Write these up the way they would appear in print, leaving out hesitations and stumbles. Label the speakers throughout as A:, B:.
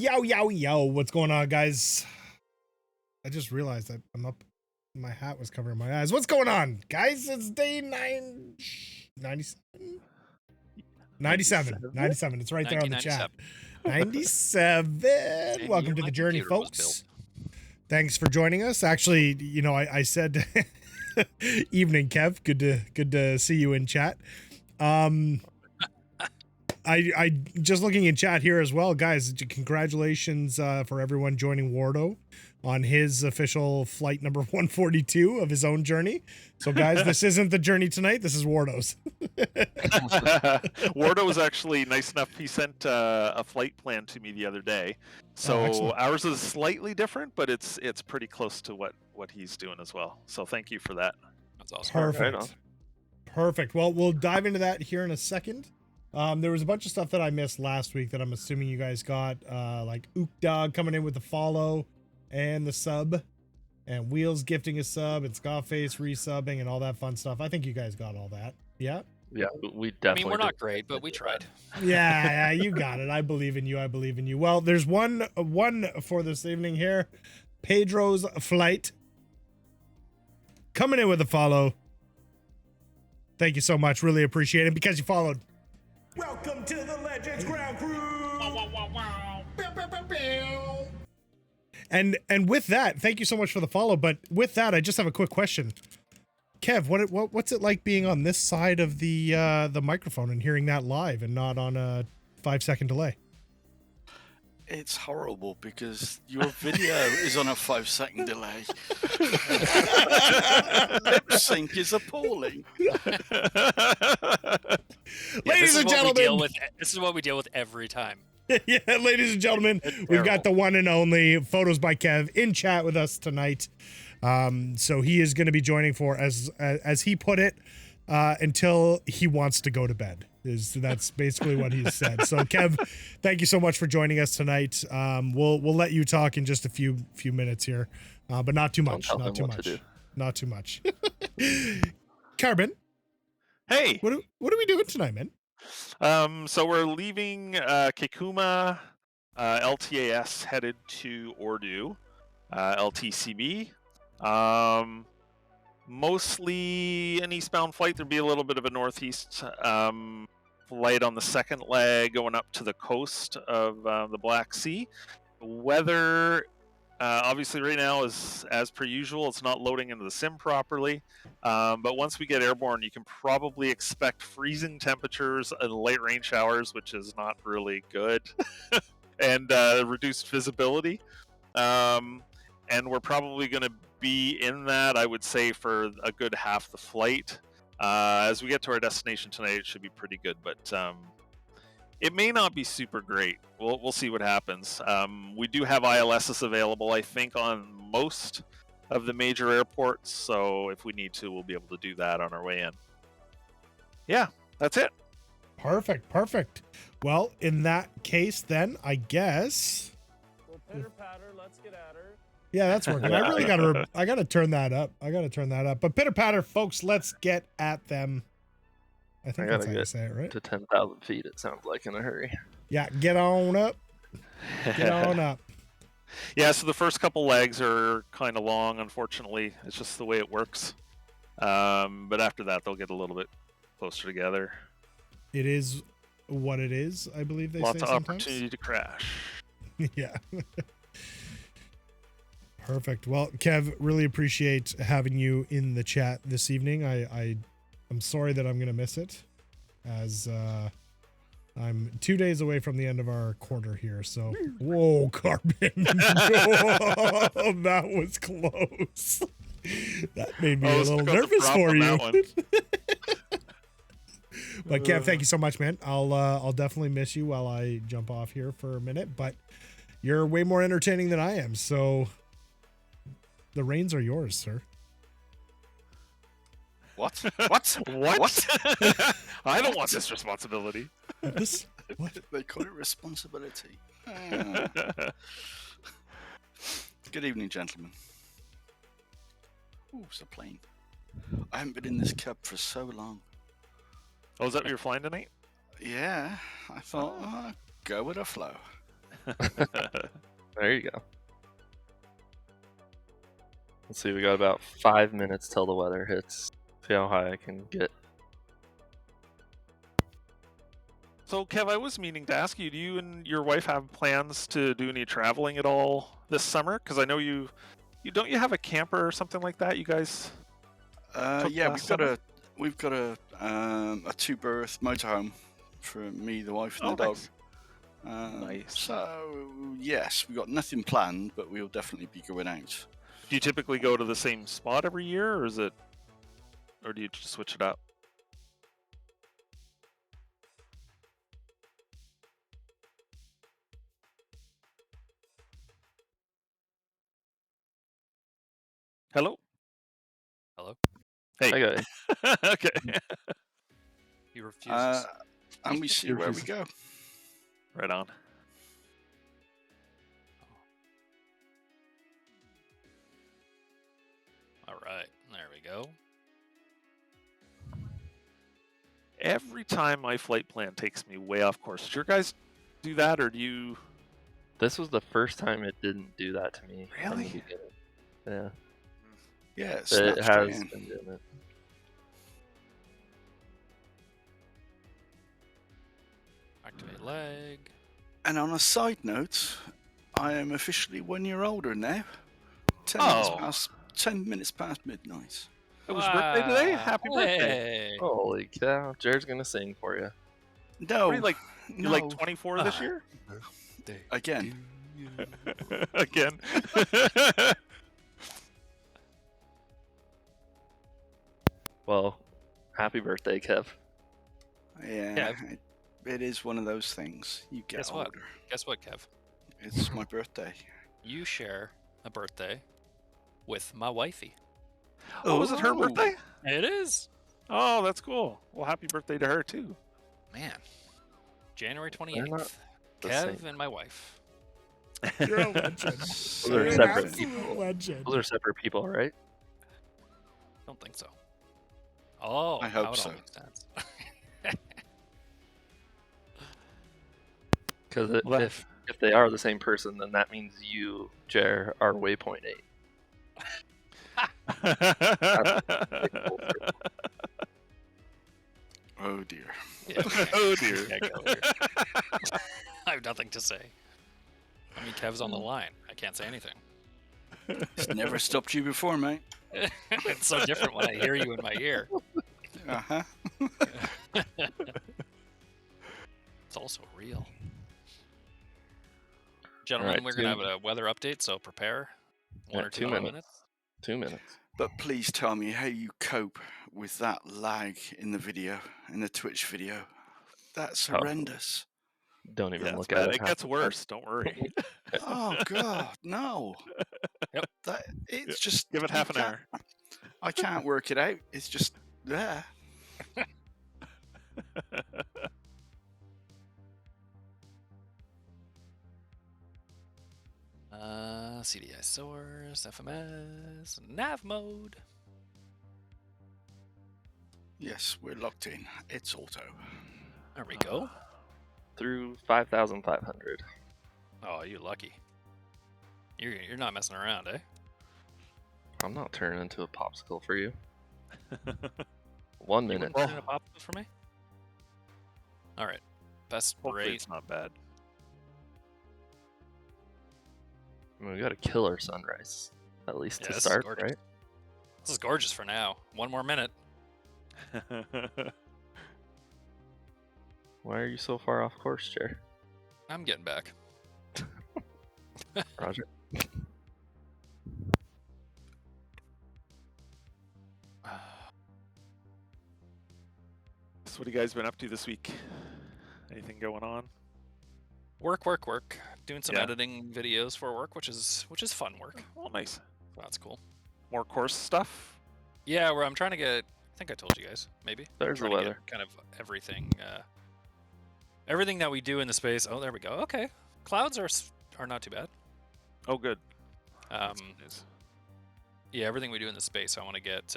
A: Yo, what's going on, guys? I just realized that I'm up. My hat was covering my eyes. What's going on, guys? It's day 97? 97. It's right there on the chat. 97. Welcome to the journey, folks. Thanks for joining us. Actually, you know, I said evening, Kev. Good to see you in chat. I just looking in chat here as well, guys. Congratulations for everyone joining Ordu on his official flight number 142 of his own journey. So, guys, this isn't the journey tonight. This is Wardo's.
B: Ordu was actually nice enough. He sent a flight plan to me the other day. So ours is slightly different, but it's pretty close to what he's doing as well. So thank you for that.
C: That's awesome.
A: Perfect. Perfect. Well, we'll dive into that here in a second. There was a bunch of stuff that I missed last week that I'm assuming you guys got, like Dog coming in with the follow and the sub, and Wheels gifting a sub, and Scarface resubbing, and all that fun stuff. I think you guys got all that. Yeah?
D: Yeah, we definitely.
C: I mean, we're not great, but we tried.
A: Yeah, you got it. I believe in you. Well, there's one for this evening here. Pedro's Flight coming in with a follow. Thank you so much. Really appreciate it because you followed. Welcome to the Legends Ground Crew. And with that, thank you so much for the follow. But with that, I just have a quick question. Kev, what's it like being on this side of the microphone and hearing that live and not on a 5-second delay?
E: It's horrible because your video is on a 5-second delay. Lip sync is appalling.
A: Ladies and gentlemen,
C: this is what we deal with every time.
A: Yeah, ladies and gentlemen, we've got the one and only Photos by Kev in chat with us tonight. So he is going to be joining for, as he put it, until he wants to go to bed. That's basically what he said. So Kev, thank you so much for joining us tonight. We'll let you talk in just a few minutes here, but not too much. Not too much. Carbon.
B: Hey,
A: what are we doing tonight, man?
B: So we're leaving Kekuma LTAS headed to Ordu, LTCB. Mostly an eastbound flight. There'll be a little bit of a northeast flight on the second leg going up to the coast of the Black Sea. Weather, obviously right now is as per usual. It's not loading into the sim properly. But once we get airborne, you can probably expect freezing temperatures and late rain showers, which is not really good, and reduced visibility. And we're probably going to be in that, I would say, for a good half the flight. As we get to our destination tonight, it should be pretty good, but it may not be super great. We'll see what happens. We do have ILSs available, I think, on most of the major airports, so if we need to, we'll be able to do that on our way in. Yeah, that's it.
A: Perfect. Well, in that case, then, I guess...
F: Well, pitter-patter, let's get at her.
A: Yeah, that's working. I really gotta turn that up. But pitter-patter, folks, let's get at them. I think that's how you say it, right?
D: To 10,000 feet, it sounds like, in a hurry.
A: Yeah, get on up.
B: Yeah, so the first couple legs are kind of long, unfortunately. It's just the way it works. But after that, they'll get a little bit closer together.
A: It is what it is, I believe they
B: Lots
A: say
B: of
A: sometimes.
B: opportunity to crash.
A: Yeah. Perfect. Well, Kev, really appreciate having you in the chat this evening. I'm sorry that I'm going to miss it, as I'm 2 days away from the end of our quarter here. So, whoa, Carbon. Whoa, that was close. That made me a little nervous for you. But Kev, thank you so much, man. I'll definitely miss you while I jump off here for a minute, but you're way more entertaining than I am, so the reins are yours, sir.
E: What?
B: I don't want this responsibility.
A: What?
E: They call it responsibility. Good evening, gentlemen. Ooh, it's a plane. I haven't been in this cab for so long.
B: Oh, is that what you're flying tonight?
E: Yeah, I thought, go with the flow.
D: There you go. Let's see, we got about 5 minutes till the weather hits. See how high I can get.
B: So, Kev, I was meaning to ask you, do you and your wife have plans to do any traveling at all this summer? Because I know you don't you have a camper or something like that, you guys? took
E: Yeah,
B: last summer?
E: we've got a 2-berth motorhome for me, the wife, and
B: Oh,
E: the dog.
B: nice.
E: Um,
B: Nice.
E: So yes, we've got nothing planned, but we'll definitely be going out.
B: Do you typically go to the same spot every year, or do you just switch it up? Hello?
C: Hello?
B: Hey.
D: Okay.
B: Okay.
C: He refuses.
E: And we see where we go.
B: Right on.
C: All right, there we go.
B: Every time my flight plan takes me way off course. Do your guys do that, or do you?
D: This was the first time it didn't do that to me. from the
B: Really?
D: beginning. Yeah.
E: Yeah,
D: But it
E: snap straight
D: has
E: in.
D: been doing it.
C: Activate leg.
E: And on a side note, I am officially 1 year older now. 10 minutes past midnight.
B: It was birthday today.
C: Wow.
B: Happy birthday!
C: Hey.
D: Holy cow. Jared's gonna sing for you.
E: No,
B: What are you like? You're
E: no.
B: like 24 this
C: Ah.
B: year?
E: Again.
B: Again.
D: Well, happy birthday, Kev.
E: Yeah, it is one of those things. You get
C: Guess what?
E: older.
C: Guess what, Kev?
E: It's my birthday.
C: You share a birthday with my wifey.
B: Oh, was it her
E: Oh.
B: birthday?
C: It is.
B: Oh, that's cool. Well, happy birthday to her too.
C: Man. January
D: They're
C: 28th.
D: not the
C: Kev
D: same.
C: and my wife.
A: You're a legend.
D: Those are
A: You're an
D: separate
A: absolute
D: people.
A: legend.
D: Those are separate people, right?
C: Don't think so. Oh,
E: I hope
C: now it
E: so.
C: all makes sense.
D: Because
B: Well,
D: if they are the same person, then that means you, Jer, are waypoint 8.
E: Oh dear.
C: Yeah,
B: Oh dear.
C: yeah, go here. I have nothing to say. I mean, Kev's on the line. I can't say anything.
E: It's never stopped you before, mate.
C: It's so different when I hear you in my ear.
E: Uh-huh.
C: It's also real. Gentlemen,
D: Alright,
C: we're going to have a weather update, so prepare. One
D: Yeah,
C: or
D: 2
C: two
D: minutes.
C: minutes.
D: 2 minutes.
E: But please tell me how you cope with that lag in the video, in the Twitch video. That's
D: Oh.
E: horrendous.
D: Don't even
B: Yeah, it's
D: look
B: bad.
D: at it.
B: It gets worse. Don't worry.
E: Oh God, no.
C: Yep.
E: It's just
B: Give it
E: you
B: half an
E: can't-
B: hour.
E: I can't work it out. It's just there.
C: CDI source, FMS, nav mode.
E: Yes, we're locked in. It's auto.
C: There we go.
D: Through 5,500.
C: Oh, you're lucky. You're not messing around, eh?
D: I'm not turning into a popsicle for you. 1
C: You
D: minute.
C: wouldn't turn in a popsicle for me? All right. Best
B: Hopefully
C: rate.
B: it's not bad.
D: I mean, we got a killer sunrise, at least
C: Yeah,
D: to
C: this is
D: start,
C: gorgeous.
D: right?
C: This is gorgeous for now. One more minute.
D: Why are you so far off course, Jer?
C: I'm getting back.
D: Roger.
B: So what have you guys been up to this week? Anything going on?
C: Work. Doing some
B: Yeah.
C: editing videos for work, which is fun work.
B: Oh, nice.
C: That's cool.
B: More course stuff?
C: Yeah, where I'm trying to get. I think I told you guys. Maybe.
D: There's the
C: Trying to get
D: weather.
C: kind of everything. Everything that we do in the space. Oh, there we go. Okay, clouds are not too bad.
B: Oh, good.
C: Um,
B: That's good news.
C: yeah, everything we do in the space, I want to get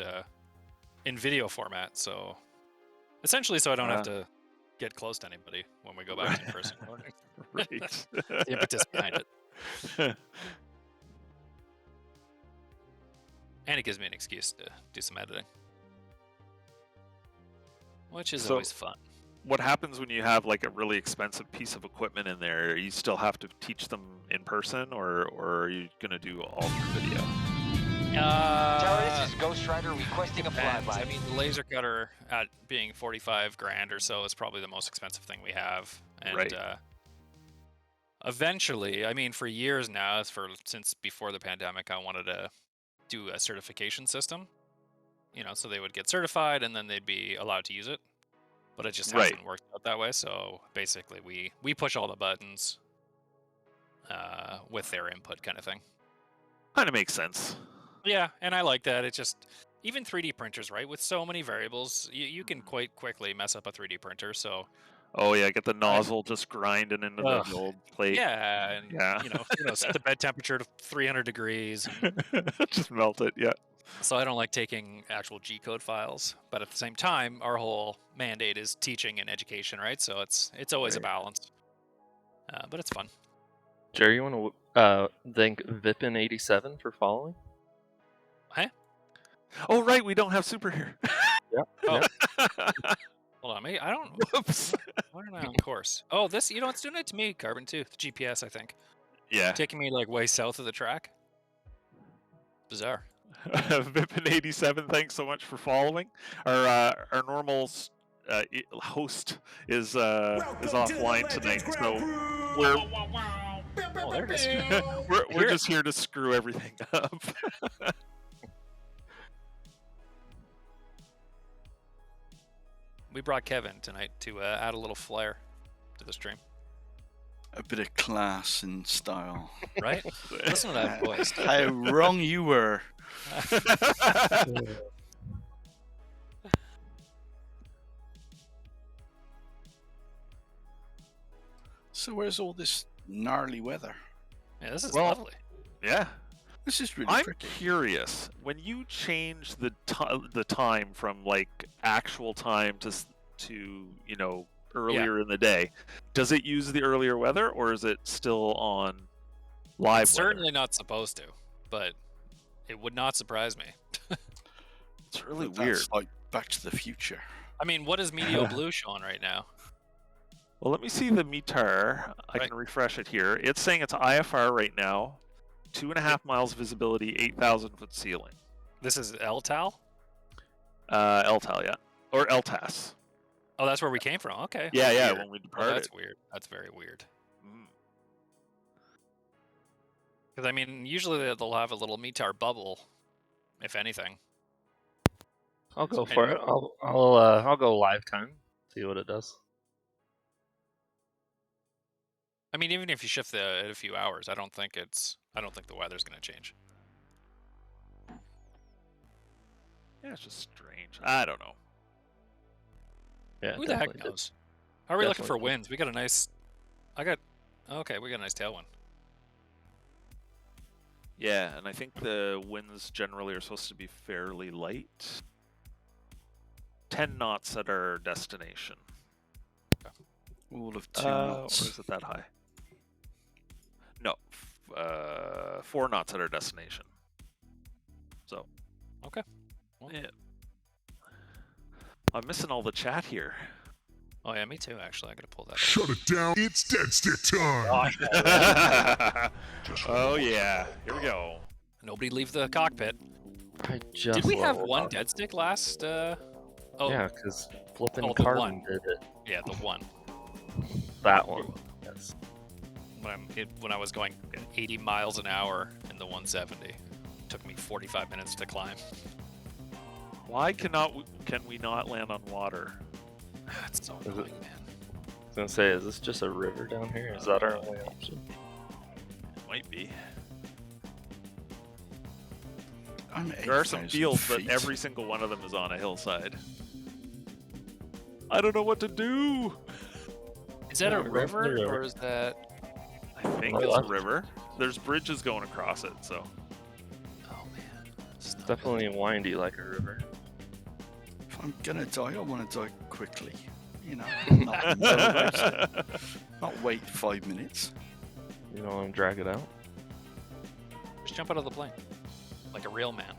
C: in video format. So essentially, so I don't have to get close to anybody when we go back to in-person learning.
B: Right.
C: The impetus behind it. And it gives me an excuse to do some editing. Which is
B: So-
C: always fun.
B: What happens when you have like a really expensive piece of equipment in there? You still have to teach them in person, or are you gonna do all through video?
G: Tower, this is Ghost Rider requesting a
C: Depends.
G: flyby.
C: I mean, the laser cutter at being 45 grand or so is probably the most expensive thing we have. And
B: Right.
C: Eventually, I mean, for years now, since before the pandemic, I wanted to do a certification system. You know, so they would get certified and then they'd be allowed to use it. But it just
B: Right.
C: hasn't worked out that way. So basically, we push all the buttons with their input, kind of thing.
B: Kind of makes sense.
C: Yeah, and I like that. It's just even 3D printers, right? With so many variables, you can quite quickly mess up a 3D printer. So
B: Oh yeah, get the nozzle just grinding into
C: Ugh.
B: the old plate.
C: yeah, and
B: Yeah.
C: you know, set the bed temperature to 300 degrees. And
B: Just melt it. Yeah.
C: so I don't like taking actual G-code files, but at the same time, our whole mandate is teaching and education, right? So it's always a
D: Right.
C: balance. But it's fun.
D: Jerry, you want to thank Vipin87 for following?
B: Oh right, we don't have super here.
C: Oh. Hold on, I don't.
B: Whoops.
C: Why am I on course? Oh, this, you know, it's doing it to me, Carbon too. The GPS, I think,
B: Yeah.
C: taking me like way south of the track. Bizarre.
B: Vipin87, thanks so much for following. Our normal host is offline tonight, so
C: Oh, there it is.
B: we're
C: Here.
B: just here to screw everything up.
C: We brought Kevin tonight to add a little flair to the stream,
E: A bit of class and style.
C: right? Listen to that voice.
E: How wrong you were. So where's all this gnarly weather?
C: Yeah, this is
B: Well,
C: lovely.
B: Yeah.
E: This is really
B: I'm
E: pretty.
B: curious, when you change the time from like actual time to you know earlier in the day, does it use the earlier weather or is it still on live
C: It's
B: weather?
C: certainly not supposed to, but it would not surprise me.
B: It's really
E: But
B: weird.
E: That's like Back to the Future.
C: I mean, what is Meteo Blue showing right now?
B: Well, let me see the METAR. I
C: Right.
B: can refresh it here. It's saying it's IFR right now, 2.5 miles visibility, 8,000 foot ceiling.
C: This is LTAL?
B: LTAL, yeah, or LTAS.
C: Oh, that's where we came from. Okay.
B: Yeah, yeah.
C: Weird.
B: When we
C: Oh,
B: departed.
C: that's weird. That's very weird.
B: Mm.
C: Because I mean, usually they'll have a little METAR bubble, if anything.
D: I'll go
C: And-
D: for it. I'll go live time. See what it does.
C: I mean, even if you shift it a few hours, I don't think the weather's going to change.
B: Yeah, it's just strange. I don't know.
D: Yeah.
C: Who the heck
D: definitely.
C: knows? How are we looking for
D: Definitely.
C: winds? We got a nice. Okay, we got a nice tailwind.
B: Yeah, and I think the winds generally are supposed to be fairly light. 10 knots at our destination.
E: All of 2
B: Or
E: knots.
B: is it that high? No, 4 knots at our destination. So.
C: Okay. Well-
B: Yeah. I'm missing all the chat here.
C: Oh yeah, me too. Actually, I gotta pull that. up.
H: Shut it down. It's dead stick time.
B: Oh yeah, here we go.
C: Nobody leave the cockpit.
D: I just
C: Did we have
D: leveled
C: one
D: up.
C: dead stick last? Oh
D: Yeah, because flipping
C: Oh, the
D: Carbon
C: one.
D: did it.
C: yeah, the one.
D: That one. Yes.
C: When I was going 80 miles an hour in the 170, it took me 45 minutes to climb.
B: Why can we not land on water?
C: That's so
D: Is it-
C: annoying, man.
D: I was gonna say, is this just a river down here? Is that our only option?
B: Might be.
E: I'm
B: There are some
E: 8,000
B: fields, but
E: feet.
B: every single one of them is on a hillside. I don't know what to do.
C: Is that a
D: Yeah, we're going
C: river
D: to the river.
C: or is that?
B: I think
D: Right
B: it's a
D: left.
B: river. There's bridges going across it, so.
C: Oh man, it's not
D: Definitely windy like a river.
E: If I'm gonna die, I want to die quickly. You know, not know about it. Not wait 5 minutes.
D: You don't want to drag it out?
C: Just jump out of the plane. Like a real man.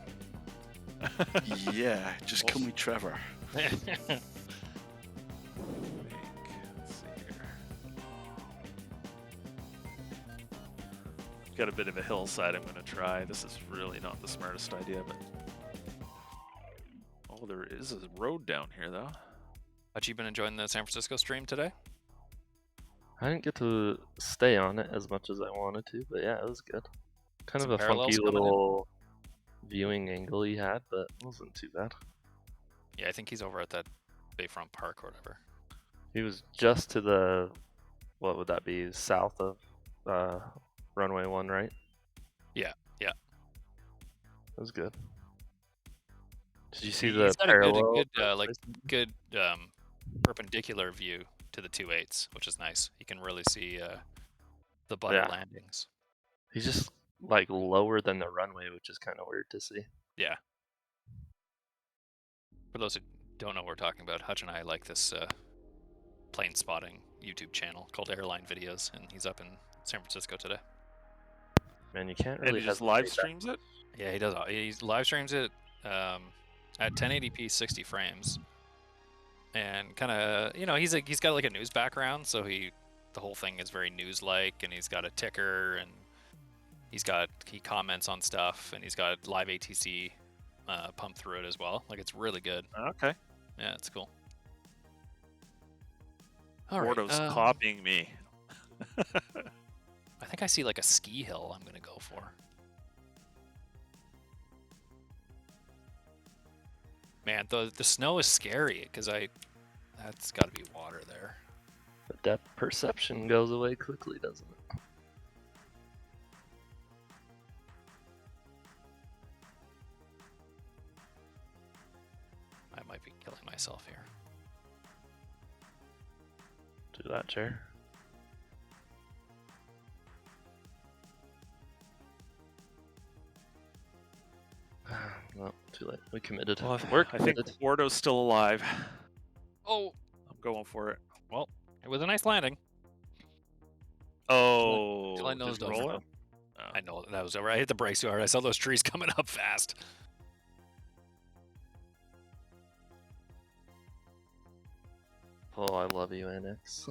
E: Yeah, just come with Trevor.
B: Let's see here. Got a bit of a hillside I'm going to try. This is really not the smartest idea, but... Oh, there is a road down here, though.
C: But you been enjoying the San Francisco stream today?
D: I didn't get to stay on it as much as I wanted to, but yeah, it was good. Kind
C: Some
D: of a
C: parallels
D: funky
C: coming in?
D: little viewing angle he had, but it wasn't too bad.
C: Yeah, I think he's over at that Bayfront Park or whatever.
D: He was just to the, what would that be, south of runway 1, right?
C: Yeah.
D: It was good. Did you see
C: He's
D: the
C: got
D: parallel?
C: a good perpendicular view to the 2.8s, which is nice. You can really see the butter
D: Yeah.
C: landings.
D: He's just like lower than the runway, which is kind of weird to see.
C: Yeah. For those who don't know what we're talking about, Hutch and I like this plane spotting YouTube channel called Airline Videos, and he's up in San Francisco today.
D: Man, you can't
B: And
D: really
B: he just
D: hesitate
B: live
D: that
B: streams it?
C: Yeah, he does. He live streams it at 1080p 60 frames, and kind of, you know, he's got like a news background, so the whole thing is very news-like, and he's got a ticker, and he comments on stuff, and he's got live ATC pumped through it as well. Like, it's really good.
B: Okay.
C: Yeah, it's cool. All right.
B: Ordo's copying me.
C: I think I see like a ski hill I'm gonna go for. Man, the snow is scary because that's got to be water there.
D: the depth perception goes away quickly, doesn't it?
C: I might be killing myself here.
D: Do that, chair. No, too late. We committed.
B: Well,
D: We're
B: I think
D: committed.
B: Ordo's still alive.
C: Oh,
B: I'm going for it.
C: well, it was a nice landing.
B: Oh,
C: Till I
B: did
C: nosed
B: you
C: over.
B: roll it? Oh.
C: I know that was over. I hit the brakes too hard. I saw those trees coming up fast.
D: Oh, I love you, Annex.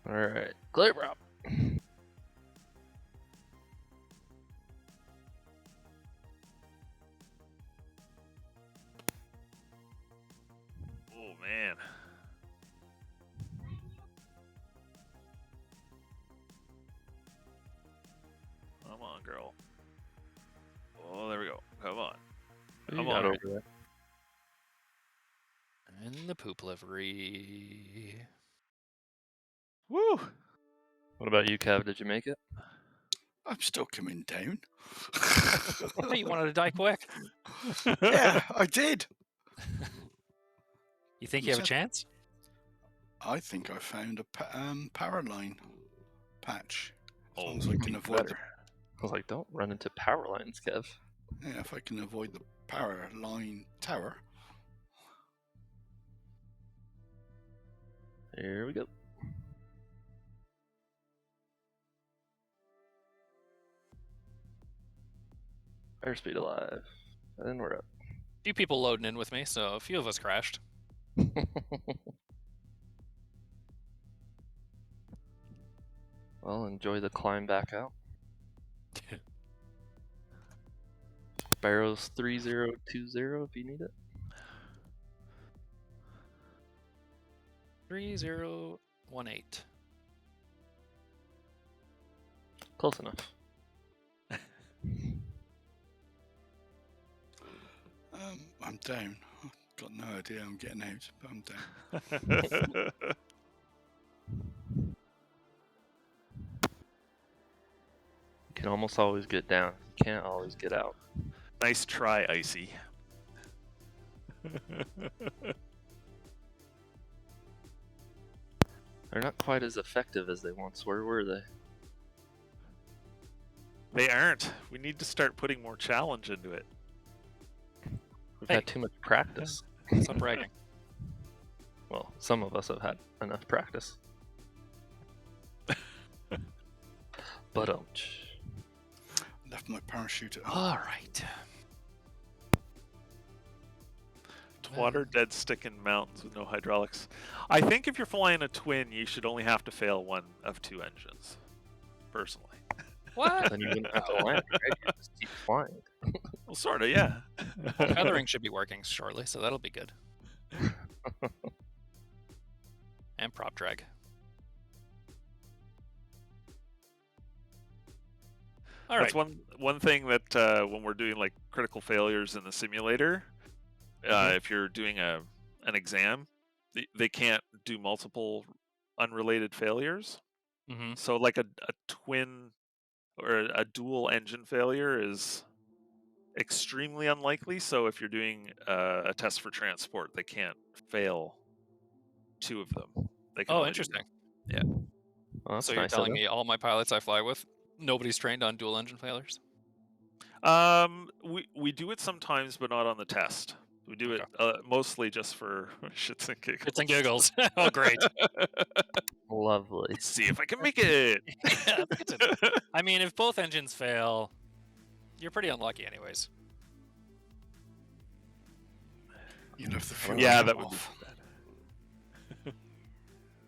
D: Alright, clear prop.
B: Oh man. Come on, girl. Oh, there we go. Come on.
D: You
B: Come
D: got
B: on.
D: over there.
C: And the poop livery.
B: Woo!
D: What about you, Kev? Did you make it?
E: I'm still coming down.
C: Hey, you wanted to die quick?
E: Yeah, I did.
C: You think you have a chance?
E: I think I found a power line patch. As
B: Oh,
E: long as I can avoid
D: better. I was like, don't run into power lines, Kev.
E: yeah, if I can avoid the power line tower.
D: Here we go. Airspeed alive. And we're up.
C: A few people loading in with me, so a few of us crashed.
D: Well, enjoy the climb back out. Barrows 3020 if you need it.
C: 3018.
D: Close enough.
E: I'm down. I've got no idea I'm getting out, but I'm down.
D: You can almost always get down. You can't always get out.
B: Nice try, Icy.
D: They're not quite as effective as they once were they?
B: They aren't. We need to start putting more challenge into it.
D: We've
C: Hey.
D: had too much practice.
C: Stop bragging.
D: Well, some of us have had enough practice. But
E: Left my parachute at home.
C: All right.
B: Water dead stick in mountains with no hydraulics. I think if you're flying a twin, you should only have to fail one of 2 engines. Personally.
C: What?
D: then you wouldn't have to land, right? You just keep flying.
B: Well, sort of, yeah.
C: Well, feathering should be working shortly, so that'll be good. And prop drag. All right.
B: That's one thing that when we're doing like critical failures in the simulator, if you're doing an exam, they can't do multiple unrelated failures.
C: Mm-hmm.
B: So like a twin or a dual engine failure is extremely unlikely. So if you're doing a test for transport, they can't fail 2 of them. They can
C: Oh,
B: only do
C: interesting.
D: Well, that's
C: So you're
D: nice of
C: telling
D: them.
C: me all my pilots I fly with, nobody's trained on dual engine failures?
B: We do it sometimes, but not on the test. We do it mostly just for shits and giggles.
C: Shits and giggles. Oh, great.
D: Lovely.
B: Let's see if I can make it.
C: Yeah, that's good to know. I mean, if both engines fail, you're pretty unlucky anyways.
E: You left the fuel
B: Yeah,
E: tank
B: that would
E: off.
B: be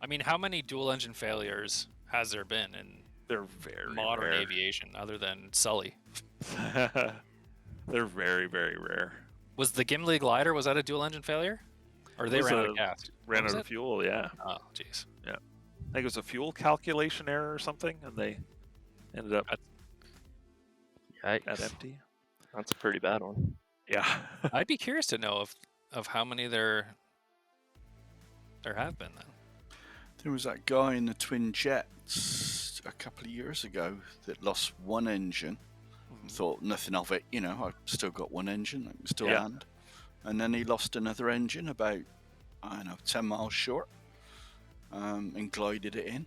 C: I mean, how many dual engine failures has there been in
B: They're very
C: modern
B: rare.
C: aviation other than Sully?
B: They're very, very rare.
C: Was the Gimli glider, was that a dual engine failure? Or they
B: It was
C: ran out
B: a-
C: of gas?
B: Ran
C: was
B: out of
C: it?
B: fuel, yeah.
C: Oh, jeez.
B: I think it was a fuel calculation error or something, and they ended up at
D: Yikes.
B: empty.
D: That's a pretty bad one.
B: Yeah.
C: I'd be curious to know of how many there have been then.
E: There was that guy in the twin jets a couple of years ago that lost one engine. Thought nothing of it, you know, I've still got one engine, I can still
B: Yeah.
E: land. And then he lost another engine about, I don't know, 10 miles short, and glided it in.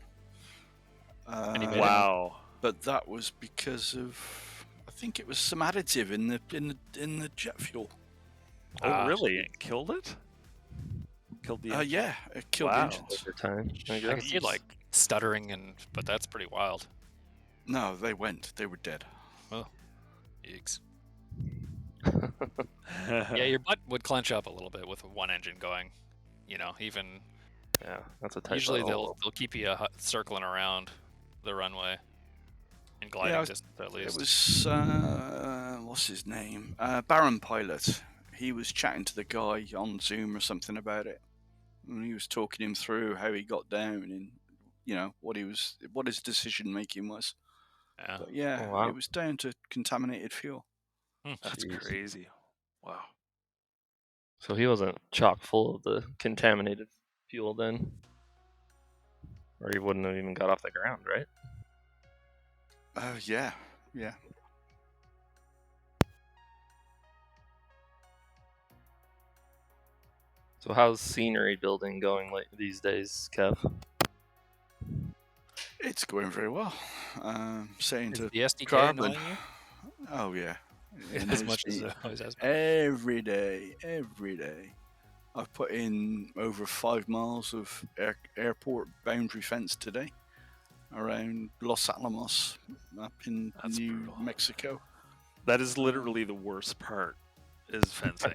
C: And he made it?
B: Wow.
E: But that was because of, I think it was some additive in the jet fuel.
B: Oh, really? It killed it? Killed the engine?
E: Yeah, it killed the
B: Wow.
E: engines.
D: Over time, I
C: I
D: guess.
C: can see like stuttering but that's pretty wild.
E: No, they were dead.
C: Yikes. Yeah, your butt would clench up a little bit with one engine going. You know, even
D: Yeah, that's a type
C: usually
D: of
C: they'll keep you circling around the runway and gliding
E: Yeah,
C: distance at
E: It
C: least.
E: was what's his name? Baron Pilot. He was chatting to the guy on Zoom or something about it, and he was talking him through how he got down and you know what his decision making was.
C: Yeah.
E: But yeah,
D: Oh, wow.
E: it was down to contaminated fuel.
B: That's
D: Jeez.
B: crazy. Wow.
D: So he wasn't chock full of the contaminated fuel then? Or he wouldn't have even got off the ground, right?
E: Yeah.
D: So how's scenery building going these days, Kev?
E: It's going very well. Saying
C: Is
E: to
C: the SDK
E: Carbon.
C: annoying you?
E: Oh yeah.
C: As much as it always has been.
E: Every day. I've put in over 5 miles of airport boundary fence today around Los Alamos up in
B: That's
E: New
B: brutal.
E: Mexico.
B: That is literally the worst part, is fencing.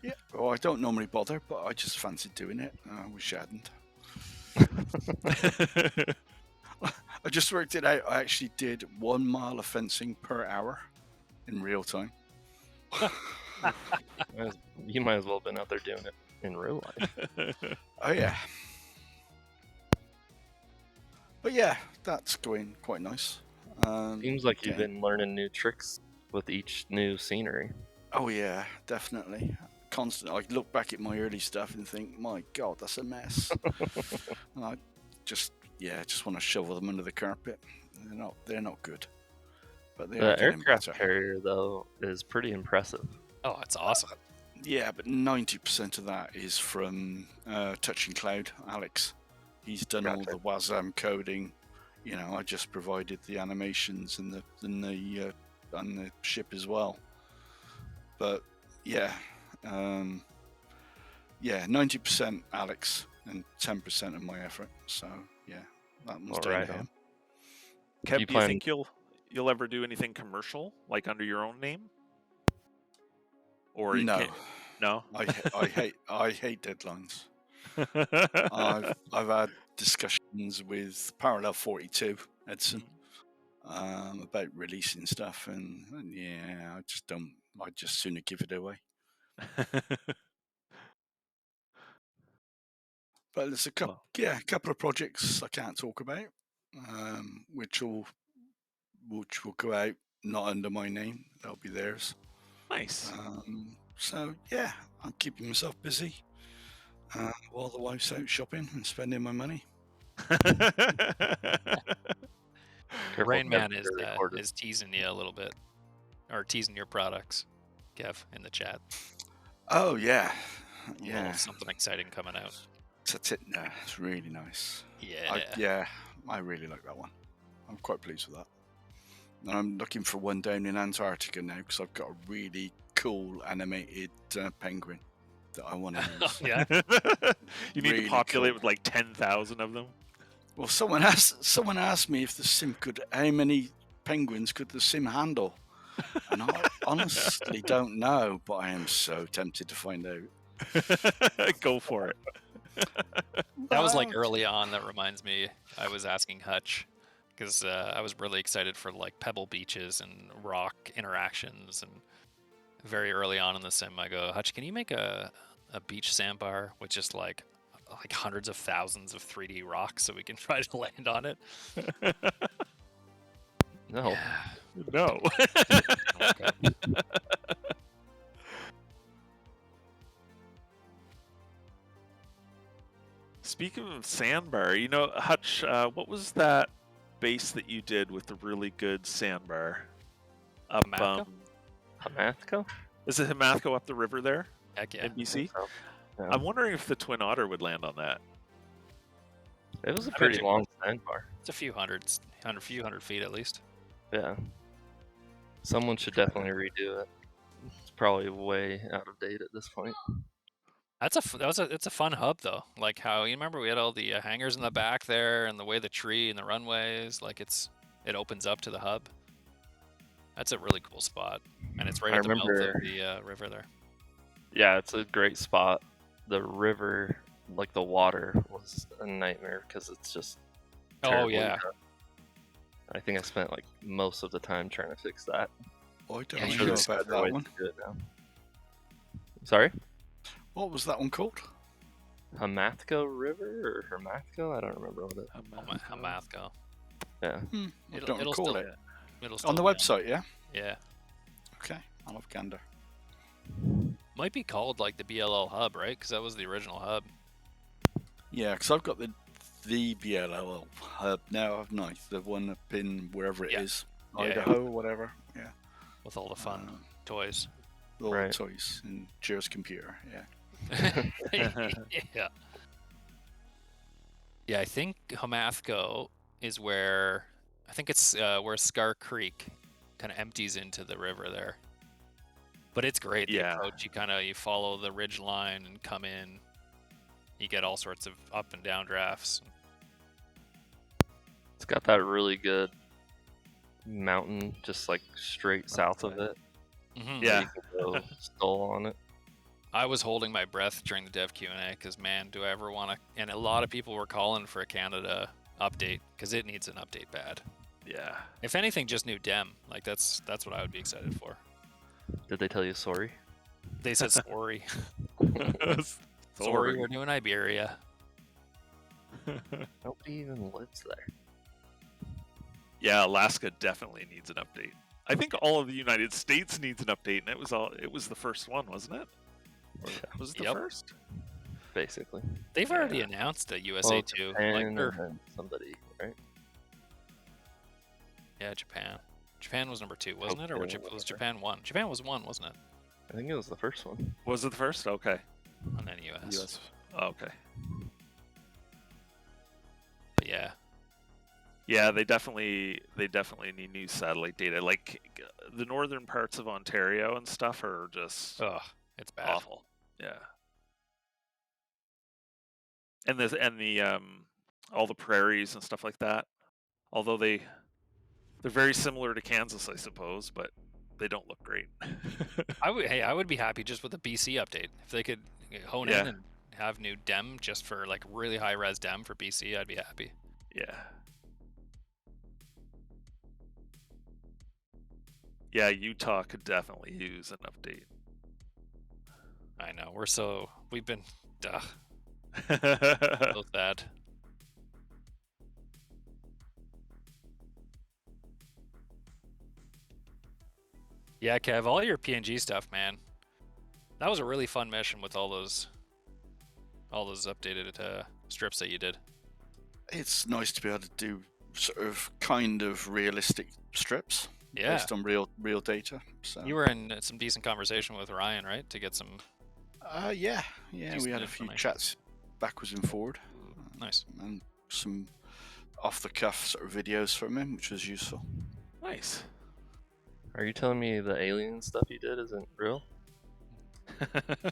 E: Yeah, well, I don't normally bother, but I just fancied doing it. I wish I hadn't. I just worked it out. I actually did 1 mile of fencing per hour in real time.
D: You might as well have been out there doing it in real life.
E: Oh yeah. But yeah, that's going quite nice.
D: Seems like you've
E: okay.
D: been learning new tricks with each new scenery.
E: Oh yeah, definitely. Constant. I look back at my early stuff and think, my God, that's a mess. And I just want to shovel them under the carpet. They're not good. But they're
D: The
E: getting
D: aircraft
E: better.
D: carrier, though, is pretty impressive.
C: Oh, it's awesome.
E: Yeah, but 90% of that is from Touch and Cloud, Alex. He's done all
D: Gotcha.
E: the WASM coding. You know, I just provided the animations and the ship as well. But Yeah. 90% Alex and 10% of my effort. So yeah, that one's down
D: Alright
E: to him.
B: Kev,
D: You
B: do you
D: plan-
B: think you'll ever do anything commercial, like under your own name? Or you
E: No,
B: can't? No.
E: I hate deadlines. I've had discussions with Parallel 42 Edson about releasing stuff, and yeah, I just don't. I'd just sooner give it away. But there's a couple, a couple of projects I can't talk about, which will go out not under my name. They'll be theirs.
B: Nice.
E: So yeah, I'm keeping myself busy while the wife's out shopping and spending my money.
D: Careful,
C: Rain
D: Kev,
C: Man
D: you're
C: is
D: recorded.
C: is teasing you a little bit, or teasing your products, Kev, in the chat.
E: Oh yeah,
C: A
E: yeah.
C: little something exciting coming out.
E: That's it. No, it's really nice.
C: Yeah.
E: I really like that one. I'm quite pleased with that. And I'm looking for one down in Antarctica now because I've got a really cool animated penguin that I want to use.
C: Yeah.
B: You need
E: Really
B: to populate
E: cool.
B: with like 10,000 of them.
E: Well, someone asked me if the sim could, how many penguins could the sim handle, and I honestly don't know, but I am so tempted to find out.
B: Go for it.
C: That was like early on. That reminds me, I was asking Hutch because I was really excited for like pebble beaches and rock interactions, and very early on in the sim, I go, Hutch, can you make a beach sandbar with just like hundreds of thousands of 3D rocks so we can try to land on it?
D: No.
B: No.
C: Okay.
B: Speaking of sandbar, Hutch, what was that base that you did with the really good sandbar? Up,
C: Hamathko?
D: Hamathko?
B: Is it Hamathko up the river there
C: Heck yeah.
B: in BC?
D: So, yeah.
B: I'm wondering if the Twin Otter would land on that.
D: It was a
C: I bet
D: pretty
C: you
D: long sandbar.
C: It's a few few hundred feet at least.
D: Yeah. Someone should definitely redo it. It's probably way out of date at this point.
C: It's a fun hub though. Like how you remember we had all the hangars in the back there, and the way the tree and the runways, like it opens up to the hub. That's a really cool spot, and it's right
D: I
C: at the mouth
D: remember-
C: of the river there.
D: Yeah, it's a great spot. The river, like the water, was a nightmare because it's just.
C: Oh
D: terribly
C: yeah,
D: rough. I think I spent like most of the time trying to fix that.
E: I don't
C: I'm
E: know
C: sure
E: about
D: there's better
E: that
D: ways
E: one.
D: to do it now. Sorry?
E: What was that one called?
D: Hamathko River or Hermathko? I don't remember what it.
C: Hamathko.
D: Yeah.
E: I don't recall
C: still,
E: it.
C: It'll still
E: On the
C: be
E: website, yeah?
C: Yeah,
E: Okay, I'll have a gander.
C: might be called like the BLL hub, right? Because that was the original hub.
E: Yeah, because I've got the BLL hub now, haven't I? The one up in wherever it is,
C: Yeah.
E: Idaho or whatever. Yeah,
C: With all the fun toys.
E: all
D: Right.
E: the toys and Jer's computer. Yeah.
C: Yeah. Yeah, I think Hamathko is where it's where Scar Creek kind of empties into the river there. But it's great. The
B: Yeah.
C: approach, you follow the ridge line and come in. You get all sorts of up and down drafts.
D: It's got that really good mountain just like straight south of it.
C: Mhm.
B: Yeah.
D: You can go stall on it.
C: I was holding my breath during the dev Q&A because, man, do I ever want to... And a lot of people were calling for a Canada update because it needs an update bad.
B: Yeah.
C: If anything, just new dem. Like, that's what I would be excited for.
D: Did they tell you sorry?
C: They said sorry. Sorry,
B: Sorry.
C: we're doing Iberia.
D: Nobody even lives there.
B: Yeah, Alaska definitely needs an update. I think all of the United States needs an update, and it was the first one, wasn't it? Or was it the
C: Yep.
B: first?
D: Basically.
C: They've already announced a USA
D: Well,
C: too.
D: Japan
C: Like,
D: and then somebody, right?
C: yeah, Japan. Japan was number 2, wasn't it? Or
D: Okay,
C: was
D: whatever.
C: Japan 1? Japan was 1, wasn't it?
D: I think it was the first one.
B: Was it the first? Okay.
C: And then US.
B: US. Oh, okay.
C: But yeah.
B: Yeah, they definitely need new satellite data. Like the northern parts of Ontario and stuff are just
C: Ugh. It's bad.
B: awful. Yeah. And the all the prairies and stuff like that. Although they're very similar to Kansas, I suppose, but they don't look great.
C: I would be happy just with a BC update. If they could hone
B: Yeah.
C: in and have new dem just for like really high res dem for BC, I'd be happy.
B: Yeah. Yeah, Utah could definitely use an update.
C: I know we've been so sad. Yeah, Kev, all your PNG stuff, man. That was a really fun mission with all those updated strips that you did.
E: It's nice to be able to do sort of kind of realistic strips
C: Yeah.
E: based on real data. So
C: You were in some decent conversation with Ryan, right? To get some
E: yeah,
C: decent
E: we had a few
C: information.
E: chats backwards and forward,
C: nice.
E: and some off the cuff sort of videos from him, which was useful.
B: Nice.
D: Are you telling me the alien stuff you did isn't real?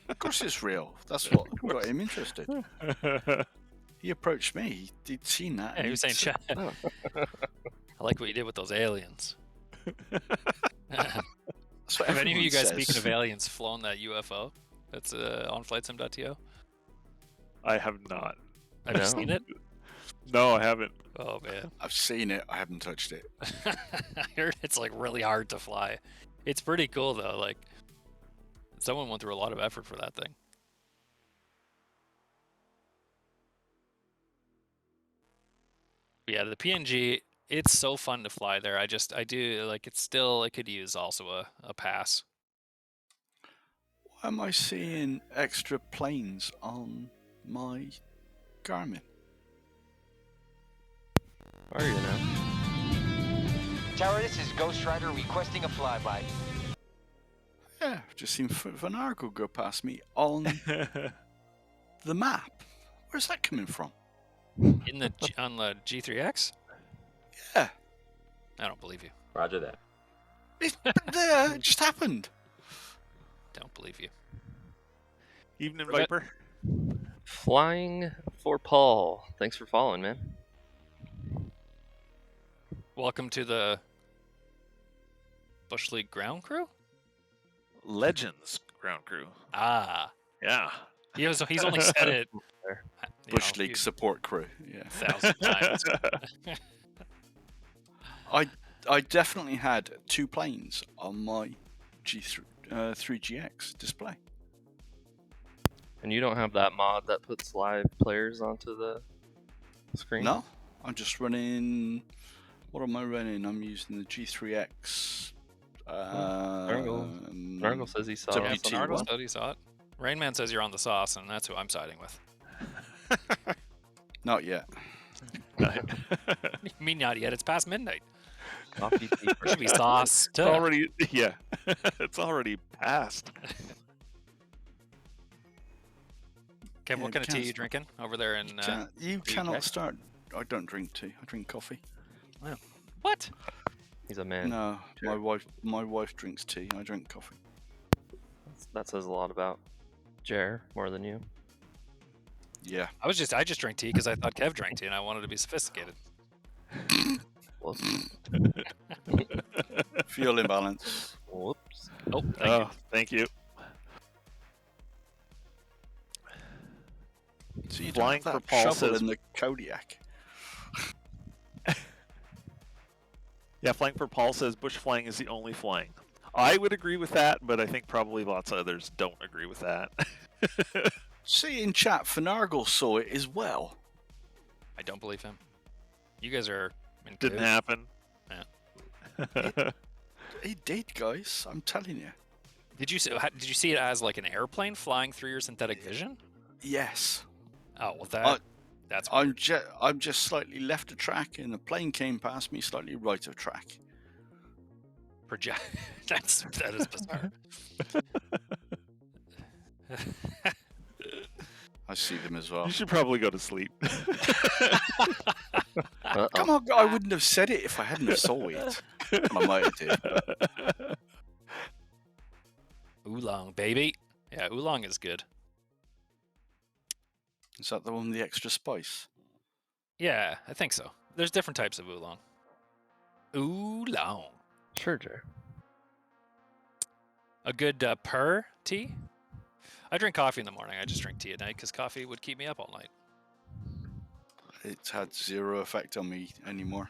E: Of course, it's real. That's what got him interested. He approached me. He'd seen that.
C: Yeah,
E: and
C: he was saying,
E: said,
C: chat.
E: "Oh,
C: I like what you did with those aliens.
E: that's what
C: Have any of you
E: everyone
C: guys,
E: says."
C: speaking of aliens, flown that UFO that's on flightsim.to?
B: I have not.
C: Have you
D: No.
C: seen it?
B: No, I haven't.
C: Oh man,
E: I've seen it. I haven't touched it.
C: I heard it's like really hard to fly. It's pretty cool though. Like someone went through a lot of effort for that thing. Yeah, the PNG, it's so fun to fly there. I do like it could use also a pass.
E: Why am I seeing extra planes on my Garmin?
D: Are you now?
G: Tower, this is Ghost Rider requesting a flyby.
E: Yeah, I've just seen Van Argo go past me on the map. Where's that coming from?
C: In the on the G3X?
E: Yeah,
C: I don't believe you.
I: Roger that.
E: it just happened.
C: Don't believe you.
B: Evening,
C: Forget-
B: Viper.
D: Flying for Paul. Thanks for following, man.
C: Welcome to the Bush League ground crew?
B: Legends ground crew.
C: Ah.
B: Yeah.
C: He's only said it
E: Bush League support crew. Yeah,
C: 1,000 times.
E: I definitely had 2 planes on my G3GX display.
D: And you don't have that mod that puts live players onto the screen?
E: No, I'm just running. What am I running? I'm using the G3X.
D: Nargle says he saw
E: W-
D: it.
C: Yeah,
E: WT1?
C: Sonardo said he saw it. Rainman says you're on the sauce, and that's who I'm siding with.
E: Not yet.
C: You mean not yet? It's past midnight.
D: Coffee tea.
C: There should be sauce.
B: It's already, yeah. It's already passed.
C: Kev,
E: Yeah,
C: what kind of tea are you
E: can't-
C: drinking over there in...
E: You
C: the
E: cannot
C: UK?
E: start. I don't drink tea. I drink coffee.
C: What?
D: He's a man.
E: No,
D: Sure.
E: my wife drinks tea. I drink coffee.
D: That says a lot about Jer more than you.
E: Yeah.
C: I just drank tea because I thought Kev drank tea, and I wanted to be sophisticated.
D: Whoops.
E: Fuel imbalance.
D: Whoops.
C: Oh, thank you.
B: Oh, thank you.
E: So you
B: Flying
E: don't
B: for
E: have that
B: Paul
E: shovel
B: says-
E: in the Kodiak.
B: Yeah, Flying for Paul says bush flying is the only flying. I would agree with that, but I think probably lots of others don't agree with that.
E: See in chat, Finargle saw it as well.
C: I don't believe him. You guys are in
B: Didn't
C: cahoots.
B: happen.
E: It did, guys. I'm telling you.
C: Did you see it as like an airplane flying through your synthetic vision?
E: Yes.
C: Oh well, that's
E: I'm just slightly left of track, and the plane came past me slightly right of track.
C: project. That is bizarre.
E: I see them as well.
B: You should probably go to sleep.
D: Uh-oh.
E: Come on, I wouldn't have said it if I hadn't have saw it. Well, I might have did.
C: Oolong, baby. Yeah, oolong is good.
E: Is that the one with the extra spice?
C: Yeah, I think so. There's different types of oolong. Oolong.
D: Sure, Jer.
C: A good purr tea? I drink coffee in the morning. I just drink tea at night because coffee would keep me up all night.
E: It's had zero effect on me anymore.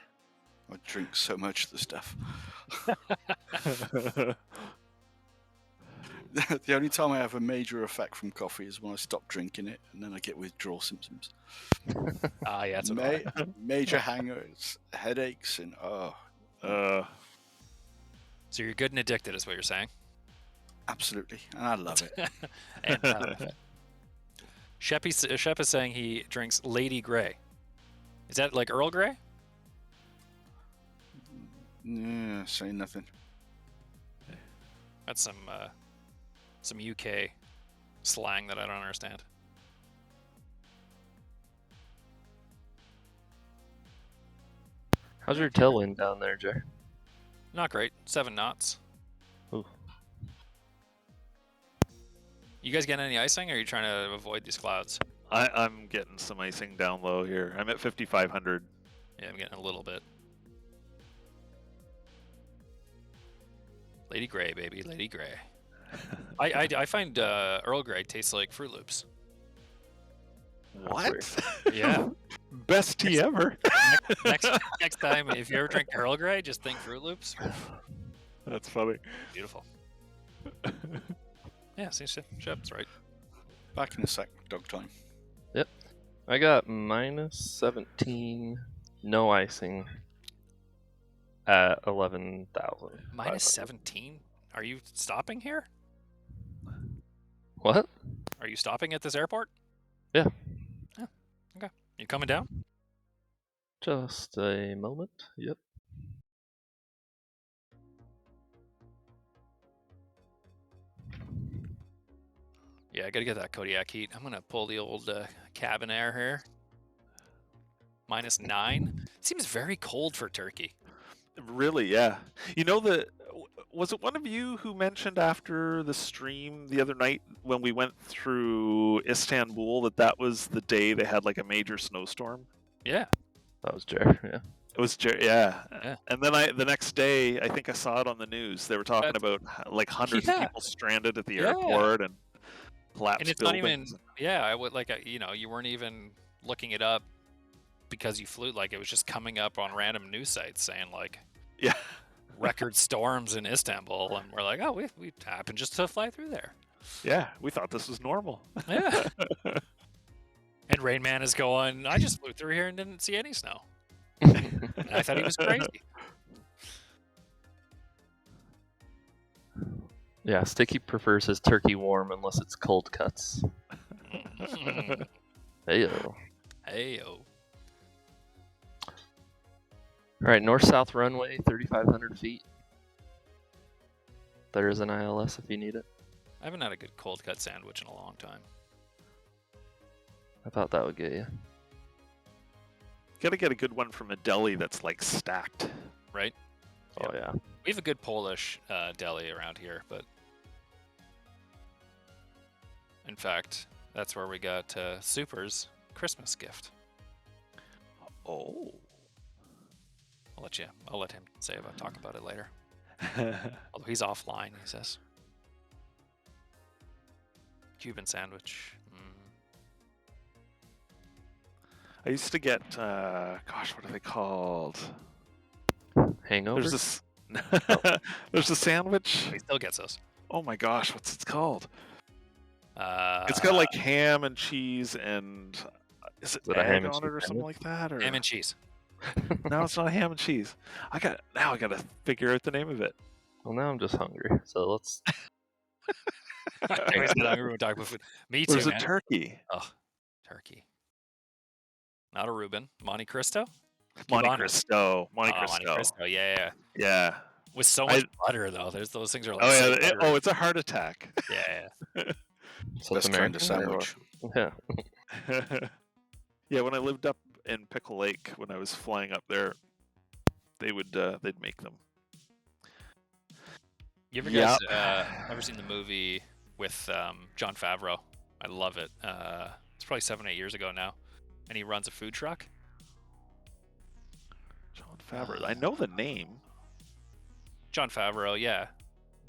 E: I drink so much of the stuff. The only time I have a major effect from coffee is when I stop drinking it, and then I get withdrawal symptoms.
C: Ah, yeah, that's what I
E: Major hangers, headaches, and
B: Uh,
C: So you're good and addicted, is what you're saying.
E: absolutely, and I love it.
C: And Shep is saying he drinks Lady Grey. Is that like Earl Grey?
E: Yeah, say nothing.
C: That's some UK slang that I don't understand.
D: How's your tailwind down there, Jer?
C: Not great. 7 knots.
D: Ooh.
C: You guys getting any icing, or are you trying to avoid these clouds?
B: I'm getting some icing down low here. I'm at 5,500.
C: Yeah, I'm getting a little bit. Lady Grey, baby, Lady Grey. I find Earl Grey tastes like Fruit Loops.
B: What?
C: Yeah.
B: Best tea ever.
C: Next time, if you ever drink Earl Grey, just think Fruit Loops.
B: That's funny.
C: Beautiful. Yeah, see, Shep's right.
E: Back in a sec, dog time.
D: I got -17, no icing at 11,000.
C: -17? Are you stopping here?
D: What?
C: Are you stopping at this airport?
D: Yeah.
C: Oh, okay. You coming down?
D: Just a moment. Yep.
C: Yeah, I gotta get that Kodiak heat. I'm gonna pull the old cabin air here. -9. Seems very cold for Turkey.
B: Really, yeah. You know, was it one of you who mentioned after the stream the other night when we went through Istanbul that was the day they had like a major snowstorm?
C: Yeah.
D: That was Jer, yeah.
B: It was yeah.
C: Yeah.
B: And then the next day, I think I saw it on the news. They were talking about like hundreds of
C: Yeah.
B: people stranded at the
C: Yeah.
B: airport and collapsed
C: And it's
B: buildings.
C: not even, yeah, I would like, you weren't even looking it up because you flew, like it was just coming up on random news sites saying like,
B: Yeah.
C: record storms in Istanbul, and we're like, oh, we happened just to fly through there.
B: Yeah, we thought this was normal.
C: Yeah. And Rain Man is going, I just flew through here and didn't see any snow. And I thought he was crazy.
D: Yeah, Sticky prefers his turkey warm unless it's cold cuts. Heyo.
C: Heyo.
D: Alright, north-south runway, 3,500 feet. There is an ILS if you need it.
C: I haven't had a good cold cut sandwich in a long time.
D: I thought that would get you.
B: Gotta get a good one from a deli that's like stacked.
C: Right?
D: Oh yeah.
C: We have a good Polish deli around here, but in fact, that's where we got Super's Christmas gift.
B: Oh.
C: I'll let him talk about it later. Although he's offline, he says. Cuban sandwich.
B: I used to get, gosh, what are they called?
D: Hangover?
B: There's this, there's a sandwich.
C: He still gets us.
B: Oh my gosh, what's it called? It's got like ham and cheese and is it
D: a ham
B: egg
D: and
B: on it
D: cheese
B: or something like that? Or
C: ham and cheese.
B: no, it's not ham and cheese. I gotta figure out the name of it.
D: Well, now I'm just hungry, so let's...
C: He's not hungry when we talk about food. Me too,
B: Or is it
C: man.
B: turkey?
C: Oh, turkey. Not a Reuben. Monte Cristo?
B: Monte
C: Cubano.
B: Cristo. Monte
C: Oh,
B: Cristo.
C: Monte Cristo. Yeah.
B: Yeah.
C: With so much butter, though. Those things are like.
B: Oh
C: so
B: yeah.
C: buttery.
B: It's a heart attack.
C: Yeah.
D: So
E: Best
D: it's
E: kind of
D: American or-
E: sandwich.
D: Yeah.
B: Yeah, when I lived up in Pickle Lake, when I was flying up there, they'd make them.
C: You ever
B: Yep.
C: guys ever seen the movie with Jon Favreau. I love it. It's probably 7-8 years ago now, and he runs a food truck.
B: Jon Favreau. I know the name.
C: Jon Favreau, yeah,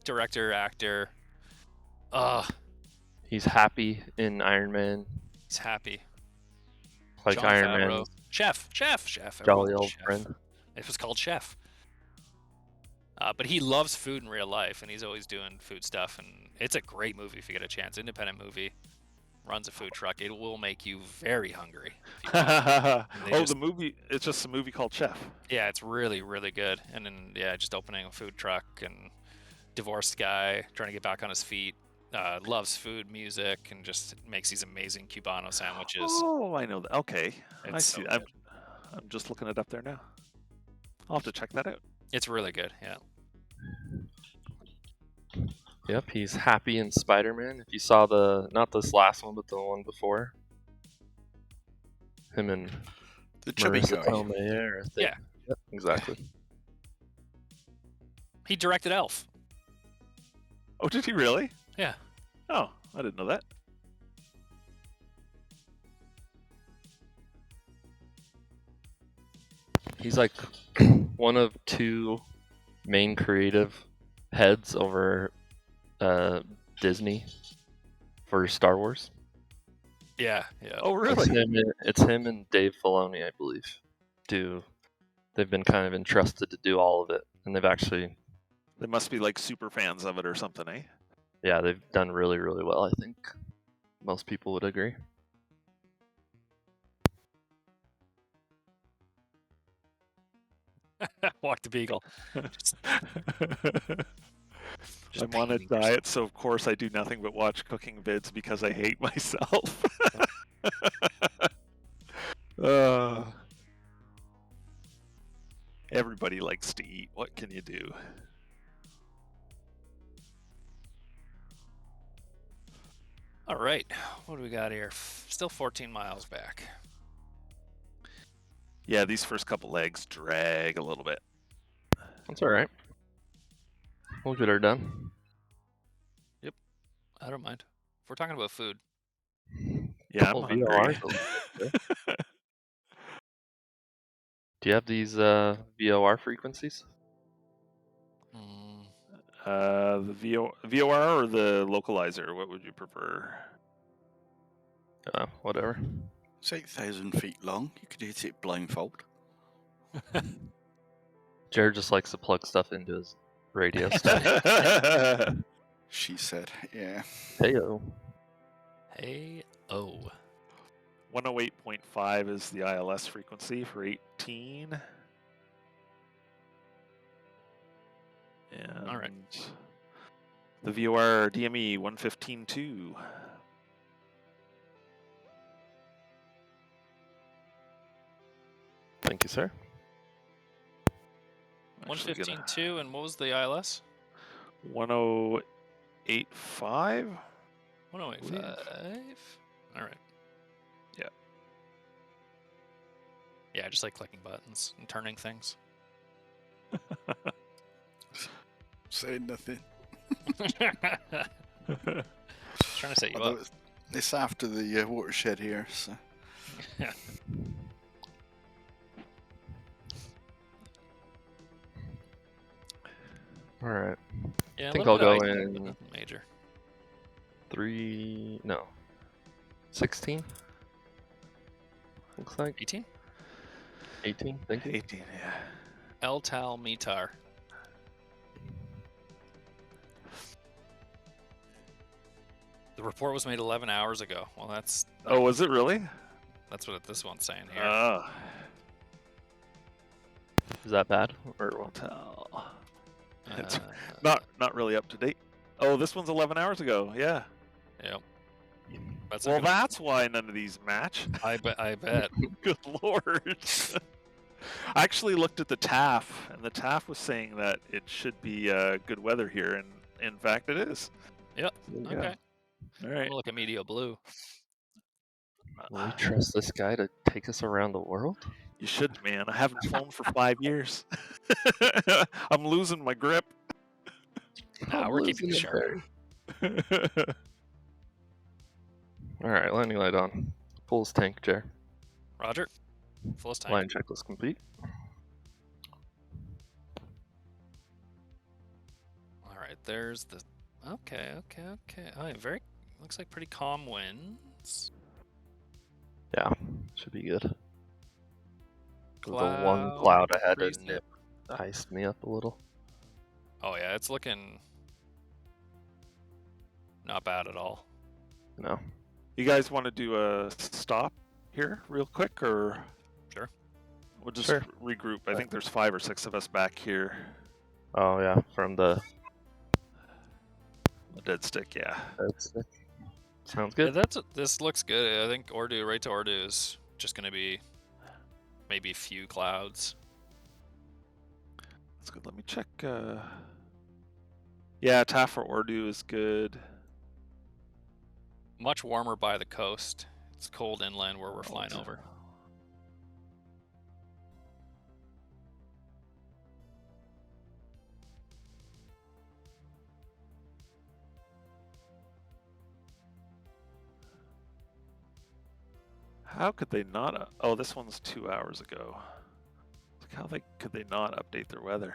C: director, actor.
D: He's happy in Iron Man.
C: He's happy.
D: Like
C: Jon
D: Iron
C: Favreau.
D: Man.
C: Chef.
D: Jolly
C: Everyone's
D: old
C: chef.
D: friend.
C: It was called Chef. But he loves food in real life, and he's always doing food stuff. And it's a great movie if you get a chance. Independent movie. Runs a food truck. It will make you very hungry. If you watch it.
B: The movie. It's just a movie called Chef.
C: Yeah, it's really, really good. And then, just opening a food truck and divorced guy trying to get back on his feet. Loves food, music, and just makes these amazing Cubano sandwiches.
B: Oh, I know that. Okay, I
C: It's
B: see.
C: so
B: I'm
C: good.
B: just looking it up there now. I'll have to check that out.
C: It's really good, yeah.
D: Yep, he's happy in Spider-Man. If you saw not this last one, but the one before, him and
E: The chubby
D: Marissa
E: guy.
D: Tomei, I think.
C: Yeah.
D: Yep, exactly.
C: He directed Elf.
B: Oh, did he really?
C: Yeah.
B: Oh, I didn't know that.
D: He's like one of two main creative heads over Disney for Star Wars.
C: Yeah.
B: Oh,
D: It's
B: really?
D: it's him and Dave Filoni, I believe. They've been kind of entrusted to do all of it, and they've actually,
B: They must be like super fans of it or something, eh?
D: yeah, they've done really, really well. I think most people would agree.
C: Walk the Beagle.
B: I'm on a
C: painting
B: diet, so of course I do nothing but watch cooking vids because I hate myself. Everybody likes to eat. What can you do?
C: All right. What do we got here? Still 14 miles back.
B: Yeah, these first couple legs drag a little bit.
D: That's all right. We'll get her done.
C: I don't mind. If we're talking about food.
B: Yeah, I'm
D: Well,
B: hungry.
D: VOR's a little bit. Do you have these VOR frequencies?
B: The VOR or the localizer? What would you prefer?
D: Whatever.
E: It's 8,000 feet long. You could hit it blindfold.
D: Jared just likes to plug stuff into his radio stuff.
E: She said, yeah.
D: Heyo.
C: Hey, oh.
B: 108.5 is the ILS frequency for 18. And
C: All right.
B: the VOR DME 115.2.
D: Thank you, sir.
C: 115.2, and what was the ILS?
B: 108.5.
C: 108.5. All right.
B: Yeah.
C: Yeah, just like clicking buttons and turning things.
E: Saying nothing.
C: Trying to set you
E: Although
C: up.
E: it's after the watershed here, so.
C: Yeah.
D: All right.
C: Yeah,
D: I
C: a
D: think
C: little
D: I'll
C: bit
D: go
C: of IQ, but
D: in
C: nothing major.
D: 16. Looks like
C: 18?
D: 18. Thank you.
B: 18, yeah.
C: El Tal Mitar. The report was made 11 hours ago. Well, that's
B: Oh, was it really?
C: that's what this one's saying here.
B: Ah.
D: Is that bad or what?
B: Tell. It's
C: Uh,
B: not really up to date. Oh, this one's 11 hours ago. Yeah.
C: Yep. That's
B: Well,
C: not gonna-
B: that's why none of these match.
C: I bet.
B: Good lord. I actually looked at the TAF, and the TAF was saying that it should be good weather here, and in fact, it is.
C: Yep.
B: Yeah.
C: Okay.
B: All right.
C: We'll look at Media Blue.
D: Will we trust this guy to take us around the world?
B: You should, man. I haven't flown for 5 years. I'm losing my grip.
C: Nah,
D: I'm
C: we're keeping
D: losing it,
C: sharp.
D: Barry. Alright, landing light on. Full tank, Jer.
C: Roger. Fullest tank.
D: Line checklist complete.
C: All right, there's the. Okay. Oh, very. Looks like pretty calm winds.
D: Yeah, should be good. The one
C: Cloud,
D: cloud I had to
C: breeze
D: nip iced me up a little.
C: Oh yeah, it's looking not bad at all.
D: No.
B: You guys want to do a stop here real quick, or
C: Sure.
B: we'll just
D: Sure.
B: regroup? I think there's 5 or 6 of us back here.
D: Oh yeah, from the
B: Dead stick, yeah.
D: sounds
C: Yeah,
D: good.
C: this looks good. I think Ordu, right to Ordu, is just gonna be maybe a few clouds.
B: That's good. Let me check. Yeah, TAF for Ordu is good.
C: Much warmer by the coast. It's cold inland where we're flying over.
B: How could they not? Oh, this one's 2 hours ago. How could they not update their weather?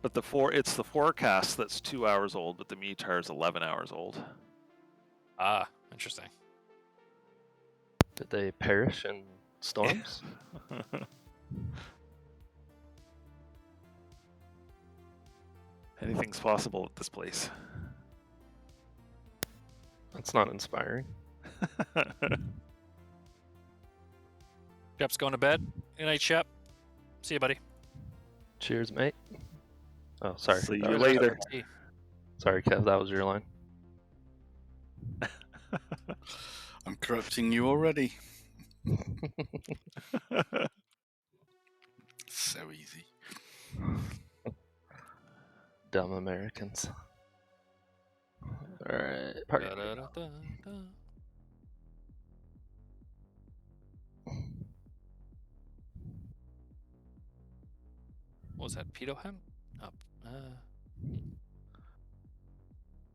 B: But it's the forecast that's 2 hours old, but the METAR is 11 hours old.
C: Ah, interesting.
D: Did they perish in storms?
B: Anything's possible at this place.
D: That's not inspiring.
C: Shep's going to bed. Good night, Shep. See you, buddy.
D: Cheers, mate. Oh, sorry.
B: See
D: that
B: you
D: was-
B: later.
D: Sorry, Kev, that was your line.
E: I'm corrupting you already. So easy.
D: Dumb Americans. Alright, party.
C: Da-da-da-da-da. What was that? Pedo hem? Oh,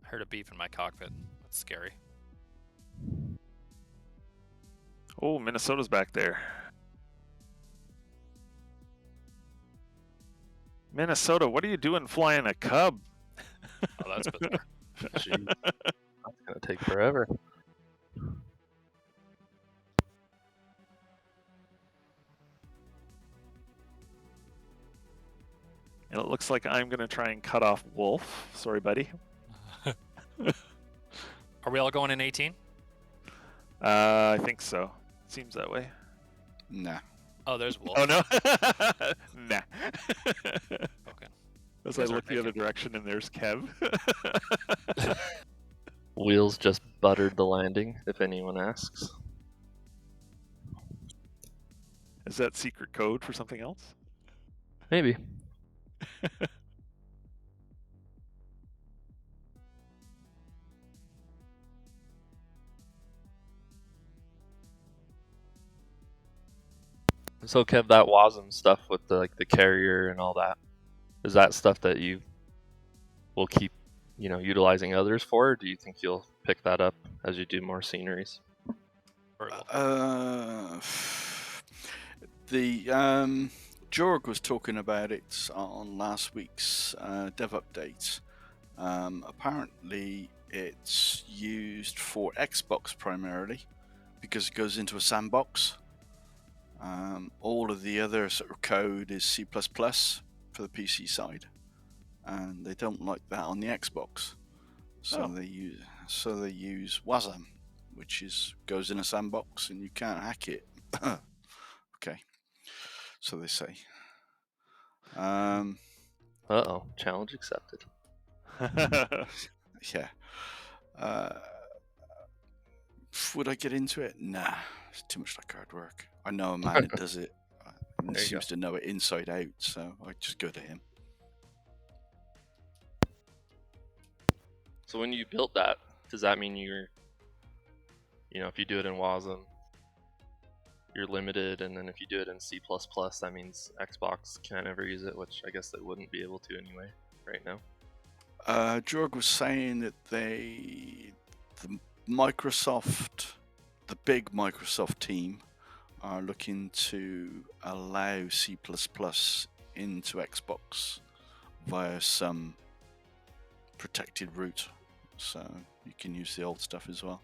C: I heard a beep in my cockpit. That's scary.
B: Oh, Minnesota's back there. Minnesota, what are you doing flying a Cub?
C: Oh, that's bizarre.
D: Jeez. That's gonna take forever.
B: And it looks like I'm going to try and cut off Wolf. Sorry, buddy.
C: Are we all going in 18?
B: I think so. Seems that way.
E: Nah.
C: Oh, there's Wolf.
B: Oh, no. Nah.
C: Okay.
B: As
C: You
B: I
C: guys are
B: look the other
C: making-
B: direction, and there's Kev.
D: Wheels just buttered the landing, if anyone asks.
B: Is that secret code for something else?
D: Maybe. So Kev, that WASM stuff with the the carrier and all that, is that stuff that you will keep, utilizing others for, or do you think you'll pick that up as you do more sceneries?
C: Very well.
E: The Jorg was talking about it on last week's dev update. Apparently, it's used for Xbox primarily because it goes into a sandbox. All of the other sort of code is C++ for the PC side, and they don't like that on the Xbox. So
B: Oh.
E: they use WASM, which goes in a sandbox and you can't hack it. Okay, so they say.
D: Uh-oh, challenge accepted.
E: Yeah. Would I get into it? Nah, it's too much like hard work. I know a man that does it. And
D: There you
E: seems to know it inside out, so I just go to him.
D: So when you built that, does that mean if you do it in WASM, you're limited, and then if you do it in C++, that means Xbox can't ever use it, which I guess they wouldn't be able to anyway, right now.
E: Jorg was saying that the Microsoft, the big Microsoft team, are looking to allow C++ into Xbox via some protected route, so you can use the old stuff as well.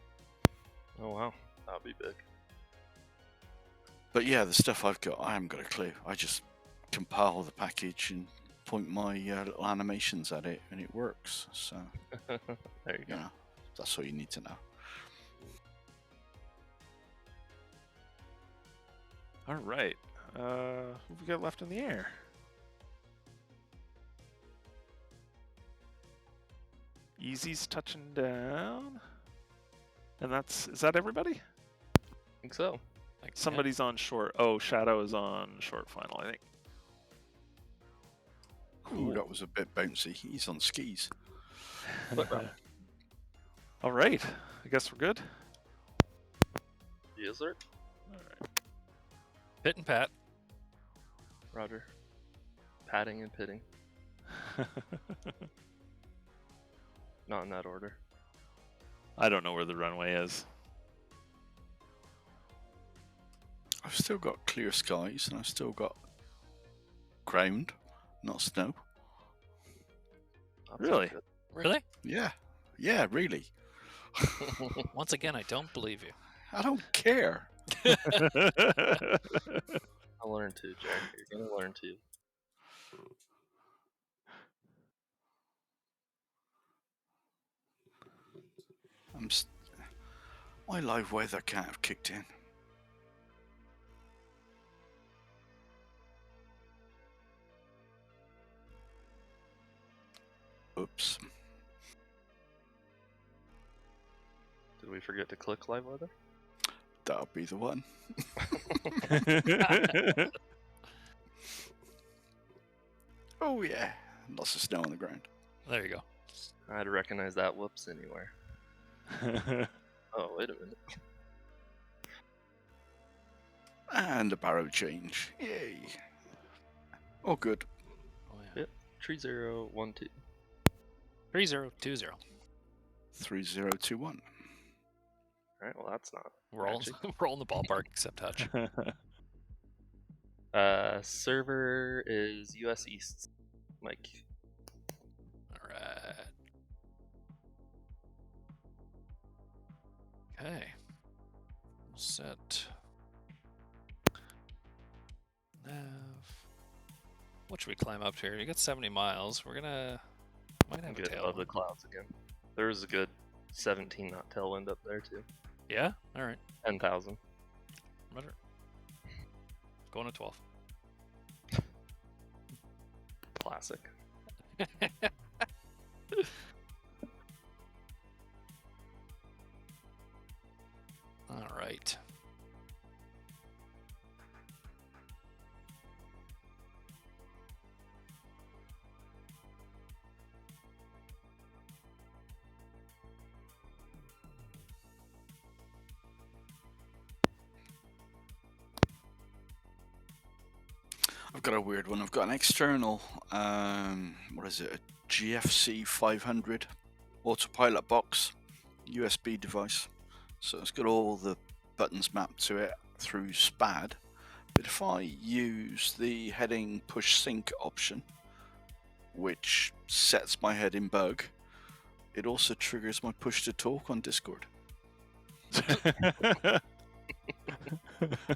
D: Oh wow, that'd be big.
E: But yeah, the stuff I've got, I haven't got a clue. I just compile the package and point my little animations at it, and it works. So
D: There you go.
E: yeah, that's all you need to know.
B: All right. Who we got left in the air? Easy's touching down. And is that everybody?
D: I think so.
B: Somebody's on short. Oh, Shadow is on short final, I think.
E: Ooh, that was a bit bouncy. He's on skis.
B: All right. I guess we're good.
D: Yes, sir.
C: Pit and pat.
D: Roger. Patting and pitting. Not in that order.
B: I don't know where the runway is.
E: I've still got clear skies, and I've still got ground, not snow.
D: That
B: Really?
D: sounds
C: Really?
E: Yeah, really.
C: Once again, I don't believe you.
E: I don't care.
D: good. I'll learn to, Jack. You're gonna learn to.
E: My live weather can't have kicked in. Oops.
D: Did we forget to click live weather?
E: That'll be the one. Oh yeah, lots of snow on the ground.
C: There you go.
D: I had to recognize that whoops anywhere. Oh, wait a minute.
E: And a barrow change. Yay. Oh, good.
C: Oh, yeah.
D: 3012.
C: 3020.
E: 3021.
D: Alright, well that's not
C: We're all,
D: matching.
C: we're all in the ballpark except Hutch.
D: Server is US East. Mike.
C: All right. Okay. Set. Nav. What should we climb up here? You got 70 miles. We're gonna might have a
D: Get above the
C: tailwind.
D: clouds again. There was a good 17 knot tailwind up there too.
C: Yeah. All right.
D: 10,000.
C: Better. Going to 12.
D: Classic.
C: All right.
E: I've got a weird one. I've got an external, what is it, a GFC 500 autopilot box, USB device. So it's got all the buttons mapped to it through SPAD. But if I use the heading push sync option, which sets my head in bug, it also triggers my push to talk on Discord.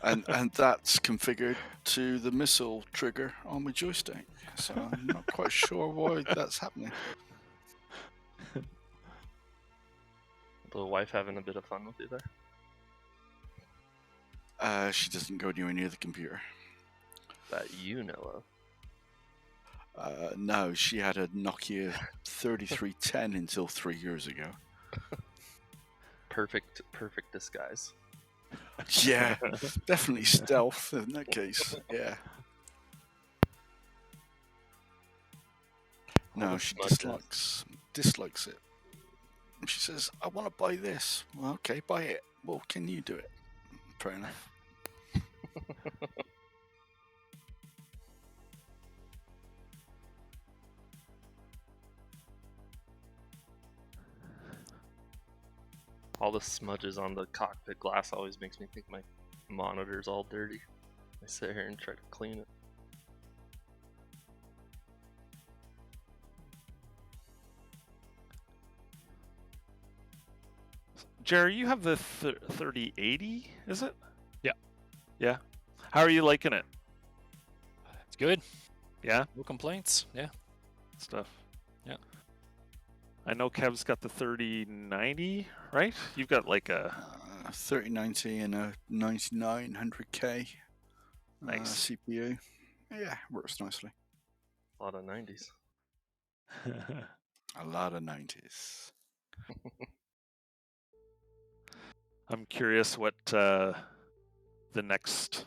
E: and that's configured to the missile trigger on my joystick. So I'm not quite sure why that's happening.
D: The wife having a bit of fun with you there?
E: She doesn't go anywhere near the computer.
D: That you know of.
E: No, she had a Nokia 3310 until 3 years ago.
D: Perfect disguise.
E: Yeah, definitely stealth in that case. Yeah. No,
D: the
E: she
D: smudges.
E: dislikes it. And she says, "I want to buy this." Well, okay, buy it. Well, can you do it? Fair enough.
D: All the smudges on the cockpit glass always makes me think my monitor's all dirty. I sit here and try to clean it.
B: Jerry, you have the 3080, is it?
C: Yeah.
B: Yeah. How are you liking it?
C: It's good.
B: Yeah.
C: No complaints. Yeah.
B: Stuff.
C: Yeah.
B: I know Kev's got the 3090, right? You've got like a
E: 3090 and a 9900K
B: nice.
E: CPU. Yeah, works nicely.
D: A lot of 90s.
E: A lot of 90s.
B: I'm curious what the next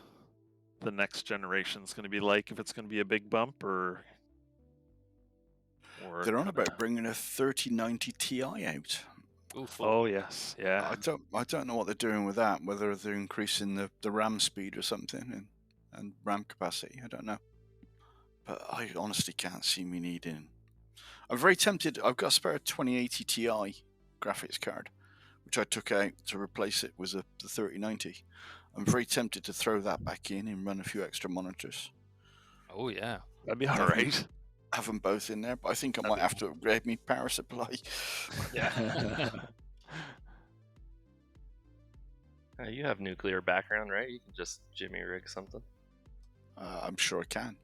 B: generation is going to be like. If it's going to be a big bump or
E: They're on about bringing a 3090 Ti out.
C: Oof.
B: Oh yes, yeah.
E: I don't know what they're doing with that. Whether they're increasing the RAM speed or something and RAM capacity. I don't know. But I honestly can't see me needing. I'm very tempted. I've got a spare 2080 Ti graphics card, which I took out to replace it with the 3090. I'm very tempted to throw that back in and run a few extra monitors.
C: Oh yeah.
B: That'd be all right.
E: Have them both in there, but I think I might have to upgrade my power supply.
C: Yeah.
D: You have nuclear background, right? You can just Jimmy rig something.
E: I'm sure I can.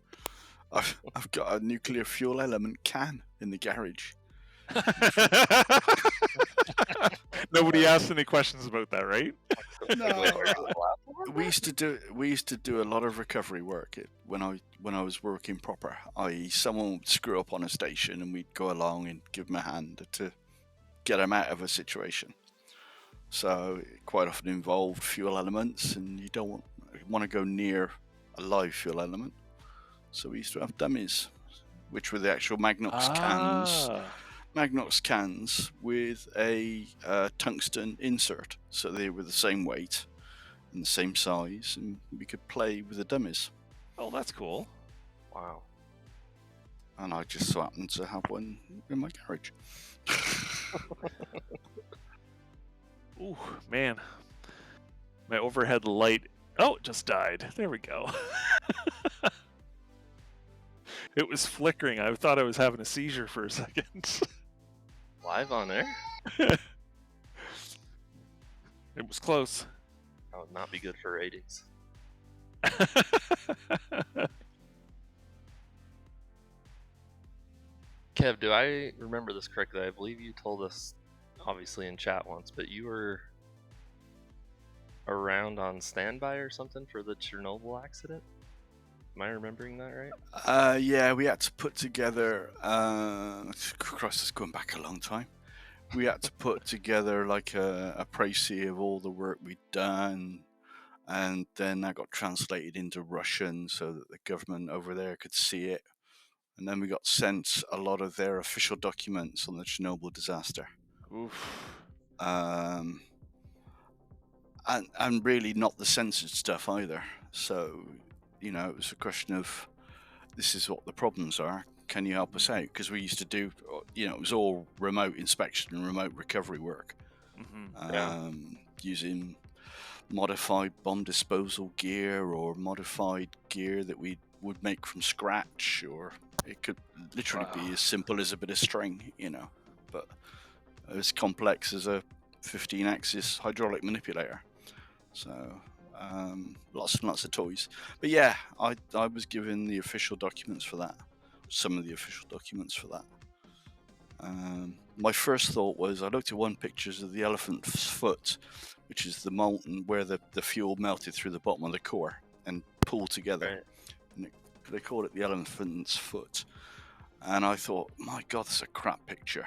E: I've got a nuclear fuel element can in the garage.
B: Nobody asked any questions about that, right?
E: No, we used to do a lot of recovery work when I was working proper. I.e., someone would screw up on a station, and we'd go along and give them a hand to get them out of a situation. So it quite often involved fuel elements, and you don't want to go near a live fuel element. So we used to have dummies, which were the actual Magnox cans. Magnox cans with a tungsten insert, so they were the same weight and the same size, and we could play with the dummies.
B: Oh, that's cool.
D: Wow.
E: And I just so happened to have one in my garage.
B: Ooh, man. My overhead light. Oh, it just died. There we go. It was flickering. I thought I was having a seizure for a second.
D: Live on air?
B: It was close.
D: That would not be good for ratings. Kev, do I remember this correctly? I believe you told us, obviously in chat once, but you were around on standby or something for the Chernobyl accident? Am I remembering that right?
E: Yeah, we had to put together. Christ, it's going back a long time. We had to put together like a précis of all the work we'd done, and then that got translated into Russian so that the government over there could see it. And then we got sent a lot of their official documents on the Chernobyl disaster.
B: Oof.
E: And really not the censored stuff either. So, you know, it was a question of, this is what the problems are. Can you help us out? Because we used to do, you know, it was all remote inspection and remote recovery work. Using modified bomb disposal gear or modified gear that we would make from scratch, or it could literally be as simple as a bit of string, you know, but as complex as a 15-axis hydraulic manipulator. So lots and lots of toys. But yeah, I was given the official documents for that. Some of the official documents for that. My first thought was, I looked at one pictures of the elephant's foot, which is the molten where the fuel melted through the bottom of the core and pulled together.
D: Right.
E: And they called it the elephant's foot. And I thought, my God, that's a crap picture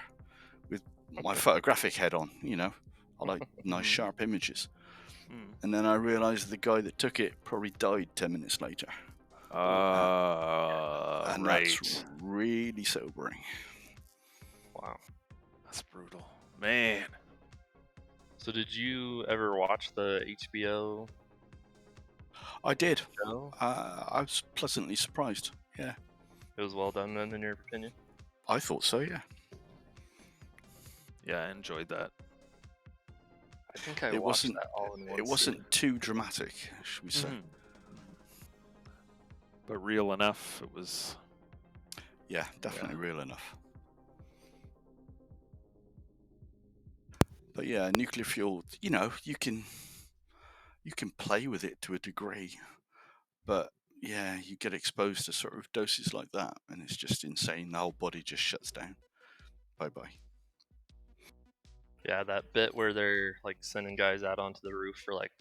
E: with my photographic head on, you know. I like nice sharp images. And then I realized the guy that took it probably died 10 minutes later. And that's really sobering.
D: Wow.
B: That's brutal. Man.
D: So did you ever watch the HBO
E: I did.
D: show?
E: I was pleasantly surprised. Yeah.
D: It was well done then, in your opinion?
E: I thought so, yeah.
B: Yeah, I enjoyed that.
D: I think I
E: It
D: watched
E: wasn't.
D: that all in one
E: It wasn't too dramatic, should we say?
B: Mhm. But real enough, it was.
E: Yeah, definitely real enough. But yeah, nuclear fuel. You can play with it to a degree, but yeah, you get exposed to sort of doses like that, and it's just insane. The whole body just shuts down. Bye bye.
D: Yeah, that bit where they're like sending guys out onto the roof for like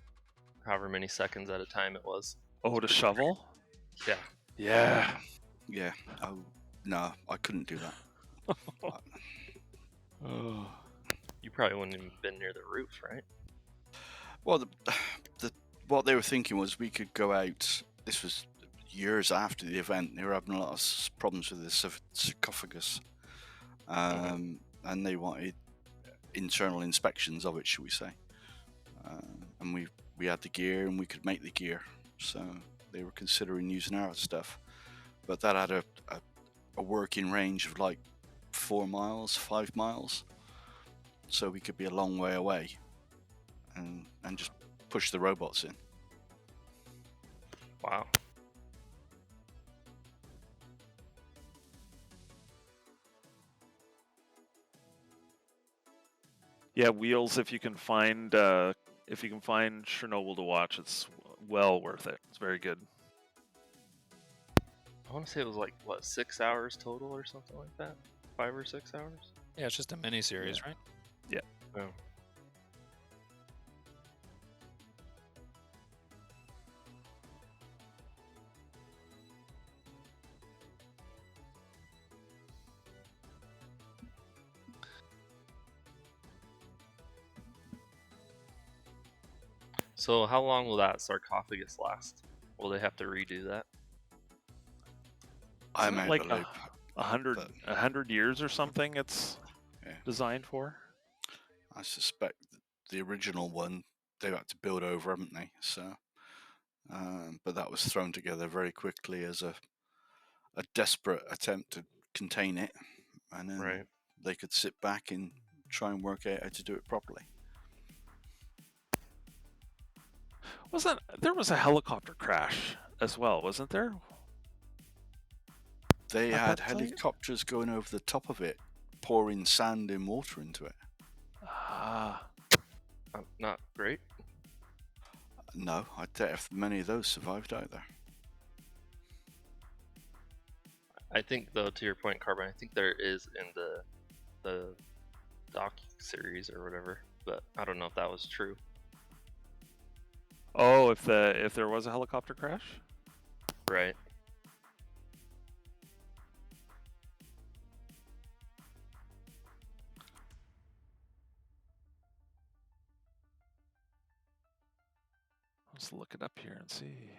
D: however many seconds at a time it was.
B: Oh, to shovel?
D: Yeah.
B: Yeah.
E: Yeah. Oh no, I couldn't do that.
B: Oh.
D: You probably wouldn't have been near the roof, right?
E: Well, what they were thinking was we could go out. This was years after the event. They were having a lot of problems with the sarcophagus, and they wanted internal inspections of it, should we say? And we had the gear, and we could make the gear, so they were considering using our stuff. But that had a working range of like 4 miles, 5 miles, so we could be a long way away, and just push the robots in.
D: Wow.
B: Yeah, Wheels. If you can find Chernobyl to watch, it's well worth it. It's very good.
D: I want to say it was like, what, 6 hours total or something like that? 5 or 6 hours?
C: Yeah, it's just a mini series, right?
B: Yeah.
D: Oh. So how long will that sarcophagus last? Will they have to redo that?
E: I'm
B: Isn't it
E: out
B: like
E: of the loop.
B: 100 years or something. It's
E: Yeah.
B: designed for.
E: I suspect the original one they've had to build over, haven't they? So, but that was thrown together very quickly as a desperate attempt to contain it, and then
D: Right.
E: they could sit back and try and work out how to do it properly.
B: There was a helicopter crash as well, wasn't there?
E: They
B: At
E: had
B: that site?
E: helicopters going over the top of it, pouring sand and water into it.
B: Ah.
D: Not great.
E: No, I doubt if many of those survived either.
D: I think, though, to your point, Carbon, I think there is in the doc series or whatever, but I don't know if that was true.
B: Oh, if there was a helicopter crash?
D: Right.
B: Let's look it up here and see.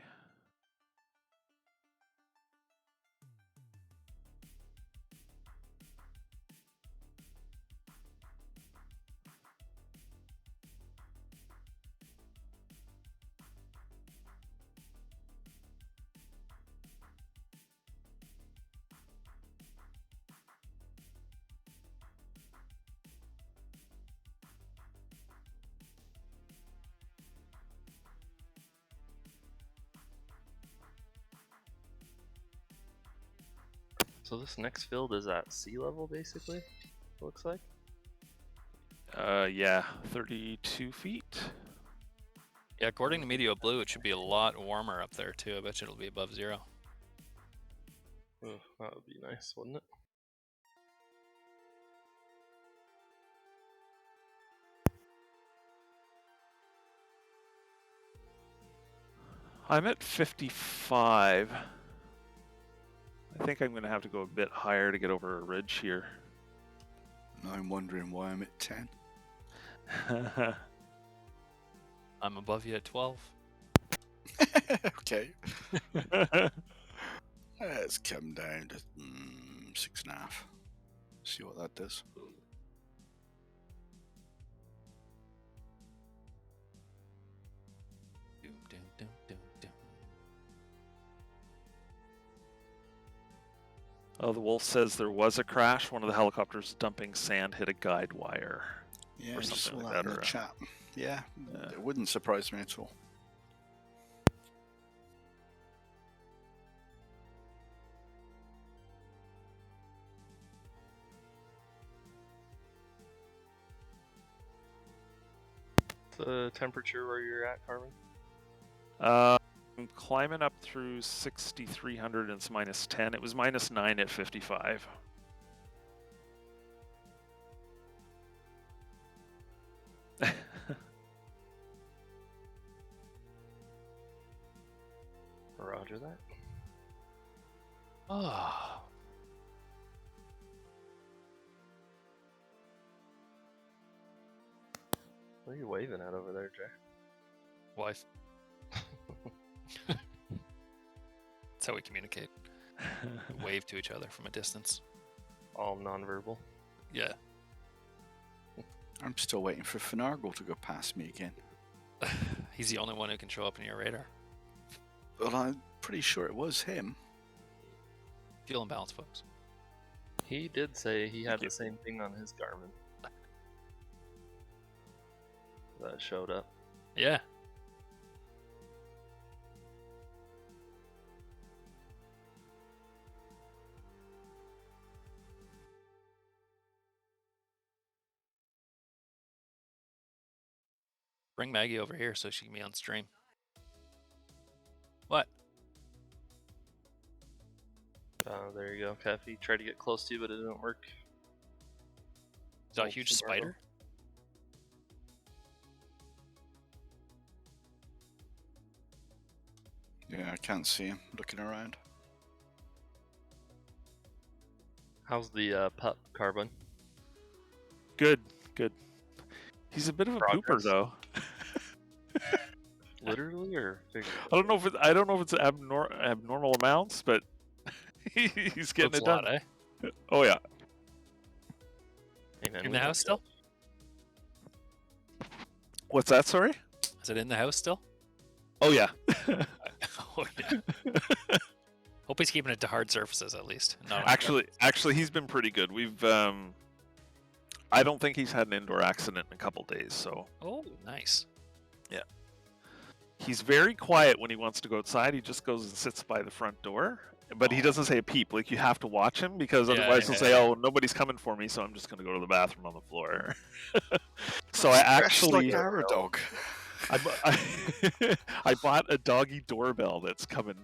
D: So this next field is at sea level, basically, it looks like.
B: Yeah, 32 feet.
C: Yeah, according to Medio Blue, it should be a lot warmer up there too. I bet you it'll be above 0.
D: Oh, that would be nice, wouldn't it?
B: I'm at 55. I think I'm going to have to go a bit higher to get over a ridge here.
E: And I'm wondering why I'm at 10.
C: I'm above you at 12.
E: Okay. Let's come down to 6.5. See what that does.
C: Doom, doom, doom, doom, doom.
B: Oh, the wolf says there was a crash. One of the helicopters dumping sand hit a guide wire.
E: Yeah,
B: Or
E: I just saw
B: something like
E: that
B: that,
E: in the
B: or,
E: chat. Yeah, it wouldn't surprise me at all.
D: The temperature where you're at, Carmen?
B: I'm climbing up through 6,300 and it's minus 10. It was minus 9 at 55.
D: Roger that.
C: Oh.
D: What are you waving at over there, Jay?
C: Wife. That's how we communicate. Wave to each other from a distance.
D: All nonverbal.
C: Yeah.
E: I'm still waiting for Finargle to go past me again.
C: He's the only one who can show up in your radar.
E: Well, I'm pretty sure it was him.
C: Fuel imbalance, folks.
D: He did say he had the same thing on his Garmin. That showed up.
C: Yeah. Bring Maggie over here so she can be on stream. What?
D: There you go, Kathy. Tried to get close to you, but it didn't work.
C: Is that a huge spider?
E: Yeah, I can't see him looking around.
D: How's the pup, Carbon?
B: Good, good. He's a bit of a pooper, though.
D: Literally or figuratively?
B: I don't know if it's abnormal amounts, but he's getting
C: Looks
B: it done.
C: a lot, eh?
B: Oh yeah.
D: Hey, man,
C: In
D: we
C: the
D: can
C: house still?
B: What's that? Sorry.
C: Is it in the house still?
B: Oh yeah.
C: Oh, yeah. Hope he's keeping it to hard surfaces at least. Not on
B: Actually, he's been pretty good. We've I don't think he's had an indoor accident in a couple days. So.
C: Oh, nice.
B: Yeah. He's very quiet when he wants to go outside. He just goes and sits by the front door. But he doesn't say a peep. Like, you have to watch him because otherwise he'll say, "Oh, nobody's coming for me, so I'm just going to go to the bathroom on the floor." So I actually,
E: like our dog.
B: I bought a doggy doorbell that's coming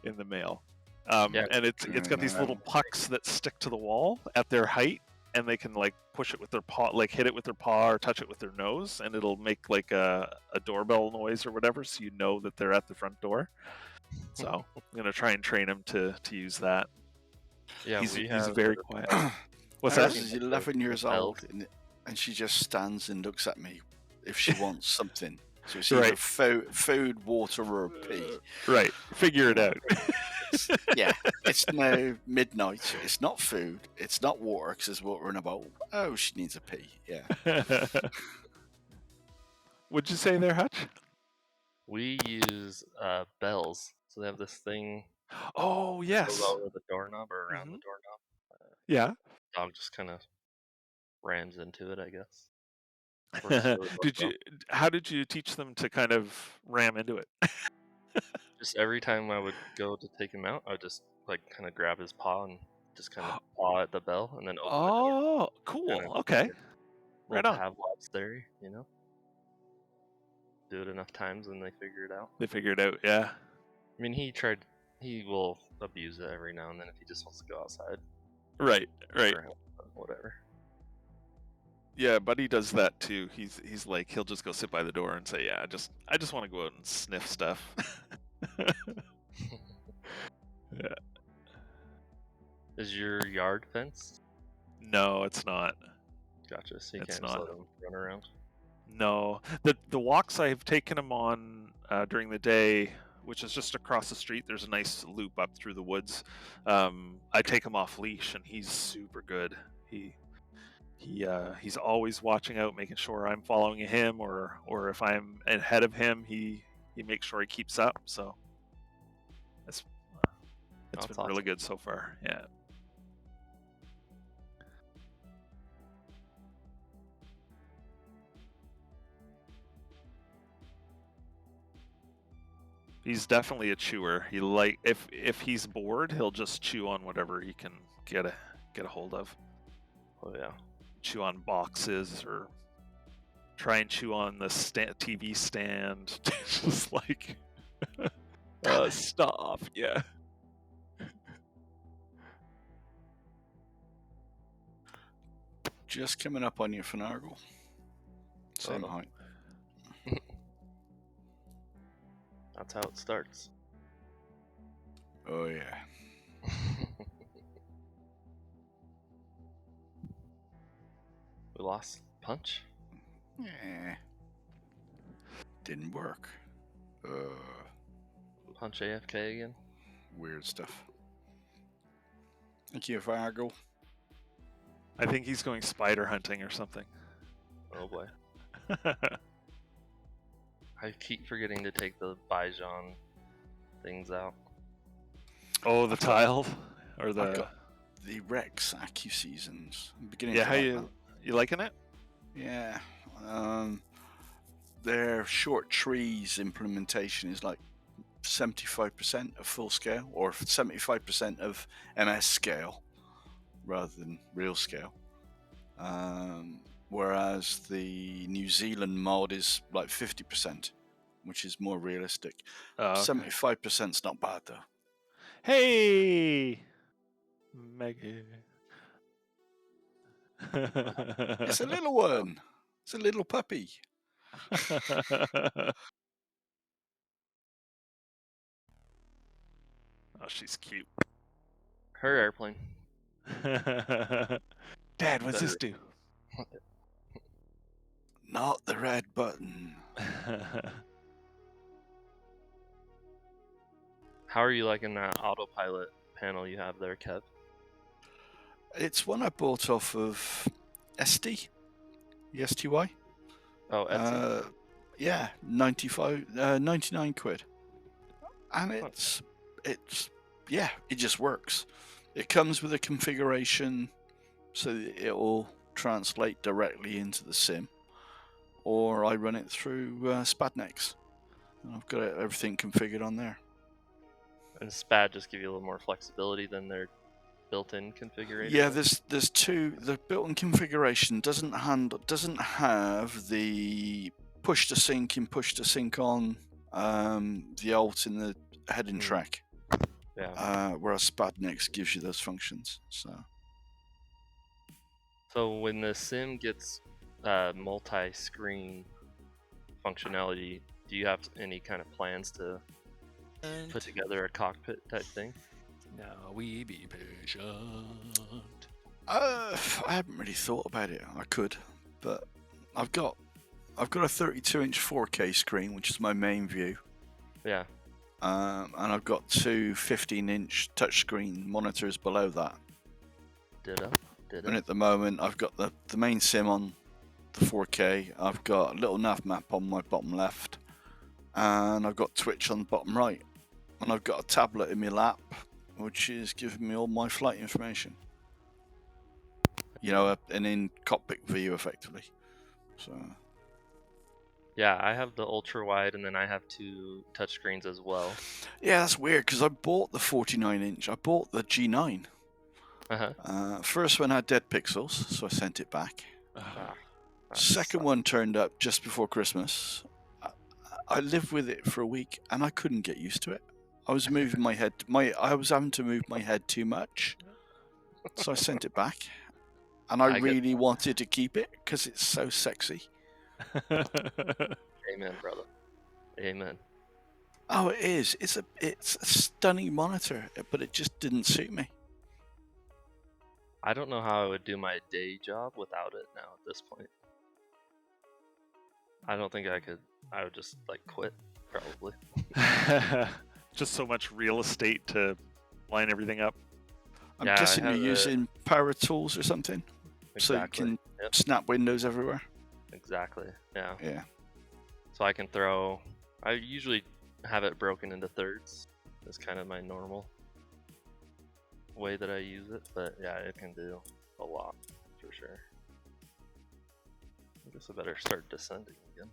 B: in the mail, and it's got these little pucks that stick to the wall at their height, and they can like push it with their paw, like hit it with their paw or touch it with their nose, and it'll make like a doorbell noise or whatever, so you know that they're at the front door. So I'm gonna try and train him to use that.
D: Yeah,
B: he's
D: have
B: very quiet. What's
E: Ours
B: that?
E: is 11 years old, and she just stands and looks at me if she wants something. So it's either food, water, or a pee.
B: Right. Figure it out.
E: Yeah, it's now midnight. It's not food. It's not water because there's water in a bowl. Oh, she needs a pee. Yeah.
B: What'd you say there, Hutch?
D: We use bells. So they have this thing.
B: Oh, yes.
D: Goes over the doorknob or around the doorknob.
B: Yeah.
D: Dog just kind of rams into it, I guess.
B: How did you teach them to kind of ram into it?
D: Just every time I would go to take him out, I would just like kind of grab his paw and just kind of paw at the bell and then open the door.
B: Oh, cool. Okay. Right on.
D: Pavlov's theory, you know? Do it enough times and they figure it out.
B: They figure it out, yeah.
D: I mean, he will abuse it every now and then if he just wants to go outside.
B: Right.
D: Whatever.
B: Yeah, Buddy does that too. He's like, he'll just go sit by the door and say, "Yeah, I just want to go out and sniff stuff." Yeah.
D: Is your yard fenced?
B: No, it's not.
D: Gotcha. So you
B: It's
D: can't
B: not.
D: just let him run around.
B: No, the walks I've taken him on during the day, which is just across the street. There's a nice loop up through the woods. I take him off leash, and he's super good. He's always watching out, making sure I'm following him, or if I'm ahead of him, he makes sure he keeps up. So it's been really good so far. Yeah. He's definitely a chewer. He if he's bored, he'll just chew on whatever he can get a hold of.
D: Oh yeah.
B: Chew on boxes or try and chew on the TV stand. Just like stop. Yeah.
E: Just coming up on you, Finargle. Same
D: Uh-oh.
E: height.
D: That's how it starts.
E: Oh yeah.
D: We lost punch.
E: Yeah. Didn't work.
D: Punch AFK again.
E: Weird stuff. Thank you, Finargle.
B: I think he's going spider hunting or something.
D: Oh boy. I keep forgetting to take the Bijan things out.
B: Oh, the tile or
E: I've
B: the
E: got the Rex Accu seasons. I'm beginning
B: yeah.
E: to
B: How
E: like
B: you
E: that.
B: you liking it?
E: Yeah. Their short trees implementation is like 75% of full scale, or 75% of MS scale, rather than real scale. Whereas the New Zealand mod is like 50%, which is more realistic.
B: Oh, okay.
E: 75%'s not bad though.
B: Hey, Maggie.
E: It's a little one. It's a little puppy.
B: Oh, she's cute.
D: Her airplane.
B: Dad, what's this do?
E: Not the red button.
D: How are you liking that autopilot panel you have there, Kev?
E: It's one I bought off of ST, ESTY.
D: Oh, Etsy.
E: Yeah, 99 quid. And yeah, it just works. It comes with a configuration so that it will translate directly into the sim, or I run it through Spadnex. And I've got everything configured on there.
D: And SPAD just give you a little more flexibility than their built-in configuration.
E: Yeah, there's two. The built-in configuration doesn't have the push to sync in, push to sync on, the alt in the heading track.
D: Yeah.
E: Whereas Spadnex gives you those functions.
D: So when the sim gets multi-screen functionality, do you have any kind of plans to put together a cockpit type thing?
C: Now we be patient.
E: I haven't really thought about it. I could, but I've got a 32-inch 4K screen, which is my main view.
D: Yeah.
E: And I've got two 15-inch touchscreen monitors below that.
D: Ditto.
E: And at the moment, I've got the main sim on the 4K. I've got a little nav map on my bottom left, and I've got Twitch on the bottom right. And I've got a tablet in my lap, which is giving me all my flight information. You know, an in-cockpit view, effectively. So.
D: Yeah, I have the ultra wide, and then I have two touchscreens as well.
E: Yeah, that's weird because I bought the 49-inch. I bought the G9. First one had dead pixels, so I sent it back. Second one turned up just before Christmas. I lived with it for a week, and I couldn't get used to it. I was moving my head. I was having to move my head too much, so I sent it back. And I really wanted to keep it because it's so sexy.
D: Amen, brother. Amen.
E: Oh, it is. It's a stunning monitor, but it just didn't suit me.
D: I don't know how I would do my day job without it now at this point. I don't think I could. I would just quit, probably.
B: Just so much real estate to line everything up.
E: I'm guessing you're using power tools or something, so you can snap windows everywhere.
D: Exactly. Yeah.
E: Yeah.
D: So I can throw. I usually have it broken into thirds. That's kind of my normal way that I use it, but yeah, it can do a lot for sure. I guess I better start descending again.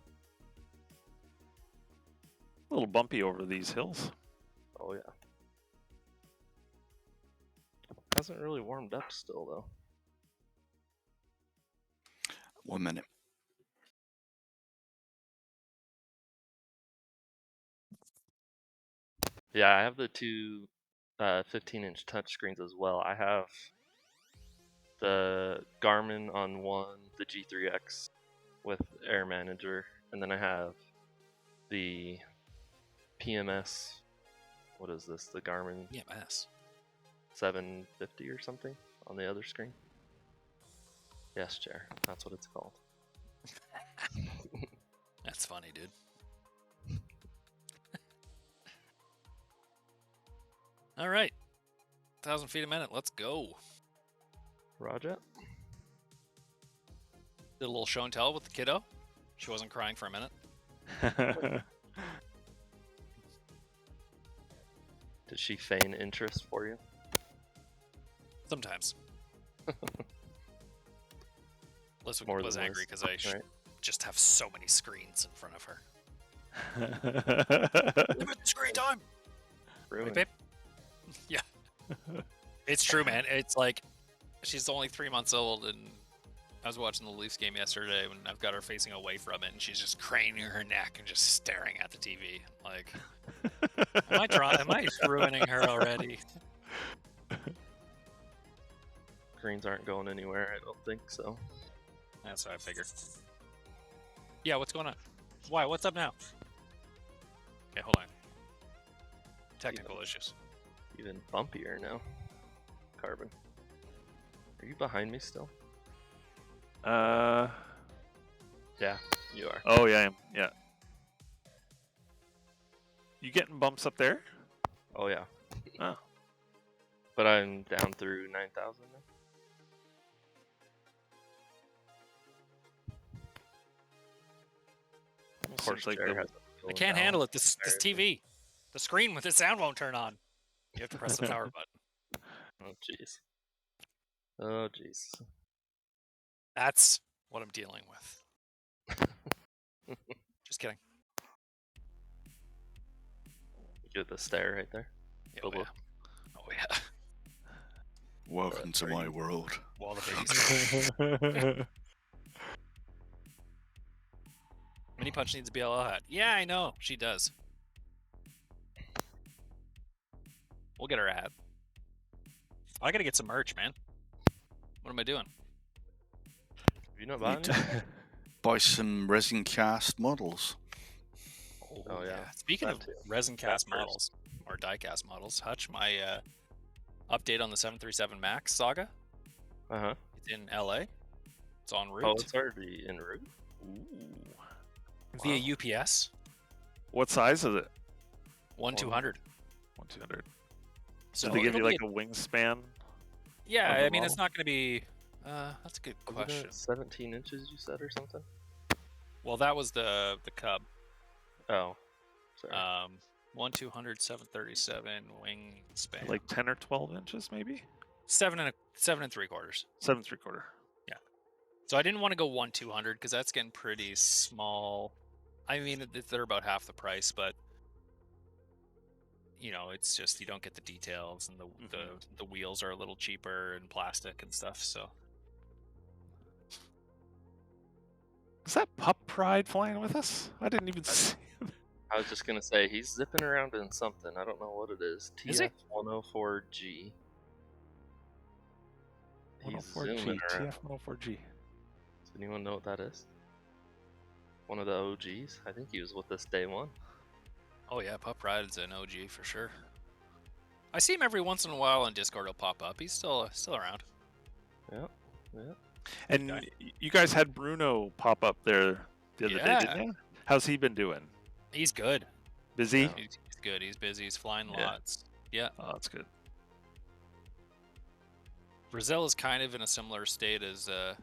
B: A little bumpy over these hills.
D: Oh, yeah. Hasn't really warmed up still, though.
E: 1 minute.
D: Yeah, I have the two 15-inch touchscreens as well. I have the Garmin on one, the G3X with Air Manager, and then I have the PMS. What is this? The Garmin
C: EMS.
D: 750 or something on the other screen. Yes, chair. That's what it's called.
C: That's funny, dude. All right. 1,000 feet a minute. Let's go.
D: Roger.
C: Did a little show and tell with the kiddo. She wasn't crying for a minute.
D: Did she feign interest for you?
C: Sometimes. Liz
D: More
C: was
D: than
C: angry
D: Liz,
C: because I
D: right?
C: just have so many screens in front of her.
B: That's
C: Limit the screen time!
D: Ruined.
C: Right, babe? Yeah. It's true, man. It's like, she's only 3 months old, and I was watching the Leafs game yesterday when I've got her facing away from it, and she's just craning her neck and just staring at the TV. Like, am I ruining her already?
D: Screens aren't going anywhere, I don't think so.
C: That's what I figured. Yeah, what's going on? Why? What's up now? Okay, hold on. Technical issues.
D: Even bumpier now. Carbon. Are you behind me still? Yeah, you are.
B: Oh yeah, I am. Yeah. You getting bumps up there?
D: Oh, yeah.
B: Oh.
D: But I'm down through 9,000 now. Of course,
B: Seems like
D: Jared
B: the-
D: has a
C: I
D: going
C: can't
D: down.
C: handle it. This TV. The screen with the sound won't turn on. You have to press the power button.
D: Oh, jeez. Oh, jeez.
C: That's what I'm dealing with. Just kidding.
D: You get the stare right there.
C: Yeah,
D: Bobo.
C: yeah. Oh yeah.
E: Welcome to my world.
C: Wall of babies. Mini Punch needs a BLL hat. Yeah, I know. She does. We'll get her a hat. I gotta get some merch, man. What am I doing?
D: Have you not
E: Need
D: bought
E: to
D: any?
E: buy some resin cast models.
D: Oh, yeah.
C: Speaking
D: That
C: of
D: too.
C: resin cast
D: That first.
C: models, or die cast models, Hutch, my update on the 737 Max Saga.
D: Uh-huh.
C: It's in LA. It's en route
D: Oh, it's already en route?
C: via UPS.
B: What size is it?
C: 1/200.
B: 1/200.
C: So
B: Did they give
C: it'll
B: you
C: be
B: like a wingspan?
C: yeah,
B: on the
C: I mean, it's
B: model?
C: not going to be. That's a good
D: Wasn't
C: question.
D: it 17 inches, you said, or something?
C: Well, that was the Cub.
D: Oh, sorry.
C: 1/200 737 wingspan.
B: Like 10 or 12 inches, maybe?
C: 7 and 3/4.
B: 7 3/4.
C: So I didn't want to go 1/200 because that's getting pretty small. I mean, they're about half the price, but you know, it's just you don't get the details, and the wheels are a little cheaper and plastic and stuff. So
B: Is that Pup Pride flying with us? I didn't even see him.
D: I was just going to say, he's zipping around in something. I don't know what it is.
C: Is he?
D: TF-104G. He's
B: 104G,
D: zooming around.
B: TF-104G.
D: Does anyone know what that is? One of the OGs? I think he was with us day one.
C: oh yeah, Pup Ride's an OG for sure. I see him every once in a while on Discord. He'll pop up. He's still around.
D: Yep. Yep.
B: And
C: Okay.
B: you guys had Bruno pop up there the other day,
C: Yeah.
B: didn't you? How's he been doing?
C: He's good.
B: Busy?
D: Yeah.
C: He's good. He's busy. He's flying
B: Yeah.
C: lots. Yeah.
B: Oh, that's good.
C: Brazil is kind of in a similar state as the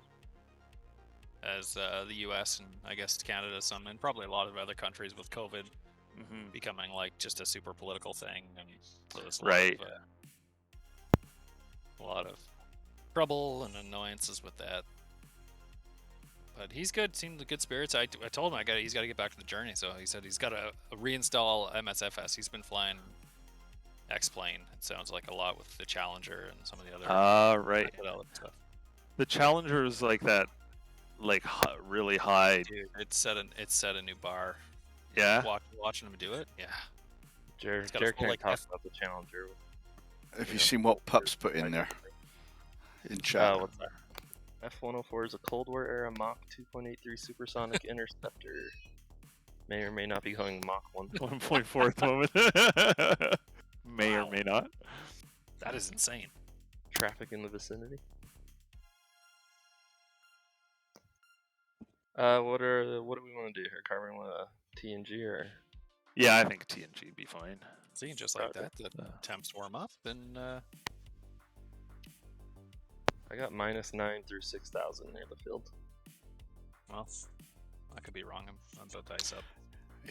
C: U.S. and I guess Canada, some, and probably a lot of other countries with COVID
B: Mm-hmm.
C: becoming like just a super political thing, and so there's
B: Right.
C: a lot of trouble and annoyances with that. But he's good. Seemed good spirits. I told him he's got to get back to the journey. So he said he's got to reinstall MSFS. He's been flying X-Plane. It sounds like a lot with the Challenger and some of the other
B: Right.
C: stuff.
B: The Challenger is like that, like really high.
C: Dude, it set a new bar.
B: Yeah.
C: Watching him do it. Yeah.
D: Jared
C: got a full,
D: can't
C: like,
D: talk about the Challenger.
E: Have you seen what Pups put in there? In chat.
D: What's that? F-104 is a Cold War era Mach 2.83 supersonic interceptor. May or may not be going Mach
B: 1.4 at the moment. May or may not.
C: That is insane.
D: Traffic in the vicinity. What do we want to do here? Carmen, want a TNG or?
B: Yeah, I think TNG would be fine.
C: See, just like that, the temps warm up, and
D: I got -9 through 6,000 near the field.
C: well, I could be wrong. I'm about to ice up.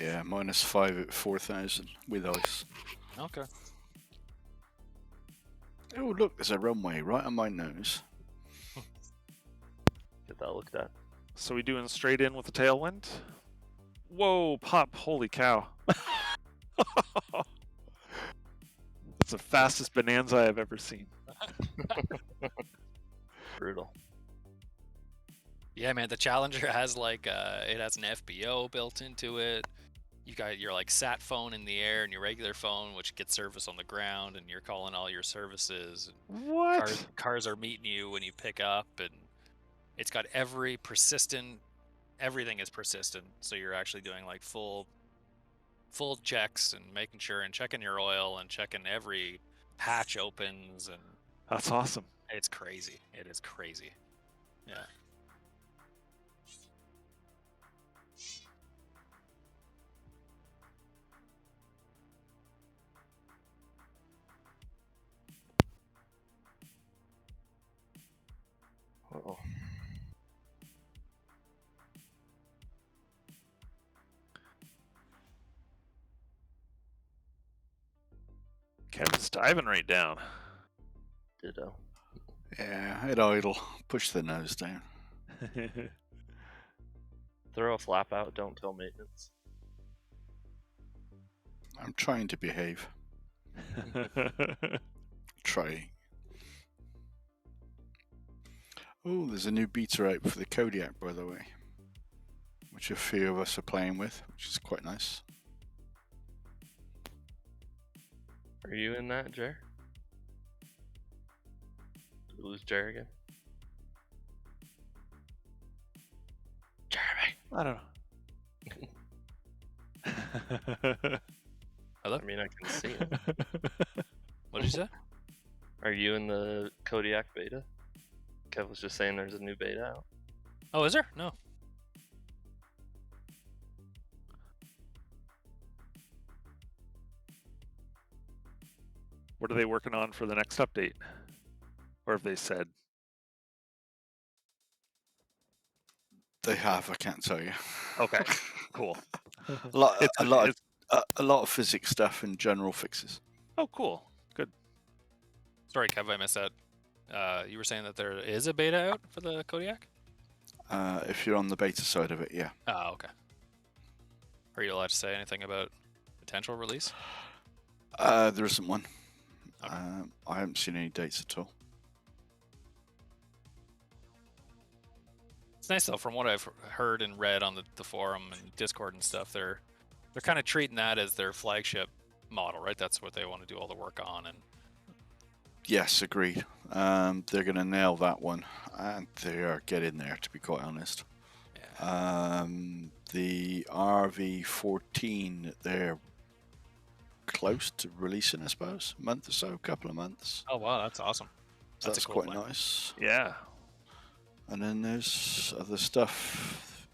E: Yeah, -5 at 4,000 with ice.
C: Okay.
E: Oh, look, there's a runway right on my nose.
D: Get that looked at.
B: So we doing straight in with the tailwind? Whoa, pop! Holy cow! That's the fastest bonanza I've ever seen.
D: Brutal.
C: Yeah, man, the Challenger has like it has an FBO built into it. You got your like sat phone in the air and your regular phone, which gets service on the ground, and you're calling all your services.
B: What?
C: Cars are meeting you when you pick up, and it's got everything is persistent. So you're actually doing like full checks and making sure and checking your oil and checking every hatch opens, and
B: That's awesome.
C: it's crazy. It is crazy. Yeah.
D: Uh-oh.
B: Kevin's diving right down.
D: Ditto.
E: Yeah, head idle. Push the nose down.
D: Throw a flap out, don't tell maintenance.
E: I'm trying to behave. Trying. Oh, there's a new beta out for the Kodiak, by the way, which a few of us are playing with, which is quite nice.
D: Are you in that, Jer? Did we lose Jer again? Jeremy!
B: I don't know.
C: Hello?
D: I mean, I can see him.
C: What did you say?
D: Are you in the Kodiak beta? Kev was just saying there's a new beta out.
C: Oh, is there? No.
B: What are they working on for the next update? Or have they said?
E: They have, I can't tell you.
B: Okay, cool.
E: A lot
B: It's-
E: of physics stuff and general fixes.
B: Oh, cool. Good.
C: Sorry, Kev, I missed that. You were saying that there is a beta out for the Kodiak?
E: If you're on the beta side of it, yeah.
C: Oh, okay. Are you allowed to say anything about potential release?
E: There isn't one.
C: Okay.
E: I haven't seen any dates at all.
C: It's nice though, from what I've heard and read on the forum and Discord and stuff. They're kind of treating that as their flagship model, right? That's what they want to do all the work on. And
E: Yes, agreed. They're going to nail that one, and they are getting there, to be quite honest.
C: yeah.
E: The RV14, they're close to releasing, I suppose. A month or so, couple of months.
C: Oh wow, that's awesome.
E: So
C: That's
E: that's
C: a cool
E: quite
C: plan.
E: nice.
B: Yeah.
E: And then there's other stuff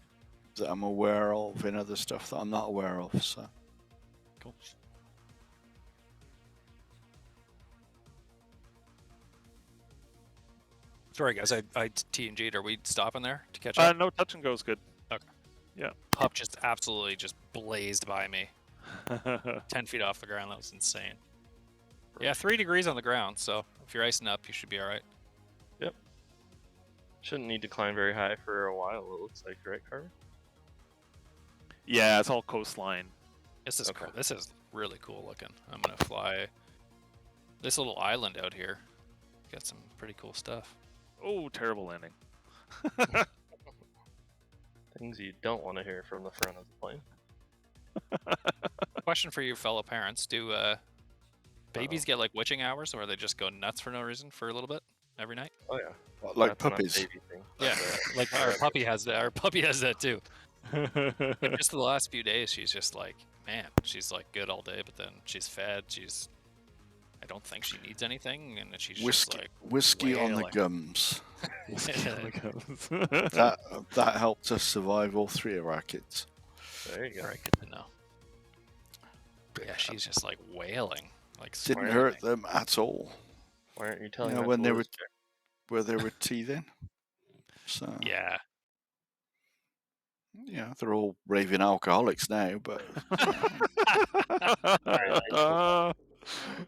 E: that I'm aware of and other stuff that I'm not aware of. So
C: Cool. Sorry guys, I TNG'd. Are we stopping there to catch up?
B: No, touch and go is good.
C: Pup just absolutely just blazed by me. 10 feet off the ground. That was insane. Yeah, 3 degrees on the ground. So if you're icing up, you should be all right.
D: Shouldn't need to climb very high for a while, it looks like, right, Carver?
B: Yeah, it's all coastline.
C: This is
D: Okay.
C: cool. This is really cool looking. I'm gonna fly this little island out here. Got some pretty cool stuff.
B: Oh, terrible landing.
D: Things you don't want to hear from the front of the plane.
C: Question for you fellow parents. Do babies get like witching hours where they just go nuts for no reason for a little bit every night?
D: Oh yeah.
E: Like
D: That's not a
E: puppies.
D: baby thing.
C: Yeah, like our puppy has that. Our puppy has that too. But
B: That's
C: just the last few days, she's just like, man, she's like good all day, but then she's fed. I don't think she needs anything, and then she's just like
E: Whiskey on the
C: wailing.
E: gums.
B: that,
E: That helped us survive all 3 of our kids.
D: There you go.
C: Very good to know. But yeah, she's just like wailing, like
E: Didn't
C: screaming.
E: hurt them at all.
D: Why aren't you telling
E: You know,
D: that
E: when
D: to
E: they
D: Liz,
E: were where they were teething. So
C: Yeah,
E: yeah, they're all raving alcoholics now, but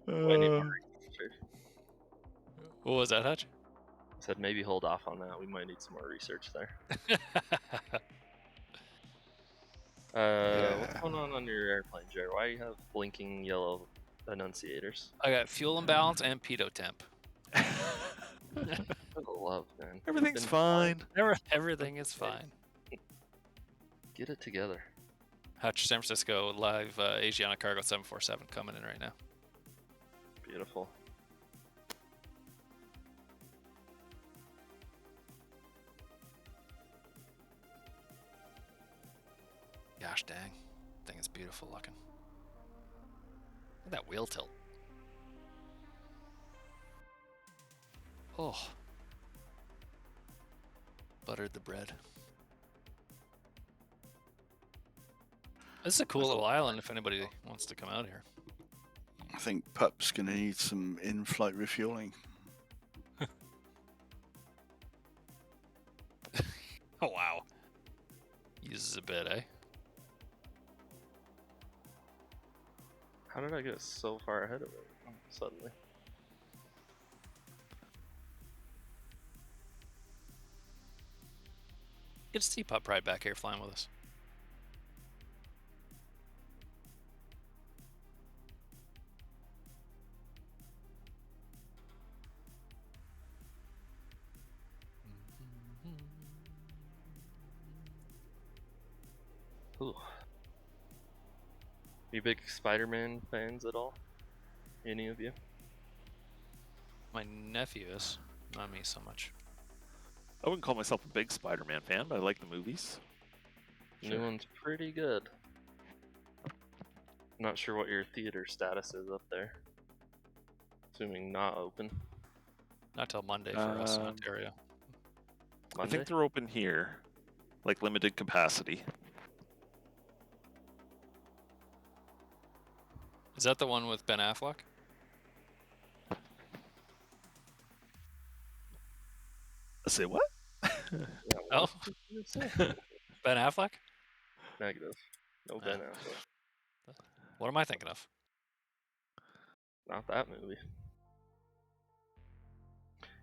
D: We need more research.
C: what was that, Hutch?
D: I said maybe hold off on that. We might need some more research there. What's going on your airplane, Jared? Why do you have blinking yellow annunciators?
C: I got fuel imbalance and pitot temp.
D: For the love, man.
B: Everything's
D: Been
B: fine.
C: Everything is fine.
D: Get it together.
C: Hutch, San Francisco live Asiana Cargo 747 coming in right now.
D: Beautiful.
C: Gosh dang, thing is beautiful looking. Look at that wheel tilt. Oh, buttered the bread. This is a cool little island if anybody wants to come out here.
E: I think Pup's going to need some in-flight refueling.
C: Oh wow, uses a bit, eh?
D: How did I get so far ahead of it suddenly?
C: Get to see Pup right back here flying with us.
D: Ooh. You big Spider-Man fans at all? Any of you?
C: My nephew is, not me so much.
B: I wouldn't call myself a big Spider-Man fan, but I like the movies.
D: New one's pretty good. Not sure what your theater status is up there. Assuming not open.
C: Not till Monday for us in Ontario.
B: I
D: Monday?
B: think they're open here, like limited capacity.
C: Is that the one with Ben Affleck?
B: Say what?
D: Yeah,
C: Oh,
D: what did you say?
C: Ben Affleck?
D: Negative. No Ben Affleck.
C: What am I thinking of?
D: Not that movie.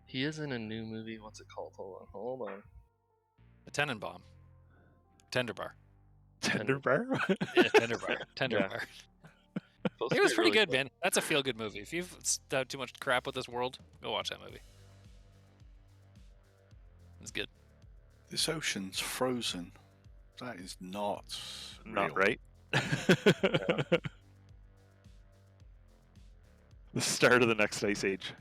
D: He is in a new movie. What's it called? Hold on.
C: The Tenenbaum. Tender Bar.
B: Tender Bar?
C: Yeah, Tender Bar. Tender
D: Yeah.
C: Bar.
D: Supposed
C: It
D: to
C: was
D: be
C: pretty
D: really
C: good, man. That's a feel-good movie. If you've had too much crap with this world, go watch that movie. It's good.
E: This ocean's frozen. That is not
B: Not
E: real.
B: right. The start of the next ice age.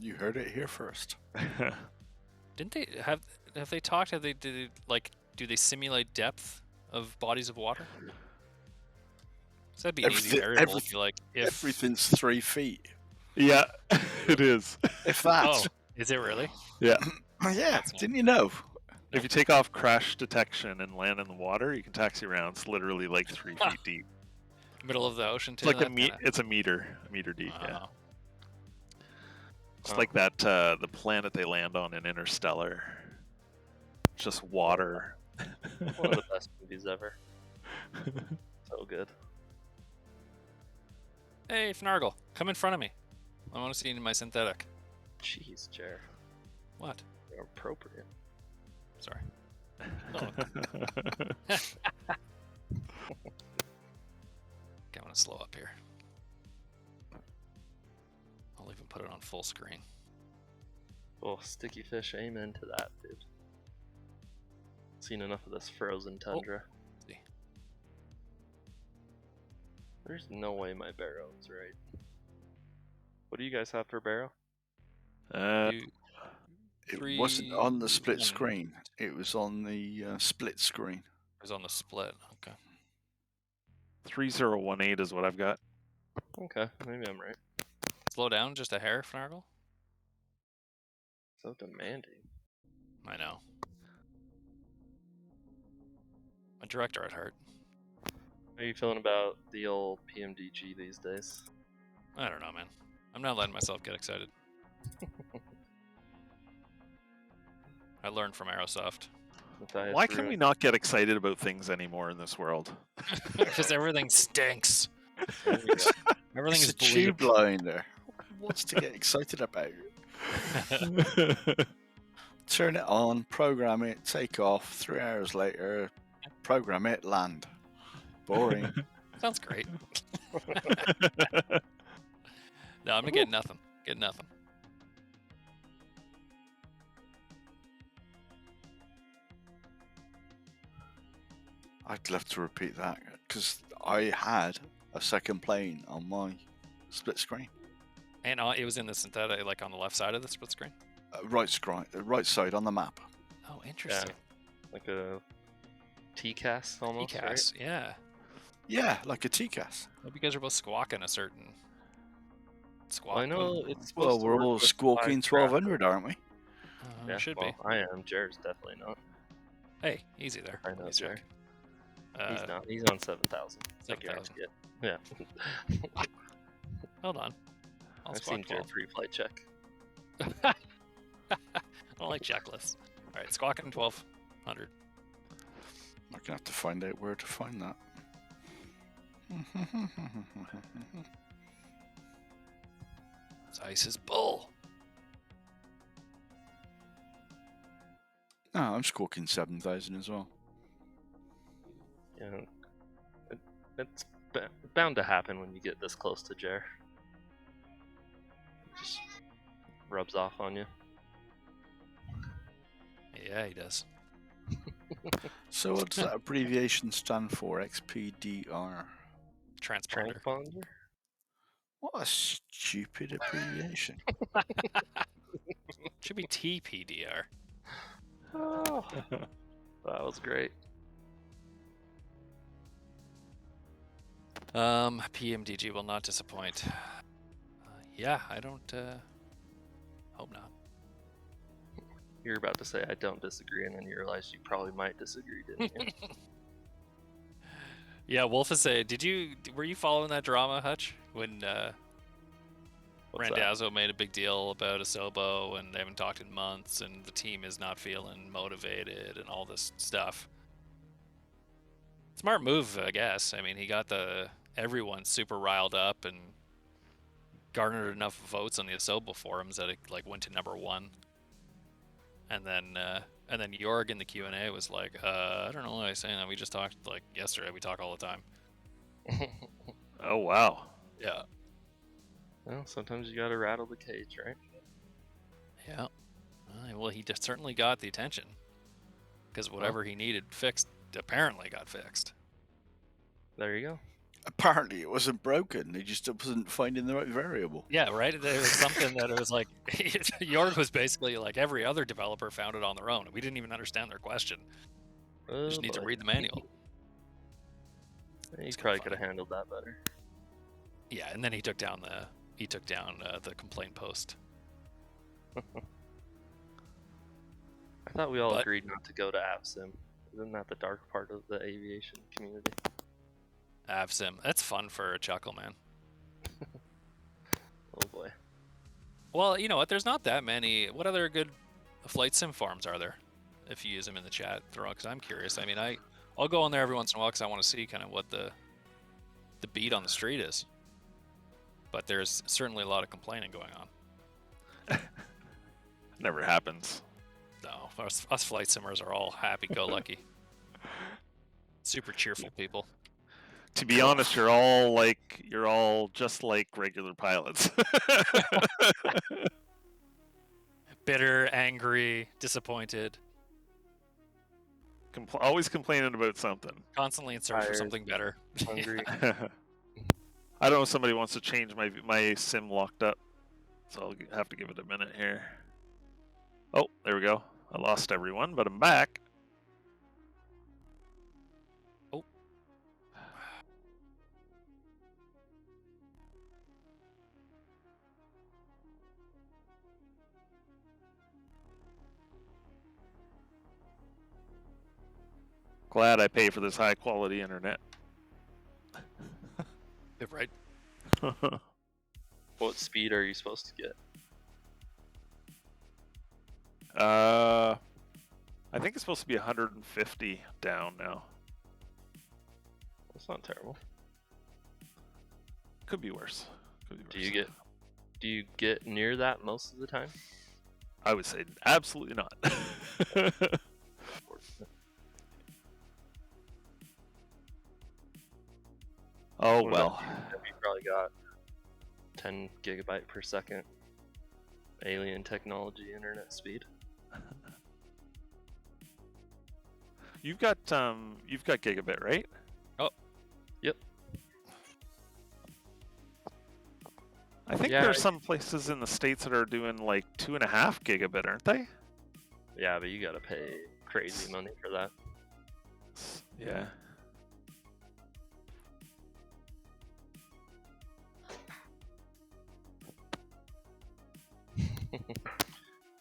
E: You heard it here first.
C: Didn't they have they talked? Did they like do they simulate depth of bodies of water? So that'd be an easy variable. If you like, if
E: Everything's 3 feet.
B: Yeah, it is.
E: If that.
C: oh, is it really?
B: Yeah.
E: Yeah,
C: That's
E: didn't you know?
B: If you take off crash detection and land in the water, you can taxi around. It's literally like 3 feet deep.
C: Middle of the ocean too.
B: It's like
C: that
B: it's a meter deep. Yeah.
C: Wow.
B: It's like that the planet they land on in Interstellar. Just water.
D: One of the best movies ever. So good.
C: Hey, Fnargle, come in front of me. I want to see you in my synthetic.
D: Jeez, Jer.
C: What?
D: They're appropriate.
C: Sorry. Oh. Okay, I'm gonna slow up here. I'll even put it on full screen.
D: Oh, sticky fish, amen to that, dude. Seen enough of this frozen tundra.
C: See.
D: There's no way my barrow is right. What do you guys have for barrow?
C: You-
E: It wasn't on the split
C: 320.
E: screen. It was on the split screen.
C: It was on the split. Okay.
B: 3018 is what I've got.
D: Okay, maybe I'm right.
C: Slow down just a hair, Fnargle.
D: So demanding.
C: I know. A director at heart.
D: How are you feeling about the old PMDG these days?
C: I don't know, man. I'm not letting myself get excited. I learned from Aerosoft.
B: Why can we not get excited about things anymore in this world?
C: Because everything stinks. Everything
E: It's
C: is
E: a tube
C: bleak.
E: line there. What's to get excited about? Turn it on, program it, take off. 3 hours later, program it, land. Boring.
C: Sounds great. No, I'm gonna get nothing. Get nothing.
E: I'd love to repeat that because I had a second plane on my split screen.
C: And it was in the synthetic, like on the left side of the split screen.
E: Right side on the map.
C: Oh, interesting.
D: Like a TCAS almost, right?
C: TCAS, yeah.
E: Yeah, like a TCAS.
C: Hope you guys are both squawking a certain squawk.
D: Well, I know it's
E: Well,
D: supposed to
E: we're
D: work
E: all
D: with
E: squawking
D: 5 craft.
E: 1200, aren't we?
D: Yeah,
C: Should
D: well,
C: be.
D: I am. Jared's definitely not.
C: Hey, easy there.
D: I know,
C: Easy
D: Jared.
C: check.
D: He's not. He's on 7,000.
C: 7,000.
D: Yeah.
C: Hold on. I'll
D: I've
C: squawk
D: seen Jared's pre-flight check.
C: 12. I don't like checklists. All right, squawking 1200.
E: I'm gonna have to find out where to find that.
C: This ice is bull.
E: No, I'm squawking 7,000 as well.
D: Yeah, it's bound to happen when you get this close to Jer. Just rubs off on you.
C: Yeah, he does.
E: So what does that abbreviation stand for? XPDR.
C: Transponder.
D: Transponder?
E: What a stupid abbreviation.
C: Should be TPDR.
D: Oh, that was great.
C: PMDG will not disappoint. Yeah, I don't hope not.
D: You're about to say I don't disagree, and then you realize you probably might disagree, didn't you?
C: Yeah, Wolf is saying, were you following that drama, Hutch? When
D: What's that?
C: Randazzo made a big deal about Asobo and they haven't talked in months and the team is not feeling motivated and all this stuff. Smart move, I guess. I mean, he got everyone super riled up and garnered enough votes on the Asobo forums that it went to #1. And then Jorg in the Q&A was like, I don't know what I was saying. We just talked yesterday. We talk all the time.
B: Oh, wow.
C: Yeah.
D: Well, sometimes you gotta rattle the cage, right?
C: Yeah. Well, he just certainly got the attention because whatever he needed fixed apparently got fixed.
D: There you go.
E: Apparently it wasn't broken. They just wasn't finding the right variable.
C: Yeah, right? There was something that it was like, Jorg was basically like every other developer found it on their own. We didn't even understand their question.
D: Oh,
C: Just need to
D: boy.
C: read the manual.
D: He probably could have handled that better.
C: Yeah, and then he took down the complaint post.
D: I thought we all
C: But-
D: agreed not to go to AppSim. Isn't that the dark part of the aviation community?
C: AvSim. That's fun for a chuckle, man.
D: Oh boy.
C: Well, you know what? There's not that many. What other good flight sim forums are there? If you use them in the chat, throw because I'm curious. I mean, I'll go on there every once in a while because I want to see kind of what the beat on the street is. But there's certainly a lot of complaining going on.
B: Never happens.
C: No, us flight simmers are all happy-go-lucky. Super cheerful people.
B: To be honest, you're all just like regular pilots.
C: Bitter, angry, disappointed,
B: Always complaining about something.
C: constantly in search for
D: Tired.
C: something better.
D: Hungry.
B: I don't know if somebody wants to change my sim locked up, so I'll have to give it a minute here. Oh, there we go. I lost everyone, but I'm back.
C: Oh.
B: Glad I pay for this high quality internet.
C: Yeah, right.
D: What speed are you supposed to get?
B: I think it's supposed to be 150 down now.
D: That's not terrible.
B: Could be worse.
D: Do you get near that most of the time?
B: I would say absolutely not. Oh
D: What
B: well.
D: about you? Have you probably got 10 gigabyte per second alien technology internet speed?
B: You've got gigabit, right?
C: Oh.
D: Yep.
B: I think
D: Yeah,
B: there's some places in the States that are doing like 2.5 gigabit, aren't they?
D: Yeah, but you gotta pay crazy money for that.
B: Yeah.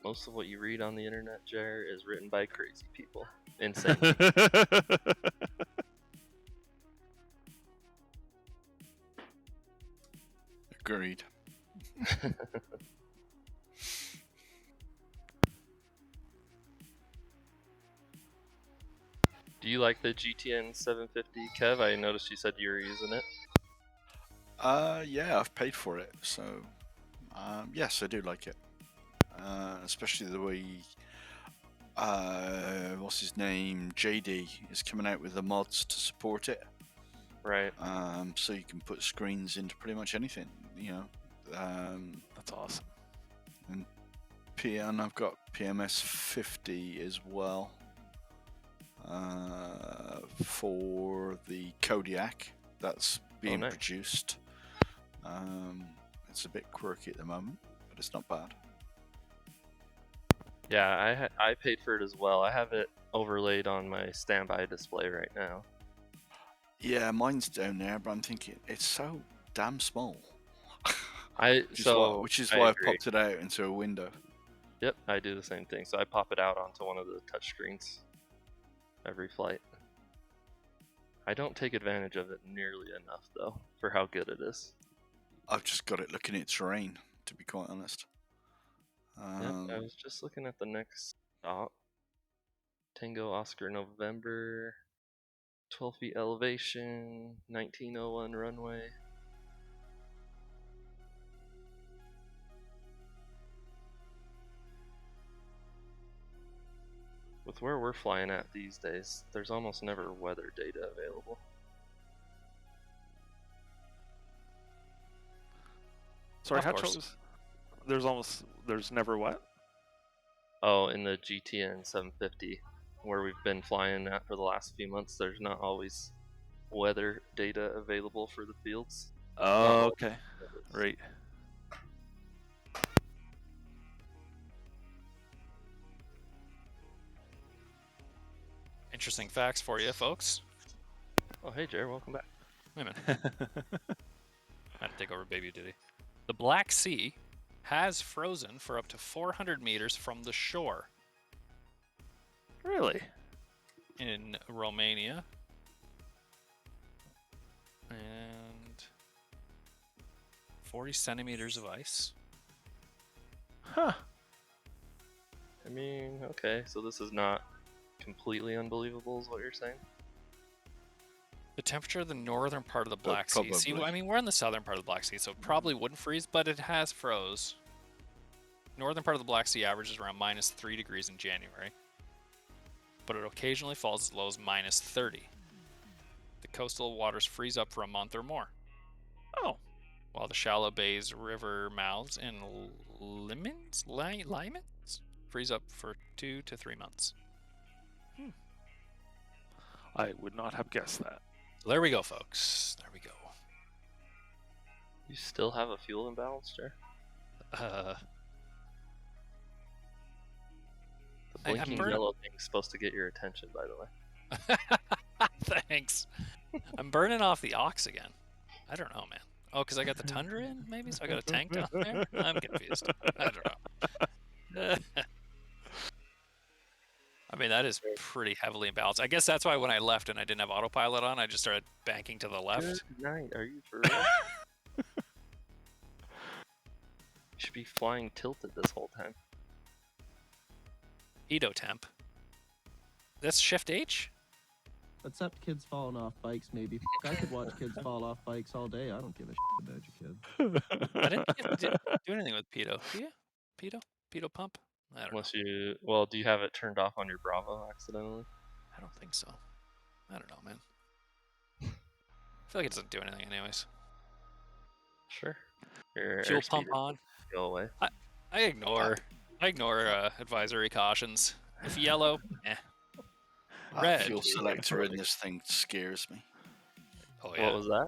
D: Most of what you read on the internet, Jer, is written by crazy people. Insane.
E: Agreed.
D: Do you like the GTN 750, Kev? I noticed you said you were using it.
E: Yeah, I've paid for it, so yes, I do like it. Especially the way what's his name, JD, is coming out with the mods to support it.
D: Right.
E: So you can put screens into pretty much anything, you know.
B: That's awesome.
E: And I've got PMS 50 as well for the Kodiak that's being
D: nice.
E: produced. It's a bit quirky at the moment, but it's not bad.
D: Yeah, I paid for it as well. I have it overlaid on my standby display right now.
E: Yeah, mine's down there, but I'm thinking it's so damn small. Which is why I
D: agree.
E: popped it out into a window.
D: Yep, I do the same thing. So I pop it out onto one of the touchscreens every flight. I don't take advantage of it nearly enough, though, for how good it is.
E: I've just got it looking at terrain, to be quite honest.
D: Yep, I was just looking at the next stop. Tango Oscar November, 12 feet elevation, 1901 runway. With where we're flying at these days, there's almost never weather data available.
B: Sorry,
C: Of
B: how
C: course.
B: there's never what?
D: Oh, in the GTN 750, where we've been flying at for the last few months, there's not always weather data available for the fields.
B: Oh, okay. Right.
C: Interesting facts for you, folks.
D: Oh, hey, Jared, welcome back.
C: Wait a minute. I had to take over baby duty. The Black Sea has frozen for up to 400 meters from the shore
B: Really?
C: in Romania. And 40 centimeters of ice.
B: Huh.
D: I mean, okay, so this is not completely unbelievable, is what you're saying?
C: The temperature of the northern part of the Black Sea. See,
E: probably.
C: I mean, we're in the southern part of the Black Sea, so it probably wouldn't freeze, but it has froze. northern part of the Black Sea averages around -3 degrees in January, but it occasionally falls as low as -30. The coastal waters freeze up for a month or more.
B: Oh,
C: While the shallow bays, river mouths, and limans freeze up for 2 to 3 months.
B: I would not have guessed that.
C: So there we go, folks. There we go.
D: You still have a fuel imbalance, Jer?
C: Uh,
D: The
C: I'm
D: blinking
C: burning-
D: yellow thing's supposed to get your attention, by the way.
C: Thanks. I'm burning off the ox again. I don't know, man. Oh, because I got the Tundra in, maybe? So I got a tank down there? I'm confused. I don't know. I mean, that is pretty heavily imbalanced. I guess that's why when I left and I didn't have autopilot on, I just started banking to the left.
D: Good night. Are you for real? You should be flying tilted this whole time.
C: Edo temp. That's shift H?
I: Except kids falling off bikes, maybe. I could watch kids fall off bikes all day. I don't give a shit about your kids.
C: I didn't do anything with pedo. Do you? Pedo? Pedo pump? I don't know.
D: Unless you, well, do you have it turned off on your Bravo accidentally?
C: I don't think so. I don't know, man. I feel like it doesn't do anything anyways.
D: Sure. Your
C: Fuel
D: airspeed
C: pump
D: will
C: on.
D: go away.
C: I ignore advisory cautions. If yellow, eh.
E: That
C: Red.
E: fuel selector in this thing scares me.
C: Oh yeah.
D: What was that?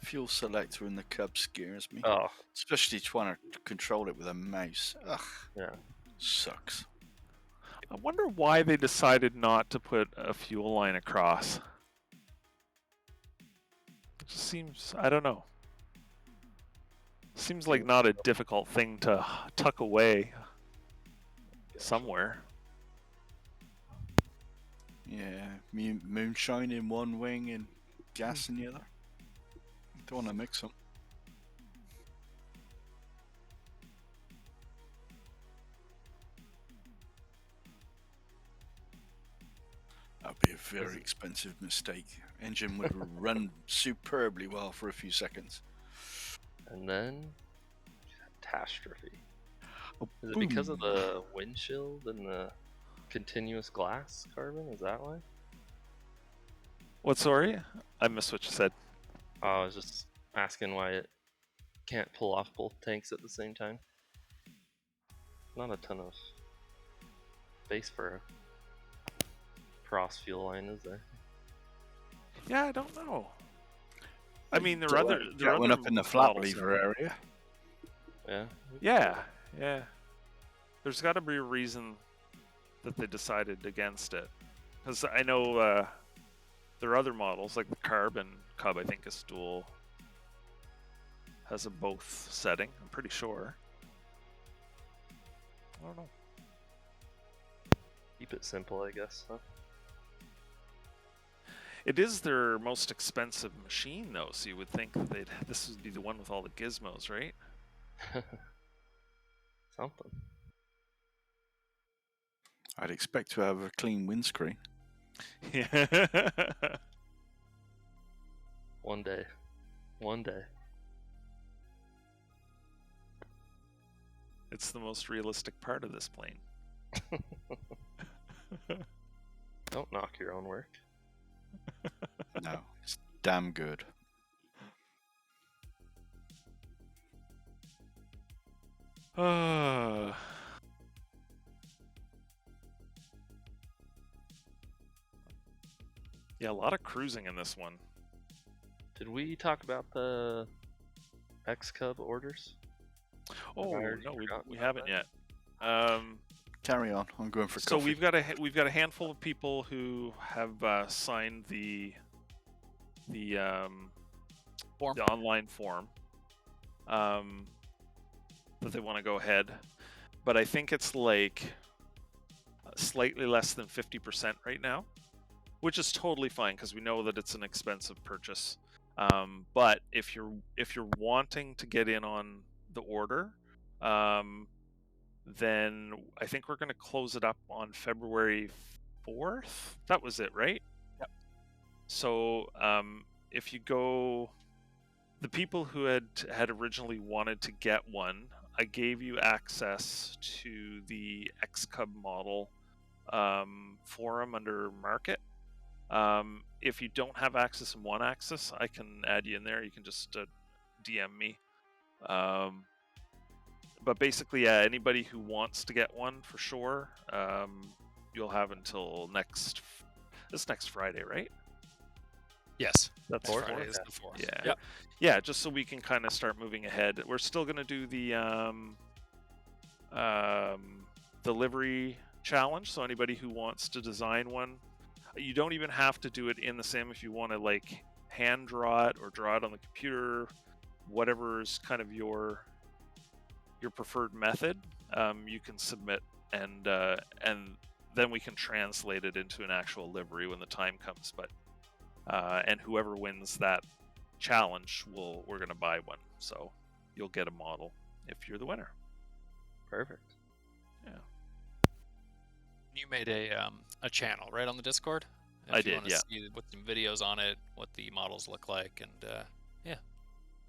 E: Fuel selector in the Cub scares me.
D: Oh,
E: Especially trying to control it with a mouse. Ugh,
D: yeah.
E: sucks.
B: I wonder why they decided not to put a fuel line across. It just seems, I don't know. Seems like not a difficult thing to tuck away somewhere.
E: Yeah, moonshine in one wing and gas in the other. Don't want to mix them. That'd be a very expensive mistake. Engine would run superbly well for a few seconds.
D: And then catastrophe.
E: Oh,
D: Is it because of
E: boom.
D: the windshield and the continuous glass carbon? Is that why?
B: What, sorry? I missed what you said.
D: I was just asking why it can't pull off both tanks at the same time. Not a ton of space for a cross fuel line, is there?
B: Yeah, I don't know. I mean, there are
E: So,
B: other.
E: That went up in the flat lever area.
D: Yeah.
B: Yeah. There's got to be a reason that they decided against it. Because I know there are other models, like the Carbon Cub, I think is dual. Has a both setting, I'm pretty sure. I don't know.
D: Keep it simple, I guess, huh?
B: It is their most expensive machine, though, so you would think that this would be the one with all the gizmos, right?
D: Something.
E: I'd expect to have a clean windscreen.
B: Yeah.
D: One day. One day.
B: It's the most realistic part of this plane.
D: Don't knock your own work.
E: No, it's damn good.
B: Yeah, a lot of cruising in this one.
D: Did we talk about the xCub orders?
B: Oh
D: already
B: no,
D: forgot
B: we
D: about
B: haven't
D: that.
B: yet.
E: Carry on. I'm going for
B: So
E: coffee.
B: we've got a handful of people who have signed the
C: Form.
B: the online form that they want to go ahead, but I think it's like slightly less than 50% right now, which is totally fine because we know that it's an expensive purchase. But if you're wanting to get in on the order, then I think we're going to close it up on February 4th. That was it, right?
C: Yep.
B: So if you go, the people who had originally wanted to get one I gave you access to the xCub model forum under Market. If you don't have access and want access, I can add you in there. You can just DM me. But basically, yeah, anybody who wants to get one for sure, you'll have until next Friday, right?
C: Yes.
B: That's
C: Next
B: the
C: Friday
B: 4th?
C: is the 4th.
B: Yeah.
C: Yep.
B: Yeah, just so we can kind of start moving ahead. We're still going to do the livery challenge. So anybody who wants to design one, you don't even have to do it in the sim if you want to like hand draw it or draw it on the computer, whatever's kind of your preferred method. You can submit, and then we can translate it into an actual livery when the time comes. But and whoever wins that challenge, we're going to buy one. So you'll get a model if you're the winner.
D: Perfect.
B: Yeah.
C: You made a channel right on the Discord. If
B: I
C: you
B: did,
C: want to
B: yeah.
C: see with some videos on it, what the models look like, and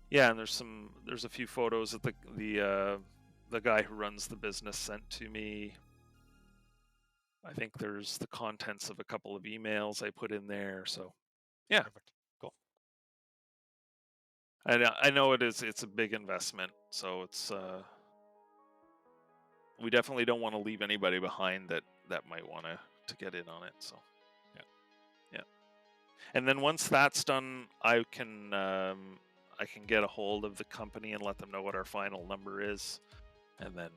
B: Yeah, and there's a few photos that the guy who runs the business sent to me. I think there's the contents of a couple of emails I put in there. So yeah.
C: Perfect. Cool.
B: I know it's a big investment, so it's we definitely don't want to leave anybody behind that might want to get in on it. So yeah. And then once that's done, I can get a hold of the company and let them know what our final number is, and then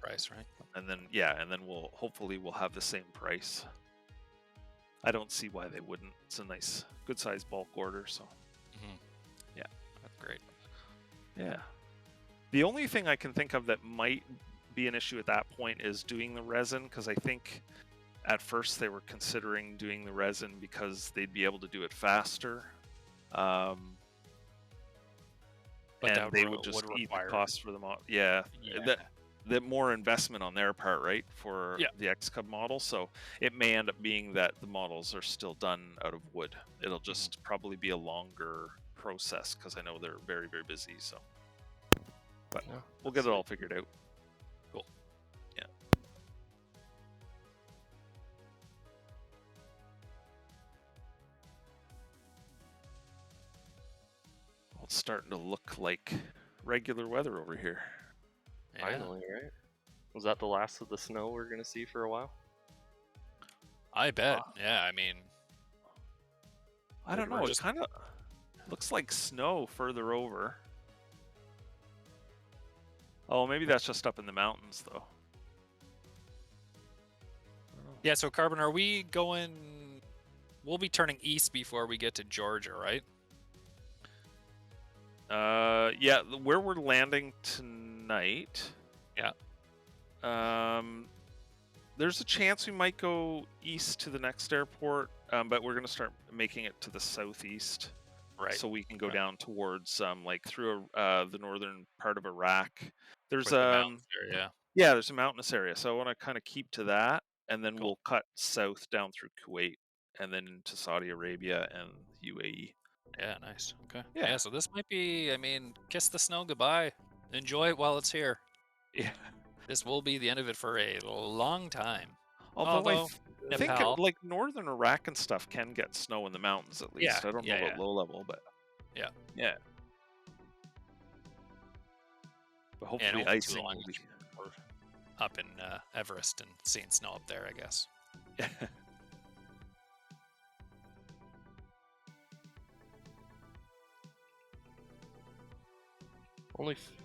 C: price, right?
B: and then we'll hopefully have the same price. I don't see why they wouldn't. It's a nice, good sized bulk order, so yeah,
C: that's great.
B: Yeah. The only thing I can think of that might be an issue at that point is doing the resin, because I think at first they were considering doing the resin because they'd be able to do it faster.
C: But
B: and they would just eat the cost for the model. Yeah. That more investment on their part, right, for the xCub model. So it may end up being that the models are still done out of wood. It'll just probably be a longer process because I know they're very, very busy. So, but we'll get it all figured out.
C: Cool.
B: Yeah. Well, it's starting to look like regular weather over here.
D: Finally, right? Was that the last of the snow we're going to see for a while?
C: I bet. Yeah, I mean...
B: I don't know. It kind of looks like snow further over. Oh, maybe that's just up in the mountains, though.
C: Yeah, so Carbon, are we going... We'll be turning east before we get to Georgia, right?
B: Yeah, where we're landing tonight.
C: Yeah.
B: There's a chance we might go east to the next airport, but we're gonna start making it to the southeast,
C: right?
B: So we can go down towards like through the northern part of Iraq. There's there's a mountainous area, so I want to kind of keep to that, and then we'll cut south down through Kuwait, and then into Saudi Arabia and UAE.
C: Yeah, nice. Okay. Yeah, so this might be, I mean, kiss the snow goodbye. Enjoy it while it's here.
B: Yeah.
C: This will be the end of it for a long time.
B: Although I think like northern Iraq and stuff can get snow in the mountains at least. I don't know about low level, but
C: yeah.
B: But hopefully icing will be
C: up in Everest and seeing snow up there, I guess.
B: Yeah.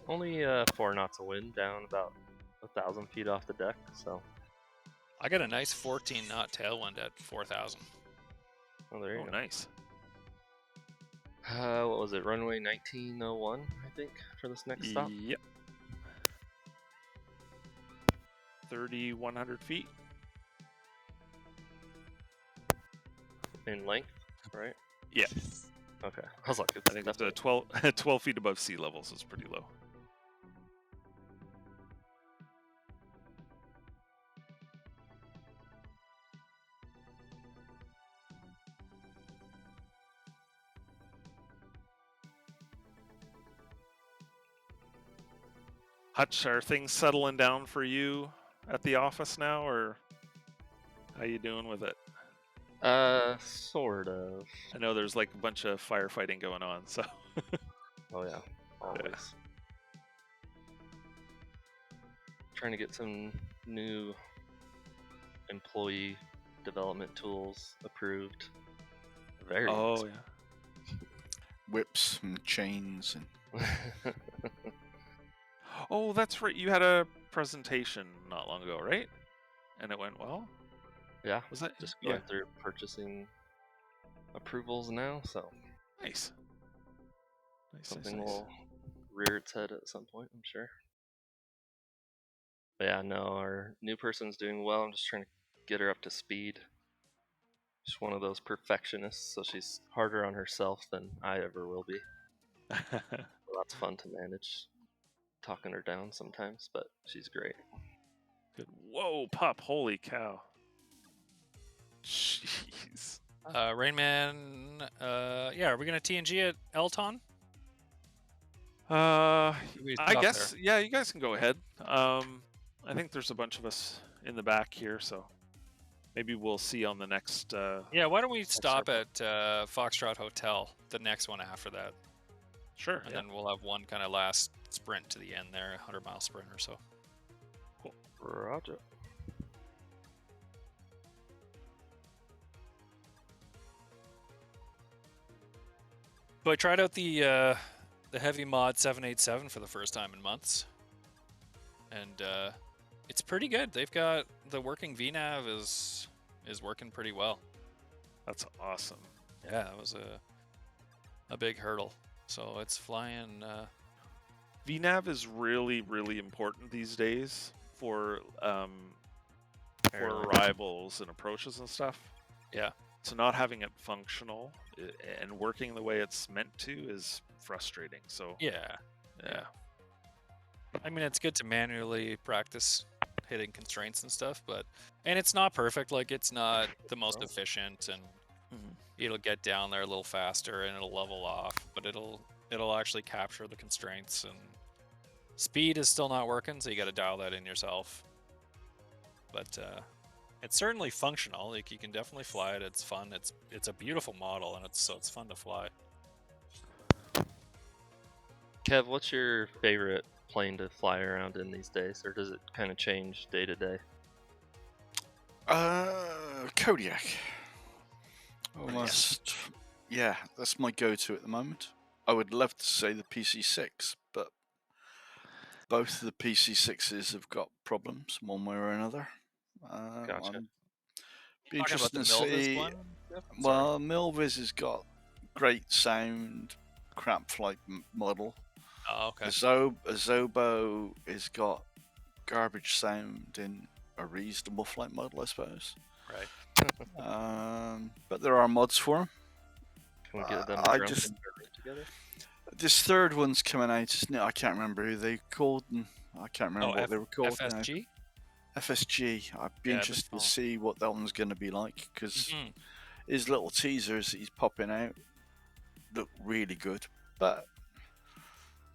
D: Only 4 knots of wind down about 1,000 feet off the deck, so.
C: I got a nice 14-knot tailwind at 4,000.
D: Oh, there you go.
B: Nice.
D: What was it? Runway 1901, I think, for this next stop.
B: Yep. 3,100 feet.
D: In length, right?
B: Yeah.
D: Okay. I was like,
B: I think that's 12 feet above sea level, so it's pretty low. Hutch, are things settling down for you at the office now, or how you doing with it?
D: Sort of.
B: I know there's like a bunch of firefighting going on, so.
D: Oh yeah, always. Trying to get some new employee development tools approved. Very.
B: Oh yeah.
E: Whips and chains and
B: Oh, that's right. You had a presentation not long ago, right? And it went well.
D: Yeah.
B: Was that
D: Just going through purchasing approvals now, so
B: nice?
D: something will rear its head at some point, I'm sure. But yeah, no, our new person's doing well. I'm just trying to get her up to speed. She's one of those perfectionists, so she's harder on herself than I ever will be. Well, that's fun to manage, talking her down sometimes, but she's great.
B: Good. Whoa, pup! Holy cow! Jeez.
C: Rainman. Yeah, are we gonna TNG at Elton?
B: I
C: stop
B: guess. Yeah, you guys can go ahead. I think there's a bunch of us in the back here, so maybe we'll see on the next.
C: Yeah, why don't we stop at Foxtrot Hotel, the next one after that?
B: Sure.
C: And then we'll have one kind of last sprint to the end there, 100-mile sprint or so.
B: Cool.
D: Roger.
C: So I tried out the Heavy Mod 787 for the first time in months, and it's pretty good. They've got the working VNav is working pretty well.
B: That's awesome.
C: Yeah, it was a big hurdle. So it's flying.
B: VNav is really, really important these days for arrivals and approaches and stuff.
C: Yeah.
B: So not having it functional and working the way it's meant to is frustrating. So
C: Yeah. I mean, it's good to manually practice hitting constraints and stuff, and it's not perfect. Like, it's not the most efficient, and it'll get down there a little faster and it'll level off, but it'll actually capture the constraints. And speed is still not working, so you got to dial that in yourself. But it's certainly functional. Like, you can definitely fly it. It's fun. It's a beautiful model, and it's fun to fly.
D: Kev, what's your favorite plane to fly around in these days, or does it kind of change day to day?
E: Kodiak. Almost. Yeah, that's my go-to at the moment. I would love to say the PC6, but both of the PC6s have got problems one way or another.
D: Gotcha.
E: Be interesting to see. Well, Milviz has got great sound, crap flight model.
C: Oh, okay.
E: Azobo has got garbage sound in a reasonable flight model, I suppose.
C: Right.
E: But there are mods for them.
D: Can we get them together?
E: This third one's coming out. I can't remember who they called, and I can't remember what they were called.
C: FSG?
E: Now. FSG. I'd be interested to see what that one's going to be like, because his little teasers he's popping out look really good. But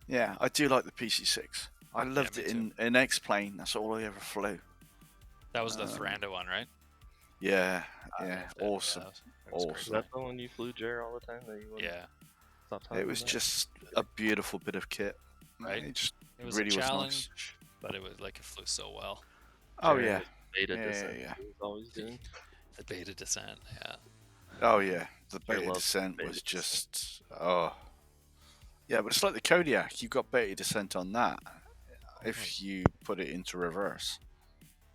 E: yeah, I do like the PC6. I loved it in X-Plane. That's all I ever flew.
C: That was the Thoranda one, right?
E: Yeah, awesome.
D: Awesome. Is that the one you flew, Jer, all the time? That you
E: It was just a beautiful bit of kit.
C: Right.
E: It
C: was
E: really
C: a challenge,
E: nice.
C: but it was like it flew so well.
E: Oh yeah.
D: Beta descent. He was always doing.
C: The beta descent, yeah.
E: Oh yeah, the beta descent was just yeah, but it's like the Kodiak. You've got beta descent on that. If you put it into reverse,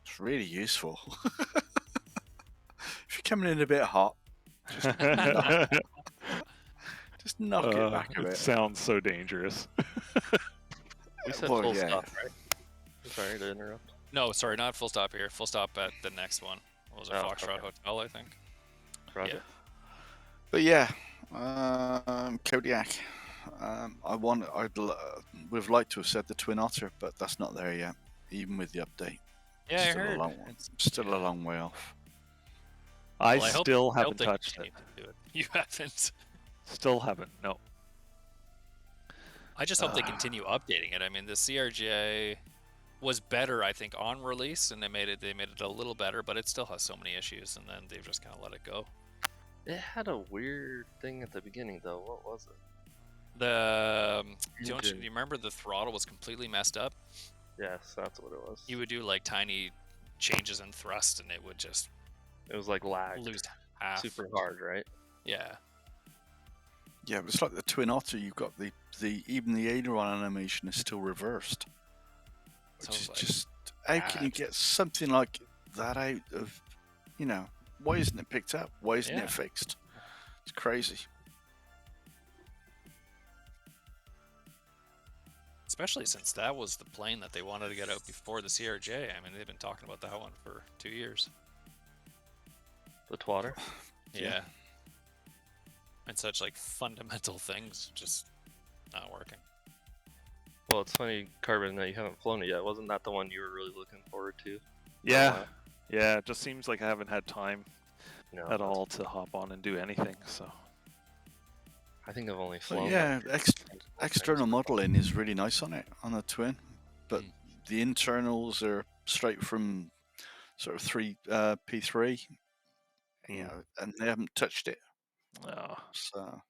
E: it's really useful. If you're coming in a bit hot, just knock it back a bit.
B: It sounds so dangerous.
D: We said full stop, right? Sorry to interrupt.
C: No, sorry, not full stop here. Full stop at the next one. What was it, Foxtrot Hotel, I think?
D: Roger.
C: Yeah.
E: But yeah, Kodiak. We've liked to have said the Twin Otter, but that's not there yet, even with the update.
C: Yeah, I heard.
E: It's still a long way off.
B: I still haven't touched it.
C: You haven't.
B: Still haven't. No.
C: I just hope they continue updating it. I mean, the CRJ was better, I think, on release, and they made it a little better, but it still has so many issues, and then they've just kind of let it go.
D: It had a weird thing at the beginning, though. What was it?
C: Do you remember the throttle was completely messed up?
D: Yes, that's what it was.
C: You would do like tiny changes in thrust, and it would just
D: It was like lagged.
C: lose half.
D: Super hard, right?
C: Yeah.
E: Yeah, but it's like the Twin Otter. You've got the even the aileron animation is still reversed, which
C: Sounds
E: is
C: like
E: just how can you
C: bad.
E: get something like that out of, why isn't it picked up? Why isn't
C: Yeah.
E: it fixed? It's crazy.
C: Especially since that was the plane that they wanted to get out before the CRJ. I mean, they've been talking about that one for 2 years.
D: The twatter.
C: Yeah. And such like fundamental things just not working.
D: Well, it's funny, Carbon, that you haven't flown it yet. Wasn't that the one you were really looking forward to?
B: Yeah, yeah. It just seems like I haven't had time
D: No,
B: at all to hop on and do anything. So
D: I think I've only
E: But
D: flown.
E: yeah,
D: like,
E: external modeling is really nice on it, on the Twin, but
C: Mm.
E: the internals are straight from sort of P3, and they haven't touched it. So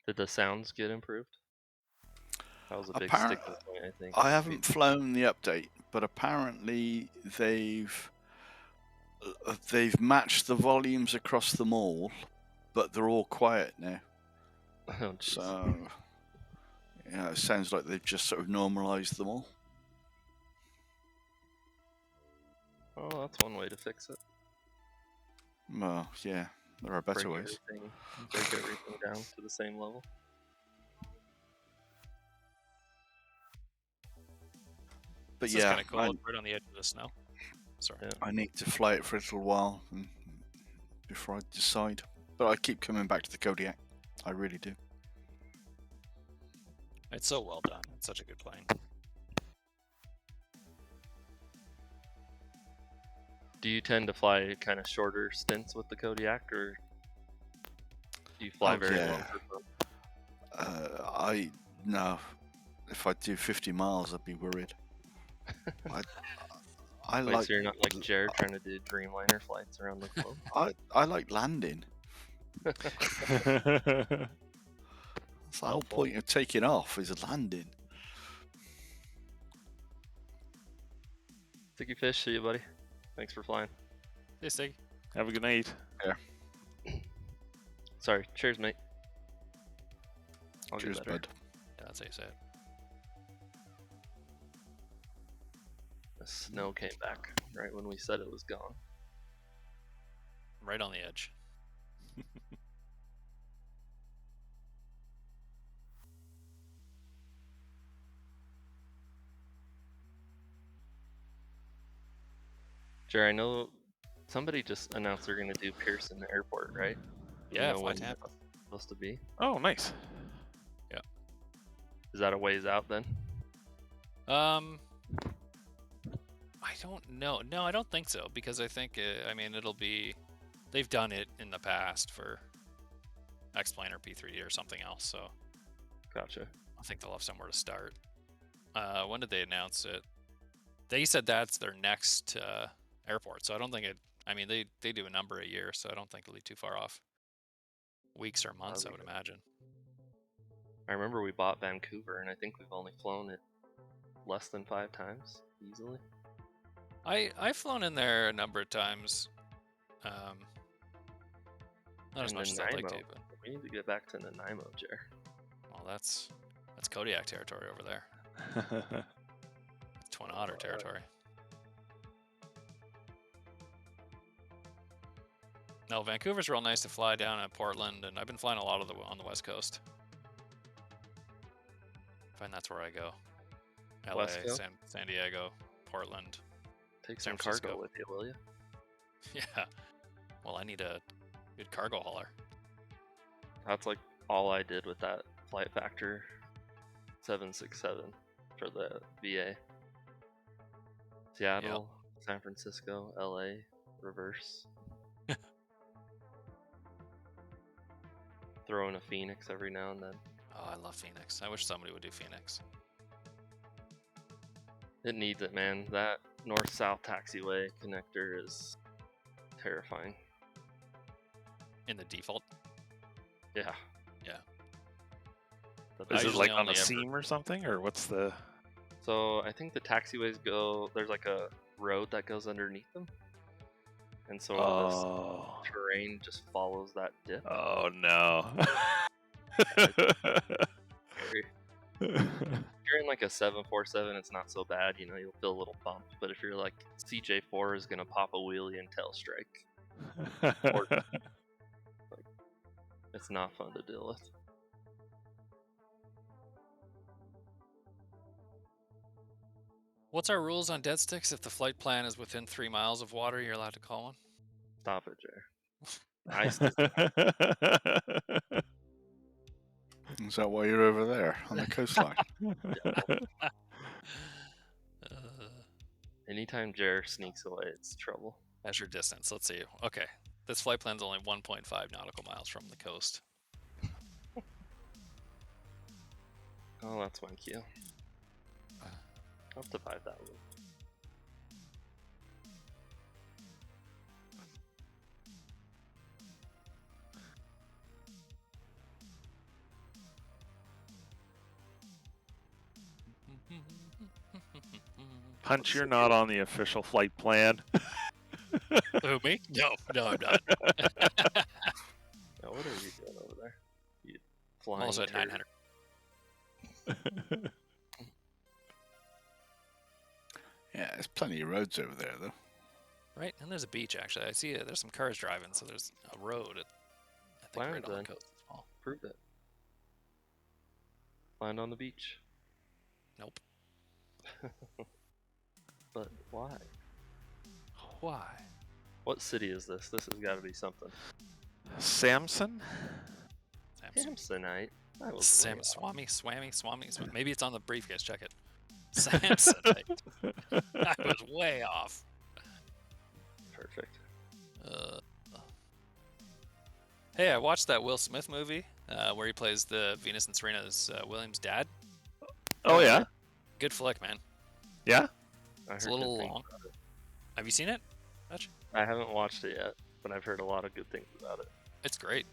D: Did the sounds get improved? That was a big
E: Apparent-
D: sticking point, I think.
E: I haven't flown the update, but apparently they've matched the volumes across them all, but they're all quiet now.
D: Oh, jeez.
E: So yeah, it sounds like they've just sort of normalized them all.
D: Oh, that's one way to fix it.
E: Well, yeah, there are better
D: Break
E: ways.
D: everything down to the same level.
E: But
C: This is
E: yeah,
C: kind of cold, right on the edge of the snow. Sorry.
D: Yeah.
E: I need to fly it for a little while before I decide. But I keep coming back to the Kodiak. I really do.
C: It's so well done. It's such a good plane.
D: Do you tend to fly kind of shorter stints with the Kodiak, or do you fly very long?
E: No. If I do 50 miles, I'd be worried. I
D: Wait,
E: like.
D: so you're not like Jared trying to do Dreamliner flights around the globe?
E: I like landing. It's the whole point of taking off is landing.
D: Sticky fish, see you, buddy. Thanks for flying.
C: Hey, Stig.
B: have a good night.
D: Sorry, cheers, mate. I'll
E: Cheers,
D: get better.
E: bud.
C: Yeah, that's how you say it.
D: The snow came back right when we said it was gone.
C: Right on the edge.
D: Jerry, I know somebody just announced they're going to do Pearson Airport, right? Do you
C: Yeah,
D: know
C: fly
D: when
C: Tampa.
D: that's supposed to be?
B: Oh, nice.
D: Is that a ways out then?
C: I don't know. No, I don't think so, because I think, I mean, it'll be... They've done it in the past for X-Plane or P3D or something else, so
D: Gotcha.
C: I think they'll have somewhere to start. When did they announce it? They said that's their next airport, so I don't think it... I mean, they do a number a year, so I don't think it'll be too far off. Weeks or months, I would imagine.
D: I remember we bought Vancouver, and I think we've only flown it less than 5 times, easily.
C: I've flown in there a number of times. Not as
D: And
C: much as I'd like to,
D: Nanaimo.
C: but
D: We need to get back to Nanaimo, Jer.
C: well, that's Kodiak territory over there. Twin Otter territory. No, Vancouver's real nice to fly down at Portland, and I've been flying a lot on the West Coast. I find that's where I go. LA,
D: West Coast?
C: San Diego, Portland.
D: Take
C: San
D: some cargo
C: Francisco.
D: with you, will you?
C: Yeah. Well, I need a good cargo hauler.
D: That's like all I did with that Flight Factor 767 for the VA. Seattle, San Francisco, LA, reverse. Throw in a Phoenix every now and then.
C: Oh, I love Phoenix. I wish somebody would do Phoenix.
D: It needs it, man. That north-south taxiway connector is terrifying.
C: In the default.
D: Yeah.
C: Yeah.
D: But
B: Is
C: I
B: it
C: usually
B: like on a
C: only ever-
B: seam or something, or what's the?
D: So I think the taxiways go. There's like a road that goes underneath them, and so
B: Oh.
D: this terrain just follows that dip.
B: Oh no.
D: Scary. If you're in like a 747, it's not so bad. You know, you'll feel a little bump. But if you're like CJ4 is gonna pop a wheelie and tail strike, it's not fun to deal with.
C: What's our rules on dead sticks? If the flight plan is within 3 miles of water, you're allowed to call one?
D: Stop it, Jay. Ice is
E: Is that why you're over there on the coastline?
D: Anytime Jer sneaks away, it's trouble.
C: Measure distance. Let's see. Okay. This flight plan's only 1.5 nautical miles from the coast.
D: Oh, that's my cue. I'll have to 5,000.
B: Punch, you're not on the official flight plan.
C: Who, me? No, I'm not.
D: Now, what are you doing over there? You flying
C: Also at
D: turd.
C: 900.
E: Yeah, there's plenty of roads over there, though.
C: Right? And there's a beach, actually. I see there's some cars driving, so there's a road. I think
D: Land
C: right on
D: then.
C: the coast as well.
D: Prove it. Land on the beach.
C: Nope.
D: But why?
C: Why?
D: What city is this? This has got to be something.
B: Samson?
D: Samsonite. That was
C: Sam,
D: way off.
C: Swammy. Maybe it's on the briefcase. Check it. Samsonite. I was way off.
D: Perfect.
C: Hey, I watched that Will Smith movie where he plays the Venus and Serena's Williams' dad.
B: Oh yeah.
C: Good flick, man.
B: Yeah.
D: I
C: It's
D: heard
C: a little
D: good things
C: long.
D: about it.
C: Have you seen it? Hutch?
D: I haven't watched it yet, but I've heard a lot of good things about it.
C: It's great.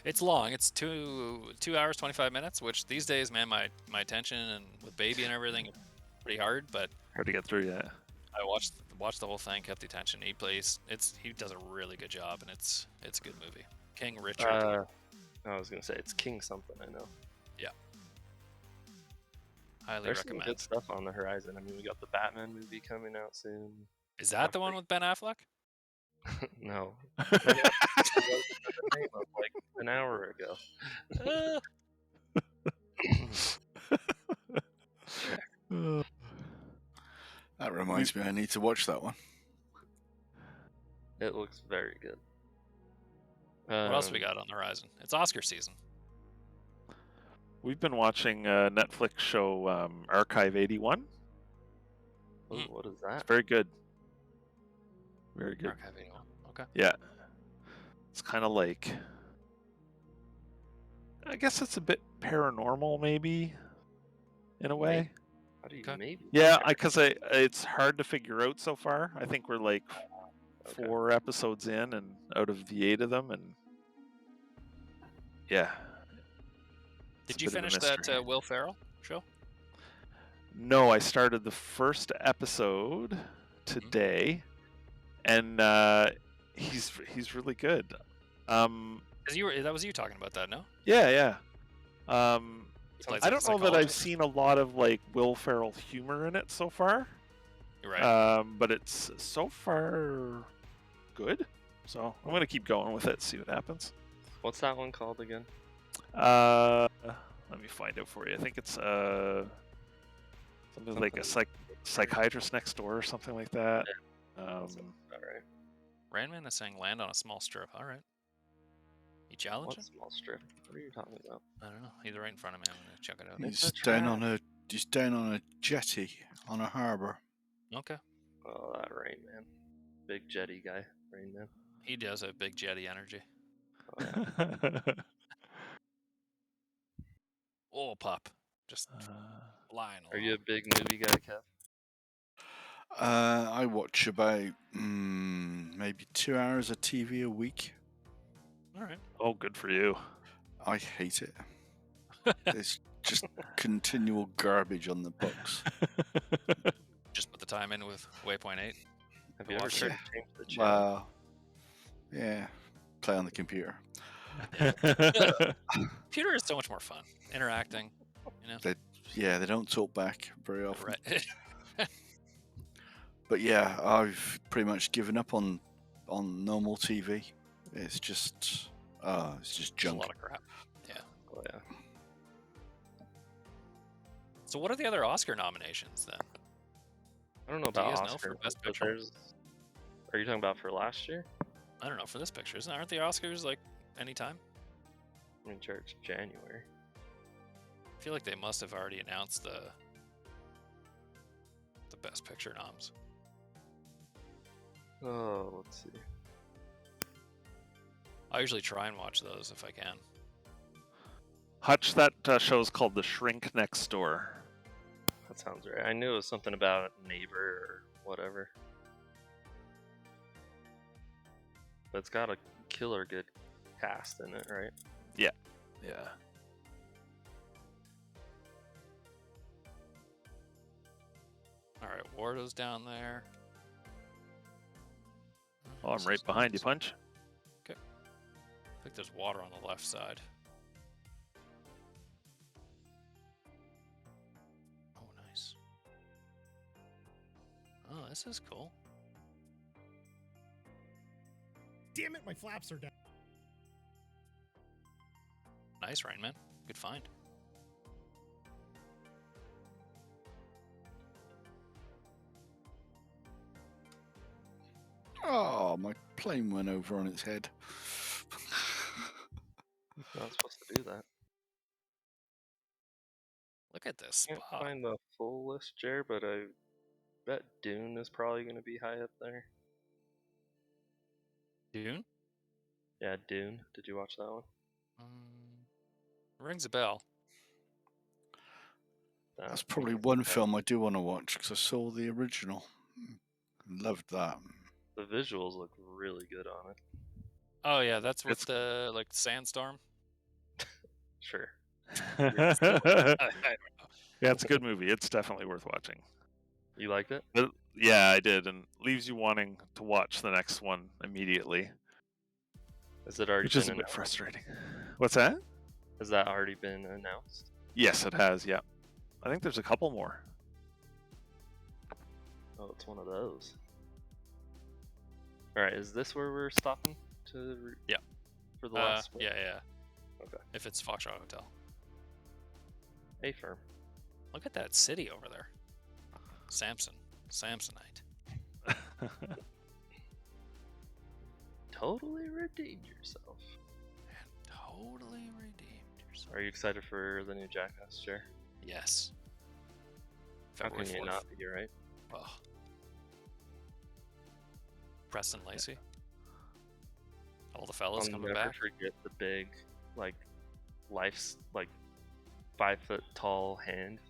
C: It's long. It's 2 hours 25 minutes, which these days, man, my attention and with baby and everything, is pretty hard. But
B: Hard to get through yet.
C: I watched the whole thing, kept the attention. He does a really good job, and it's a good movie. King Richard.
D: I was gonna say it's King something. I know.
C: Yeah. Highly
D: There's some
C: recommend.
D: good stuff on the horizon. I mean, we got the Batman movie coming out soon.
C: Is that the one with Ben Affleck?
D: No. Like an hour ago.
E: That reminds me, I need to watch that one.
D: It looks very good.
C: What else we got on the horizon? It's Oscar season.
B: We've been watching a Netflix show, Archive 81.
D: What is that?
B: It's very good. Very good.
C: Archive 81. Okay.
B: Yeah. It's kind of like, I guess it's a bit paranormal, maybe, in a way.
D: How do you
C: Okay.
D: maybe?
B: Yeah, because it's hard to figure out so far. I think we're like
D: Okay.
B: 4 episodes in, and out of the 8 of them, and yeah. It's
C: Did
B: a
C: you
B: bit of a
C: finish that
B: mystery.
C: Will Ferrell show?
B: No, I started the first episode today, and he's really good.
C: That was you talking about that, no?
B: Yeah.
C: He plays
B: I
C: like a
B: don't know that I've
C: psychologist?
B: seen a lot of like Will Ferrell humor in it so far.
C: You're right.
B: But it's so far good. So I'm gonna keep going with it, see what happens.
D: What's that one called again?
B: Let me find out for you. I think it's something like a psychiatrist next door or something like that.
D: All right.
C: Randman is saying land on a small strip. All right. You challenging?
D: What small strip? What are you talking about?
C: I don't know. He's right in front of me. I'm gonna check it out.
E: He's down on a jetty on a harbour.
C: Okay.
D: Oh, that Rain Man. Big jetty guy, Rain Man.
C: He does have big jetty energy.
D: Oh, yeah.
C: Oh, pop. Just flying along.
D: Are you a big movie guy, Kev?
E: I watch about maybe 2 hours of TV a week.
C: All right.
B: Oh, good for you.
E: I hate it. It's just continual garbage on the books.
C: Just put the time in with Waypoint 8.
D: Have you ever
C: watch
D: tried
E: it.
D: to change the channel?
E: Well, yeah, play on the computer.
C: Computer is so much more fun. Interacting, you know?
E: They don't talk back very often.
C: Right.
E: But yeah, I've pretty much given up on normal TV. It's just
C: Just a
E: junk.
C: lot of crap. Yeah.
D: Oh, yeah.
C: So what are the other Oscar nominations then?
D: I don't know
C: Do you
D: about
C: guys know
D: Oscar,
C: for Best
D: but
C: Picture?
D: are you talking about for last year?
C: I don't know, for this picture. Aren't the Oscars like anytime?
D: I mean, sure, it's January.
C: I feel like they must have already announced the Best Picture noms.
D: Oh, let's see.
C: I usually try and watch those if I can.
B: Hutch, that show's called The Shrink Next Door.
D: That sounds right. I knew it was something about a neighbor or whatever. But it's got a killer good cast in it, right?
B: Yeah.
C: All right, Ordu's down there.
B: Oh, I'm right behind you, Punch.
C: I think there's water on the left side. Oh, nice. Oh, this is cool.
A: Damn it, my flaps are down.
C: Nice, Rain Man. Good find.
E: Oh, my plane went over on its head.
D: You're not supposed to do that.
C: Look at this
D: Can't
C: spot.
D: find the full list, Jer, but I bet Dune is probably going to be high up there.
C: Dune?
D: Yeah, Dune. Did you watch that one?
C: Rings a bell.
E: That's probably one film I do want to watch because I saw the original. Loved that.
D: The visuals look really good on it.
C: Oh yeah, that's with the like sandstorm.
D: Sure.
C: I don't know.
B: Yeah, it's a good movie. It's definitely worth watching.
D: You liked it?
B: But, yeah, I did, and leaves you wanting to watch the next one immediately.
D: Has it already
B: Which
D: been
B: is a bit
D: announced?
B: frustrating. What's that?
D: Has that already been announced?
B: Yes, it has, yeah. I think there's a couple more.
D: Oh, it's one of those. Alright, is this where we're stopping to
C: Yeah.
D: for the last one?
C: Yeah.
D: Okay.
C: If it's Foxtrot Hotel.
D: A firm.
C: Look at that city over there. Samsonite.
D: Totally redeemed yourself.
C: And totally redeemed yourself.
D: Are you excited for the new Jackass, Jer?
C: Yes.
D: How can
C: February
D: you
C: 4th.
D: not be, right?
C: Oh. Preston Lacey. All the fellas
D: I'll
C: coming
D: never
C: back.
D: forget the big, life's 5 foot tall hand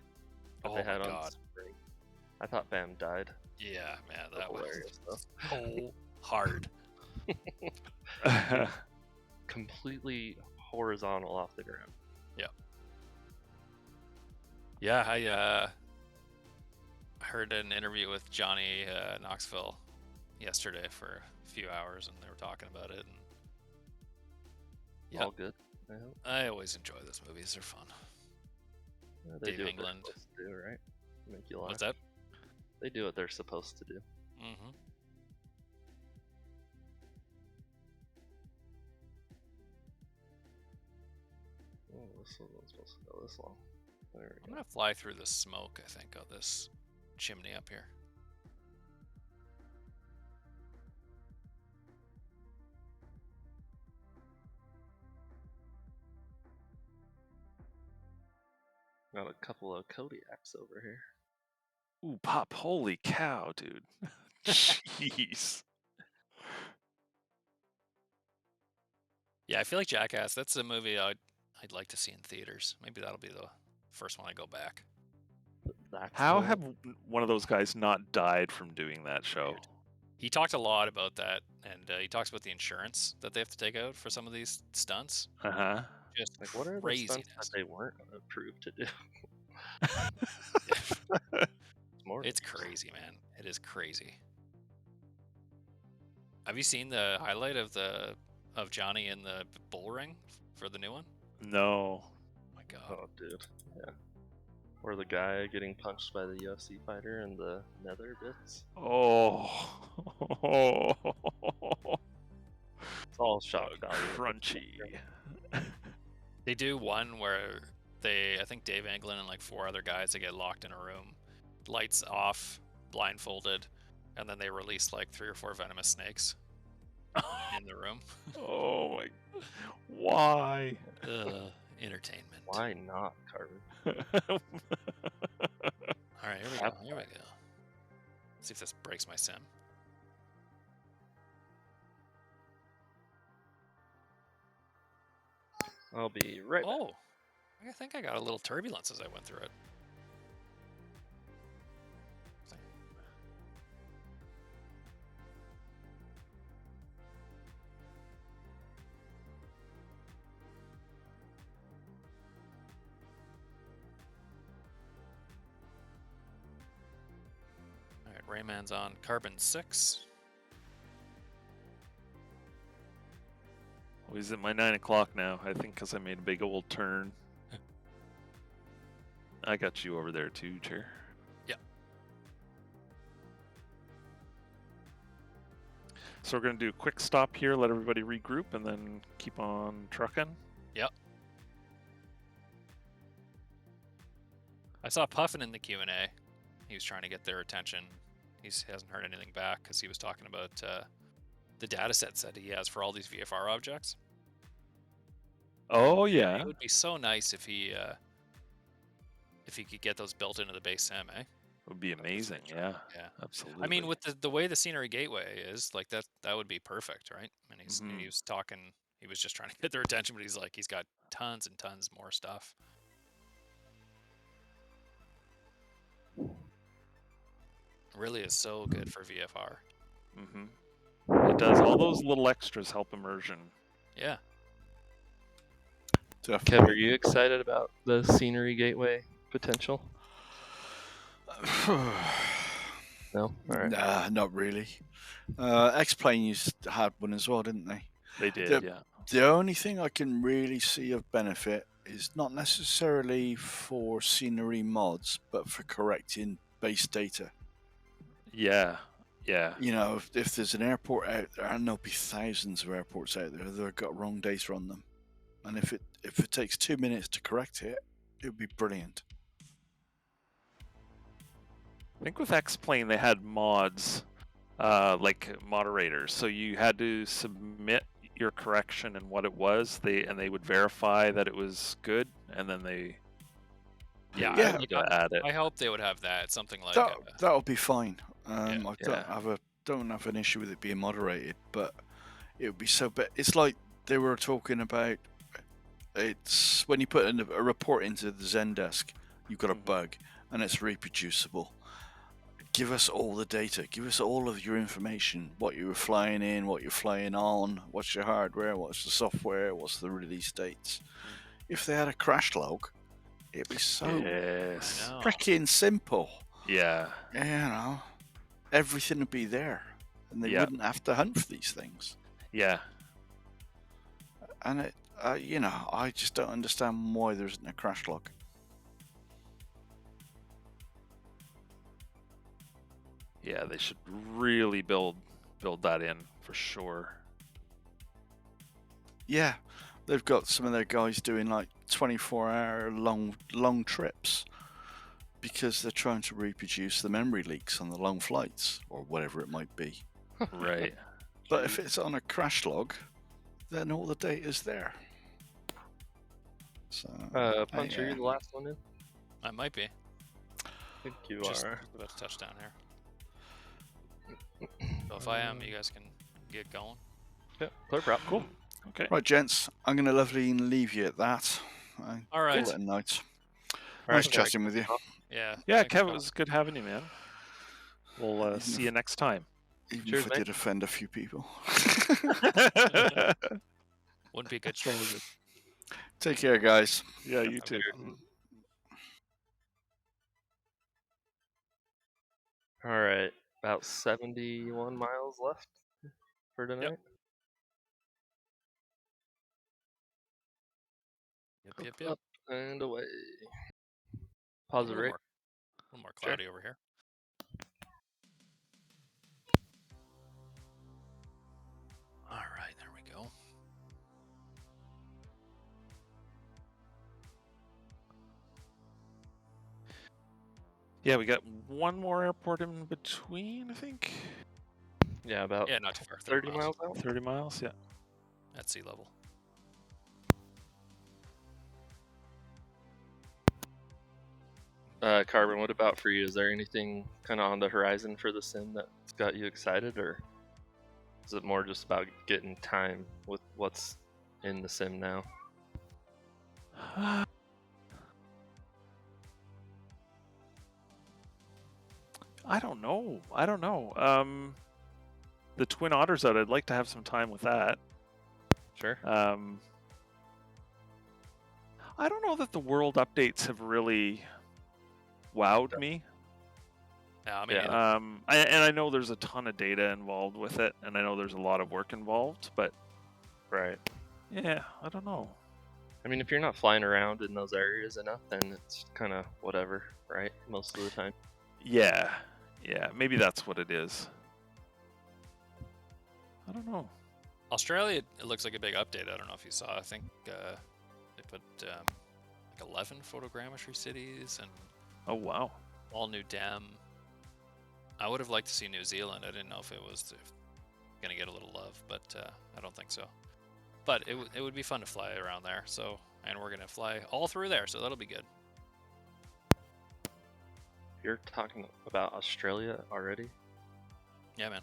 D: that
C: Oh
D: they had
C: my
D: on
C: God.
D: spring. I thought Bam died.
C: Yeah, man, that
D: Hilarious,
C: was
D: though.
C: so hard.
D: Completely horizontal off the ground.
C: Yeah, I heard an interview with Johnny Knoxville yesterday for a few hours, and they were talking about it. And yeah,
D: All good. I hope.
C: I always enjoy those movies; they're fun.
D: Yeah, they
C: Dave
D: do what
C: England.
D: they're supposed to do, right? Make you laugh.
C: What's that?
D: They do what they're supposed to do.
C: Mm-hmm.
D: Oh, this wasn't supposed to go this long. There we
C: I'm
D: go.
C: gonna fly through the smoke, I think, of this chimney up here.
D: Got a couple of Kodiaks over here.
B: Ooh, Pop, holy cow, dude. Jeez.
C: Yeah, I feel like Jackass. That's a movie I I'd like to see in theaters. Maybe that'll be the first one I go back.
B: How have one of those guys not died from doing that show?
C: Weird. He talked a lot about that, and he talks about the insurance that they have to take out for some of these stunts.
B: Uh-huh.
C: Just
D: Like, what are the
C: craziness.
D: stunts that they weren't approved to do?
C: It's crazy, man. It is crazy. Have you seen the highlight of Johnny in the bull ring for the new one?
B: No.
C: Oh my god.
D: Oh, dude. Yeah. Or the guy getting punched by the UFC fighter in the nether bits.
B: Oh.
D: It's all shock value.
B: Crunchy.
C: They do one where I think Dave Anglin and like 4 other guys, they get locked in a room, lights off, blindfolded, and then they release like 3 or 4 venomous snakes in the room.
B: Oh my. Why?
C: Entertainment.
D: Why not, Carvin?
C: All right, here we go. Here we go. Let's see if this breaks my sim.
D: I'll be right back.
C: Oh, I think I got a little turbulence as I went through it. All right, Rayman's on carbon 6.
B: Oh, he's at my 9 o'clock now, I think, because I made a big old turn. I got you over there too, Chair.
C: Yeah.
B: So we're going to do a quick stop here, let everybody regroup, and then keep on trucking.
C: Yep. I saw Puffin in the Q&A. He was trying to get their attention. He hasn't heard anything back because he was talking about the data sets that he has for all these VFR objects.
B: Oh yeah,
C: It would be so nice if he could get those built into the base sim, eh?
B: it would be amazing. Yeah,
C: Yeah.
B: absolutely.
C: I mean, with the way the scenery gateway is, like that would be perfect, right? And he was talking, he was just trying to get their attention, but he's got tons and tons more stuff. Really is so good for VFR.
B: It does. All those little extras help immersion.
C: Yeah.
D: Kev, are you excited about the scenery gateway potential? No? Alright.
E: Nah, not really. X-Plane had one as well, didn't they?
B: They did, yeah.
E: The only thing I can really see of benefit is not necessarily for scenery mods, but for correcting base data.
B: Yeah, yeah.
E: You know, if there's an airport out there, and there'll be thousands of airports out there that have got wrong data on them, and if it takes 2 minutes to correct it, it would be brilliant.
B: I think with X-Plane they had mods, like moderators, so you had to submit your correction and what it was. They would verify that it was good, and then they add it.
C: I hope they would have that, something like
E: that'll be fine. I
B: Yeah.
E: don't have an issue with it being moderated, but it would be so bad. It's like they were talking about. It's when you put a report into the Zendesk, you've got a bug, and it's reproducible. Give us all the data. Give us all of your information. What you were flying in, what you're flying on, what's your hardware, what's the software, what's the release dates. If they had a crash log, it'd be so freaking simple.
B: Yeah.
E: You know, everything would be there, and they wouldn't have to hunt for these things.
B: Yeah.
E: And it, I just don't understand why there isn't a crash log.
B: Yeah, they should really build that in for sure.
E: Yeah, they've got some of their guys doing like 24-hour long trips because they're trying to reproduce the memory leaks on the long flights or whatever it might be.
B: Right.
E: But if it's on a crash log, then all the data's there. So,
D: Punch, are you the last one in?
C: I might be.
D: I think you
C: Just
D: are.
C: about to touch down here. So if I am, you guys can get going.
D: Yeah, clear prop.
B: Cool. Okay.
E: Right, gents, I'm going to leave you at that.
C: All right.
E: Call it a night.
D: All
E: Nice
D: right,
E: chatting with you.
C: Yeah.
B: Yeah,
C: thanks,
B: Kev, it
C: Tom.
B: was good having you, man. We'll
E: Even
B: see
E: if-
B: you next time.
E: Even
D: Cheers,
E: if I
D: mate.
E: did offend a few people.
C: Wouldn't be a good
B: That's all
C: show.
B: good.
E: Take care, guys.
B: Yeah, you too.
D: All right, about 71 miles left for tonight.
C: Yep.
D: Up and away.
C: A
D: Pause it
C: little
D: right.
C: more, cloudy over here. All right, there we go.
B: Yeah, we got one more airport in between, I think.
D: Yeah, about
C: Yeah, not too far.
D: 30 miles out.
B: 30 miles, yeah.
C: At sea level.
D: Carbon, what about for you? Is there anything kind of on the horizon for the sim that's got you excited, or is it more just about getting time with what's in the sim now?
B: I don't know. The Twin Otters out, I'd like to have some time with that.
D: Sure.
B: I don't know that the world updates have really wowed me.
C: Yeah, I mean,
D: Yeah.
B: I know there's a ton of data involved with it, and I know there's a lot of work involved, but
D: Right.
B: yeah, I don't know.
D: I mean, if you're not flying around in those areas enough, then it's kind of whatever, right? Most of the time.
B: Yeah, maybe that's what it is. I don't know.
C: Australia, it looks like a big update. I don't know if you saw. I think they put like 11 photogrammetry cities and
B: Oh wow.
C: all new DEM. I would have liked to see New Zealand. I didn't know if it was going to get a little love, but I don't think so. But it would be fun to fly around there. So, and we're going to fly all through there, so that'll be good.
D: You're talking about Australia already?
C: Yeah, man.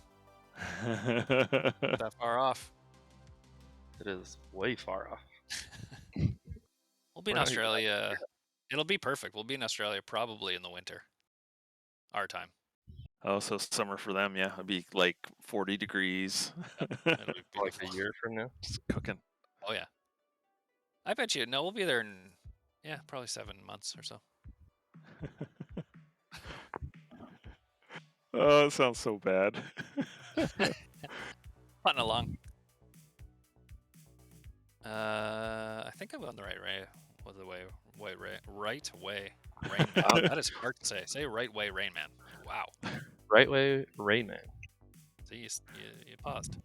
C: Not that far off.
D: It is way far off.
C: We'll be in
D: We're not even
C: Australia. It'll be perfect. We'll be in Australia probably in the winter. Our time.
B: Oh, so summer for them, yeah. It'd be like 40 degrees.
C: It'll be
D: like
C: beautiful.
D: a year from now.
B: Just cooking.
C: Oh, yeah. I bet you. No, we'll be there in, probably 7 months or so.
B: Oh, it sounds so bad.
C: Putting along. I think I'm on the right way. What the way? Right way. Rain Man. That is hard to say. Say right way, Rain Man. Wow.
D: Right way, Rain Man.
C: See, you paused.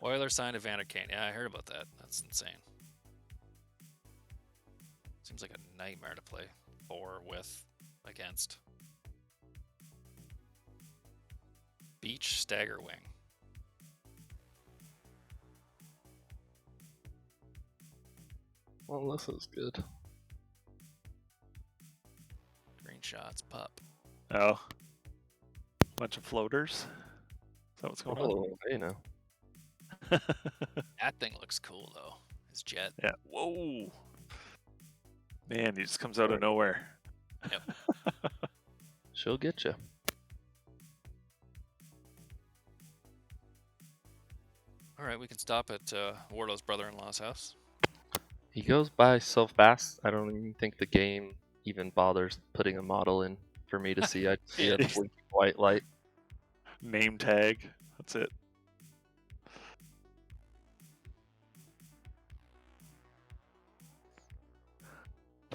C: Oiler signed Evander Kane. Yeah, I heard about that. That's insane. Seems like a nightmare to play for, with, against. Beach Stagger Wing.
D: Well, this is good.
C: Green shots, pup.
B: Oh. Bunch of floaters. Is that what's going on?
D: Oh, you know.
C: That thing looks cool, though. His jet.
B: Yeah. Whoa. Man, he just comes out of nowhere.
C: Yep.
D: She'll get you.
C: All right, we can stop at Wardo's brother-in-law's house.
D: He goes by so fast, I don't even think the game even bothers putting a model in for me to see. I see a blinking white light.
B: Name tag. That's it.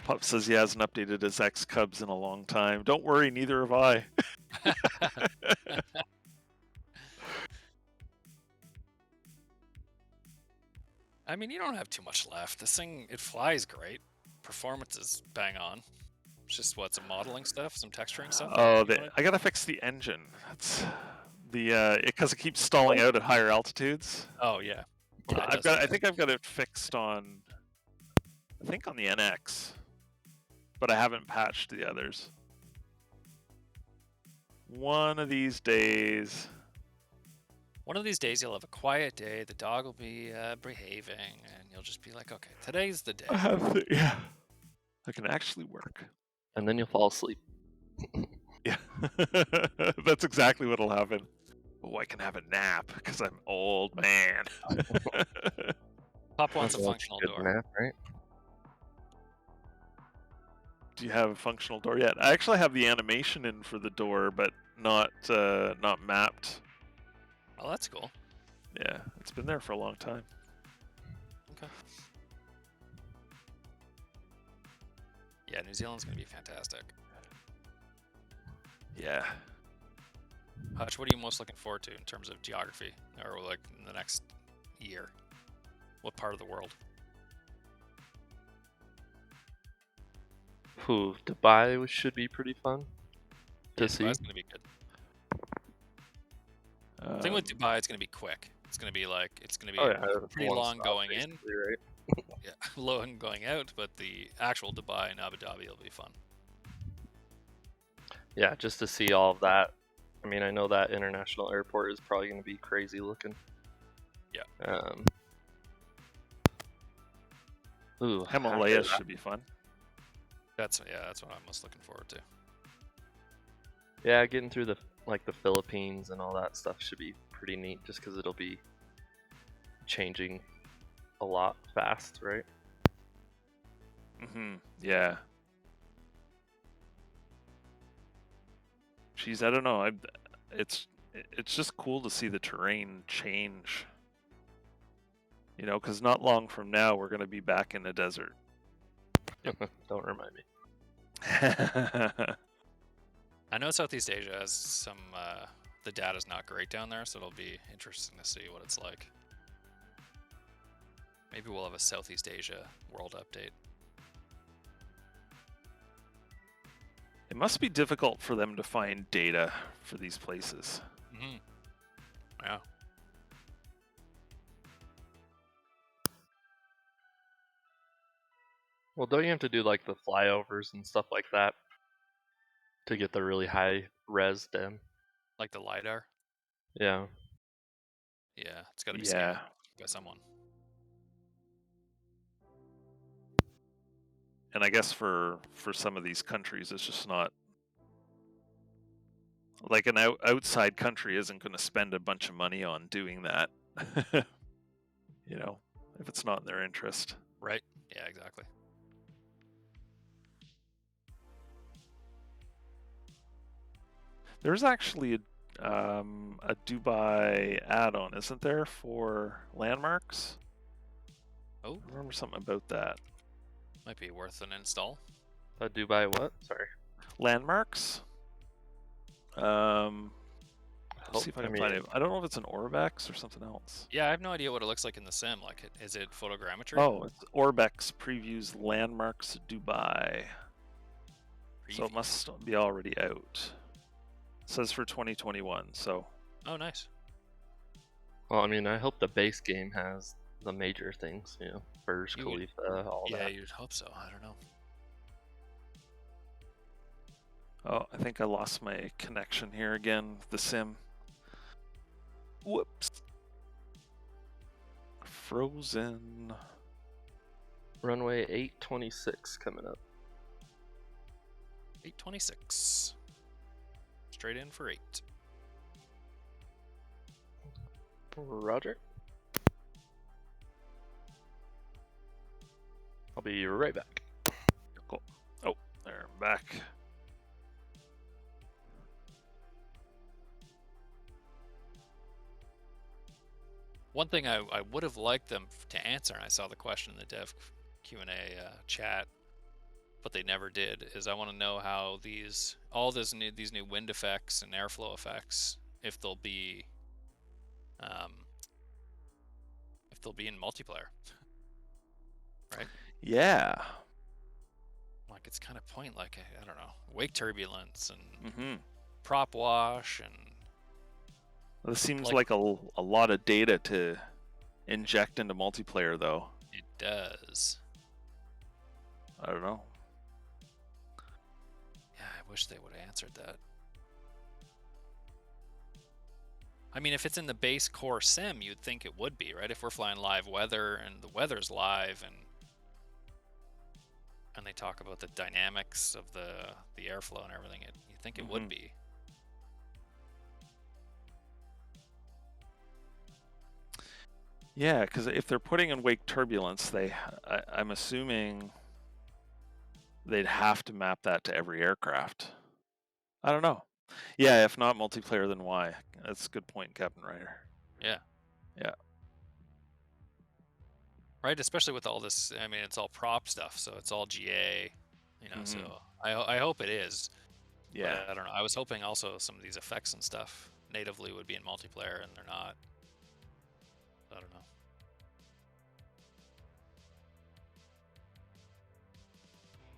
B: Pup says he hasn't updated his xCubs in a long time. Don't worry, neither have I.
C: I mean, you don't have too much left. This thing, it flies great. Performance is bang on. It's just some modeling stuff, some texturing stuff.
B: Oh, I gotta fix the engine. That's the because it keeps stalling out at higher altitudes.
C: Oh yeah.
B: I think I've got it fixed on. I think on the NX, but I haven't patched the others. One of these days,
C: One of these days you'll have a quiet day. The dog will be behaving, and you'll just be like, "Okay, today's the day."
B: Yeah. I can actually work.
D: And then you'll fall asleep.
B: Yeah. That's exactly what'll happen. Oh, I can have a nap because I'm old man.
C: Pop wants a
D: That's
C: functional
D: good
C: door.
D: nap, right?
B: Do you have a functional door yet? I actually have the animation in for the door, but not mapped.
C: Oh, that's cool.
B: Yeah, it's been there for a long time.
C: Okay. Yeah, New Zealand's gonna be fantastic.
B: Yeah.
C: Hutch, what are you most looking forward to in terms of geography, or like in the next year? What part of the world?
D: Dubai should be pretty fun to
C: Yeah,
D: see.
C: Dubai's gonna be good. The thing with Dubai, it's gonna be quick. It's gonna be pretty
D: one
C: long
D: stop,
C: going in,
D: basically, right?
C: yeah, long going out, but the actual Dubai and Abu Dhabi will be fun.
D: Yeah, just to see all of that. I mean, I know that international airport is probably going to be crazy looking.
C: Yeah.
B: Himalayas should be fun.
C: That's what I'm most looking forward to.
D: Yeah, getting through the Philippines and all that stuff should be pretty neat, just because it'll be changing a lot fast, right?
B: Yeah. Geez, I don't know. It's just cool to see the terrain change. You know, because not long from now we're going to be back in the desert.
D: Don't remind me.
C: I know Southeast Asia has some. The data's not great down there, so it'll be interesting to see what it's like. Maybe we'll have a Southeast Asia world update.
B: It must be difficult for them to find data for these places.
C: Yeah.
D: Well, don't you have to do like the flyovers and stuff like that to get the really high res dem?
C: Like the LiDAR?
D: Yeah.
C: Yeah, it's got to be
B: Yeah.
C: scanned by someone.
B: And I guess for some of these countries, it's just not like an outside country isn't going to spend a bunch of money on doing that. You know, if it's not in their interest.
C: Right? Yeah, exactly.
B: There's actually a Dubai add-on, isn't there, for landmarks?
C: Oh,
B: I remember something about that.
C: might be worth an install.
D: A Dubai what? Sorry.
B: Landmarks? Let's see if I can find it. I don't know if it's an Orbex or something else.
C: Yeah, I have no idea what it looks like in the sim. Like, is it photogrammetry?
B: Oh, it's Orbex previews Landmarks Dubai. So it must be already out. It says for 2021, so.
C: Oh, nice.
D: Well, I mean, I hope the base game has the major things, you know, Burj Khalifa, all that.
C: Yeah, you'd hope so. I don't know.
B: Oh, I think I lost my connection here again with the sim. Whoops. Frozen.
D: Runway 826 coming up.
C: 826. Straight in for 8.
D: Roger. I'll be right back.
B: Cool. Oh, there, I'm back.
C: One thing I would have liked them to answer, and I saw the question in the dev Q&A chat, but they never did, is I want to know how these new wind effects and airflow effects, if they'll be in multiplayer. Right?
B: Yeah.
C: Like, it's kind of point, like, I don't know, wake turbulence and prop wash and.
B: This seems like a lot of data to inject into multiplayer, though.
C: It does.
B: I don't know.
C: Yeah, I wish they would have answered that. I mean, if it's in the base core sim, you'd think it would be, right? If we're flying live weather and the weather's live and they talk about the dynamics of the airflow and everything, you think it would be.
B: Yeah, because if they're putting in wake turbulence, I'm assuming they'd have to map that to every aircraft. I don't know. Yeah, if not multiplayer, then why? That's a good point, Captain Ryder.
C: Yeah.
B: Yeah.
C: Right, especially with all this. I mean, it's all prop stuff, so it's all GA. You know, so I hope it is.
B: Yeah.
C: But I don't know. I was hoping also some of these effects and stuff natively would be in multiplayer, and they're not. I don't know.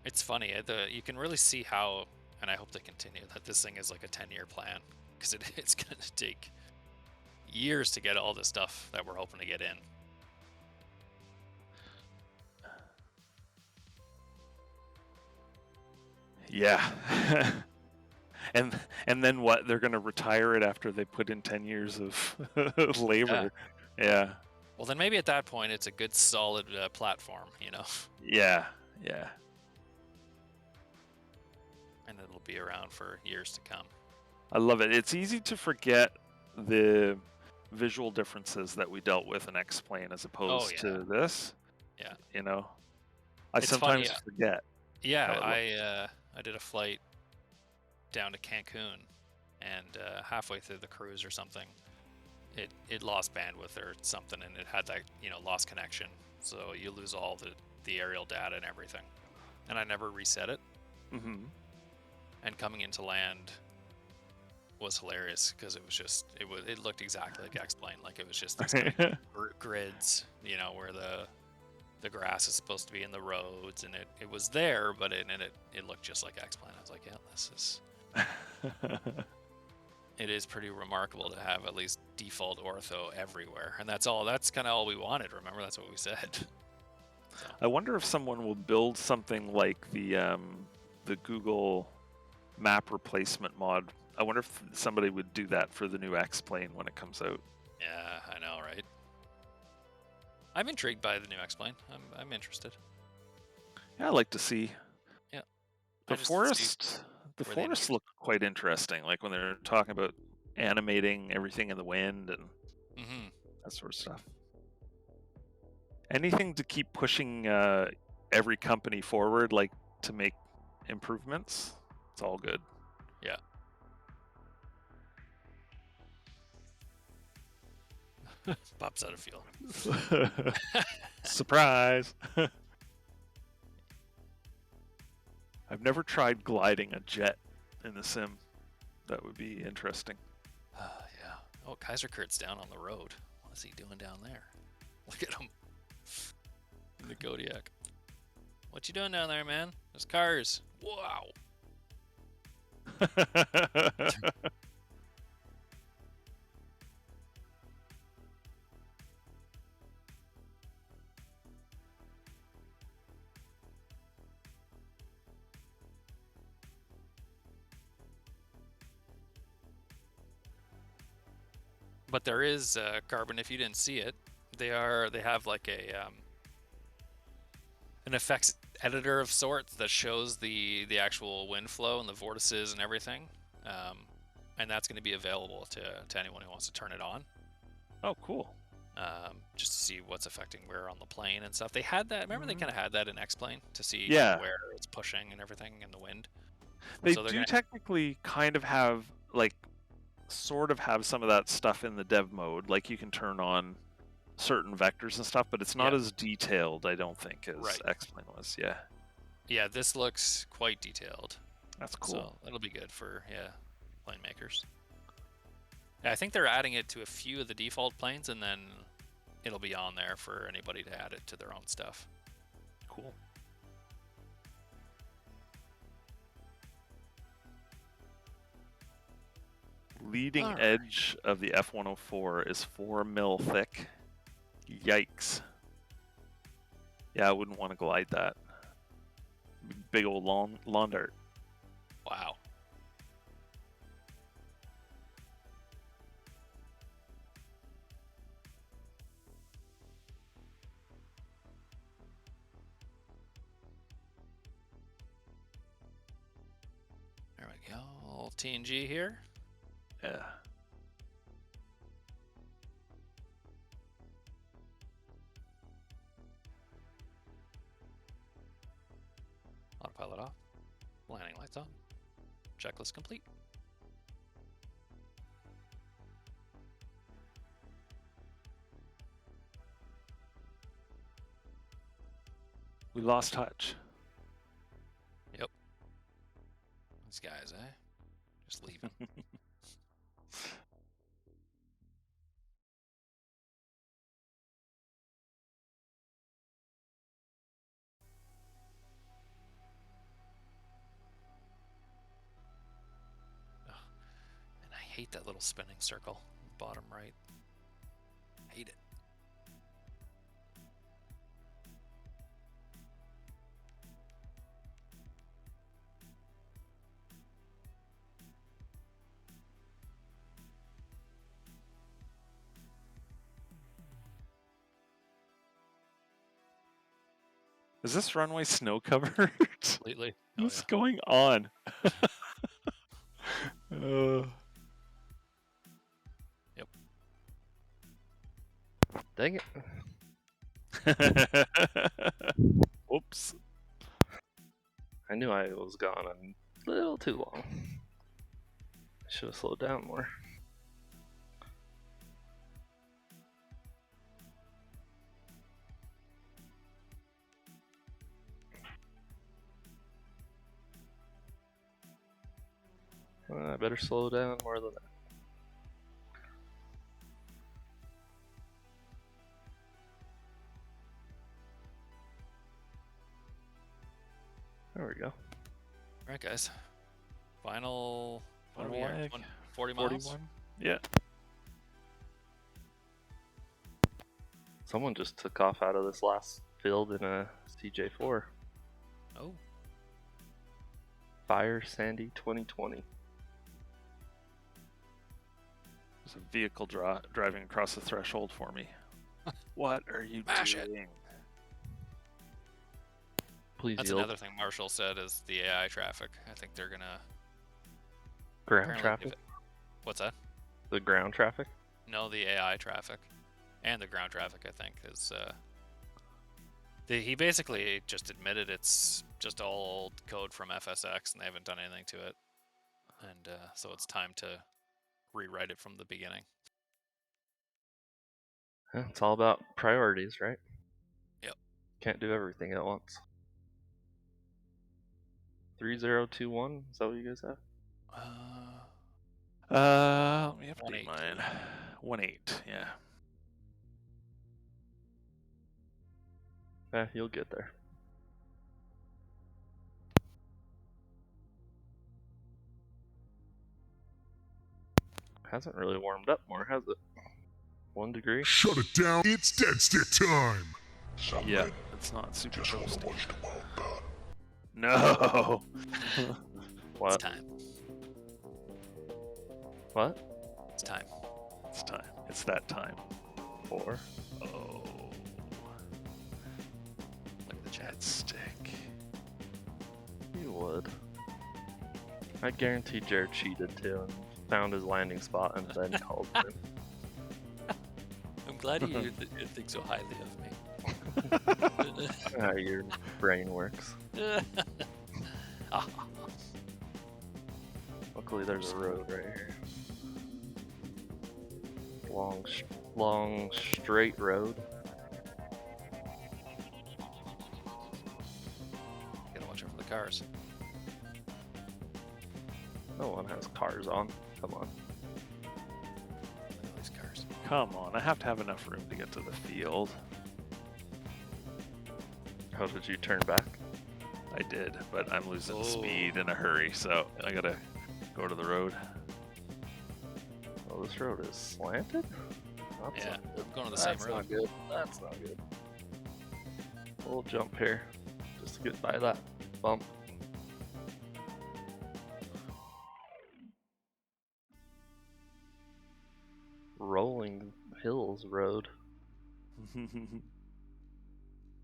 C: It's funny. You can really see how, and I hope they continue, that this thing is like a 10-year plan, because it's going to take years to get all this stuff that we're hoping to get in.
B: Yeah. and then what? They're going to retire it after they put in 10 years of labor. Yeah.
C: Well, then maybe at that point it's a good solid platform, you know.
B: Yeah.
C: And it'll be around for years to come.
B: I love it. It's easy to forget the visual differences that we dealt with in X-Plane as opposed to this.
C: Yeah.
B: You know, I
C: It's
B: sometimes
C: funny,
B: forget.
C: Yeah, I did a flight down to Cancun, and halfway through the cruise or something, it lost bandwidth or something, and it had that, you know, lost connection. So you lose all the aerial data and everything. And I never reset it.
B: Mm-hmm.
C: And coming into land was hilarious because it looked exactly like X-Plane. Like it was just these kind of grids, you know, where the grass is supposed to be in the roads, and it was there, but it looked just like X-Plane. I was like, yeah, this is it is pretty remarkable to have at least default ortho everywhere, and that's kind of all we wanted. Remember, that's what we said. So.
B: I wonder if someone will build something like the Google map replacement mod. I wonder if somebody would do that for the new X-Plane when it comes out.
C: Yeah, I know, right? I'm intrigued by the new X-Plane. I'm interested.
B: Yeah, I'd like to see.
C: Yeah.
B: The forests look quite interesting. Like when they're talking about animating everything in the wind and that sort of stuff. Anything to keep pushing every company forward, like to make improvements. It's all good.
C: Yeah. Pops out of fuel.
B: Surprise. I've never tried gliding a jet in the sim. That would be interesting.
C: Yeah. Oh, Kaiser Kurt's down on the road. What is he doing down there? Look at him. In the Kodiak. What you doing down there, man? There's cars. Wow. But there is Carbon. If you didn't see it, they have like an effects editor of sorts that shows the actual wind flow and the vortices and everything, and that's going to be available to anyone who wants to turn it on.
B: Oh, cool.
C: Just to see what's affecting where on the plane and stuff. They had that. Remember, they kind of had that in X-Plane to see where it's pushing and everything in the wind.
B: They do technically kind of have sort of have some of that stuff in the dev mode. Like you can turn on certain vectors and stuff, but it's not as detailed, I don't think, as X-Plane was.
C: Yeah, this looks quite detailed.
B: That's cool.
C: So that'll be good for plane makers. Yeah, I think they're adding it to a few of the default planes, and then it'll be on there for anybody to add it to their own stuff.
B: Cool. Leading edge of the F-104 is 4 mil thick. Yikes. Yeah, I wouldn't want to glide that. Big old lawn dart.
C: Wow. TNG here.
B: Yeah.
C: Autopilot off. Landing lights on. Checklist complete.
B: We lost touch.
C: Yep. These guys, eh? Just leaving. And I hate that little spinning circle, bottom right. Hate it.
B: Is this runway snow covered?
C: Completely.
B: What's going on?
C: Yep.
D: Dang it.
B: Oops.
D: I knew I was gone a little too long. I should have slowed down more. I better slow down more than that. There we go.
C: Alright, guys. Final. What are we
B: Final
C: at?
B: leg.
C: 40 miles?
B: 41? Yeah.
D: Someone just took off out of this last field in a CJ4.
C: Oh.
D: Fire Sandy 2020.
B: There's a vehicle driving across the threshold for me. What are you
C: Mash it.
B: doing?
D: Please
C: That's
D: yield.
C: another thing Marshall said is the AI traffic. I think they're gonna.
D: Ground
C: apparently
D: traffic?
C: they've- What's that?
D: The ground traffic?
C: No, the AI traffic. And the ground traffic, I think, is. He basically just admitted it's just all old code from FSX and they haven't done anything to it. And so it's time to rewrite it from the beginning.
D: Yeah, it's all about priorities, right?
C: Yep.
D: Can't do everything at once. 3021, is that what you guys have?
B: Let me have to do
C: 1-8.
B: mine. 1-8, yeah.
D: You'll get there. Hasn't really warmed up more, has it? 1 degree?
H: Shut it down. It's dead stick time.
B: Yeah, it's not super
H: Just wanna
B: toasty.
H: watch the wild bat.
B: No!
C: It's
D: What?
C: time.
D: What?
C: It's time.
B: It's time. It's that time.
D: 4.
B: Oh,
C: Look at the chat.
B: that stick.
D: You would. I guarantee Jared cheated too and found his landing spot and then called him.
C: I'm glad you think so highly of me.
D: How your brain works. Luckily there's a road right here. Long straight road.
C: Gotta watch out for the cars.
D: No one has cars on. Come on.
C: Look at these cars.
B: Come on, I have to have enough room to get to the field.
D: How did you turn back?
B: I did, but I'm losing
C: Oh.
B: speed in a hurry, so I gotta go to the road.
D: Oh, this road is slanted? That's
C: Yeah,
D: not good.
C: I'm going to the same
D: That's
C: road.
D: not good. That's not good. We'll jump here just to get by that bump. Rolling Hills Road.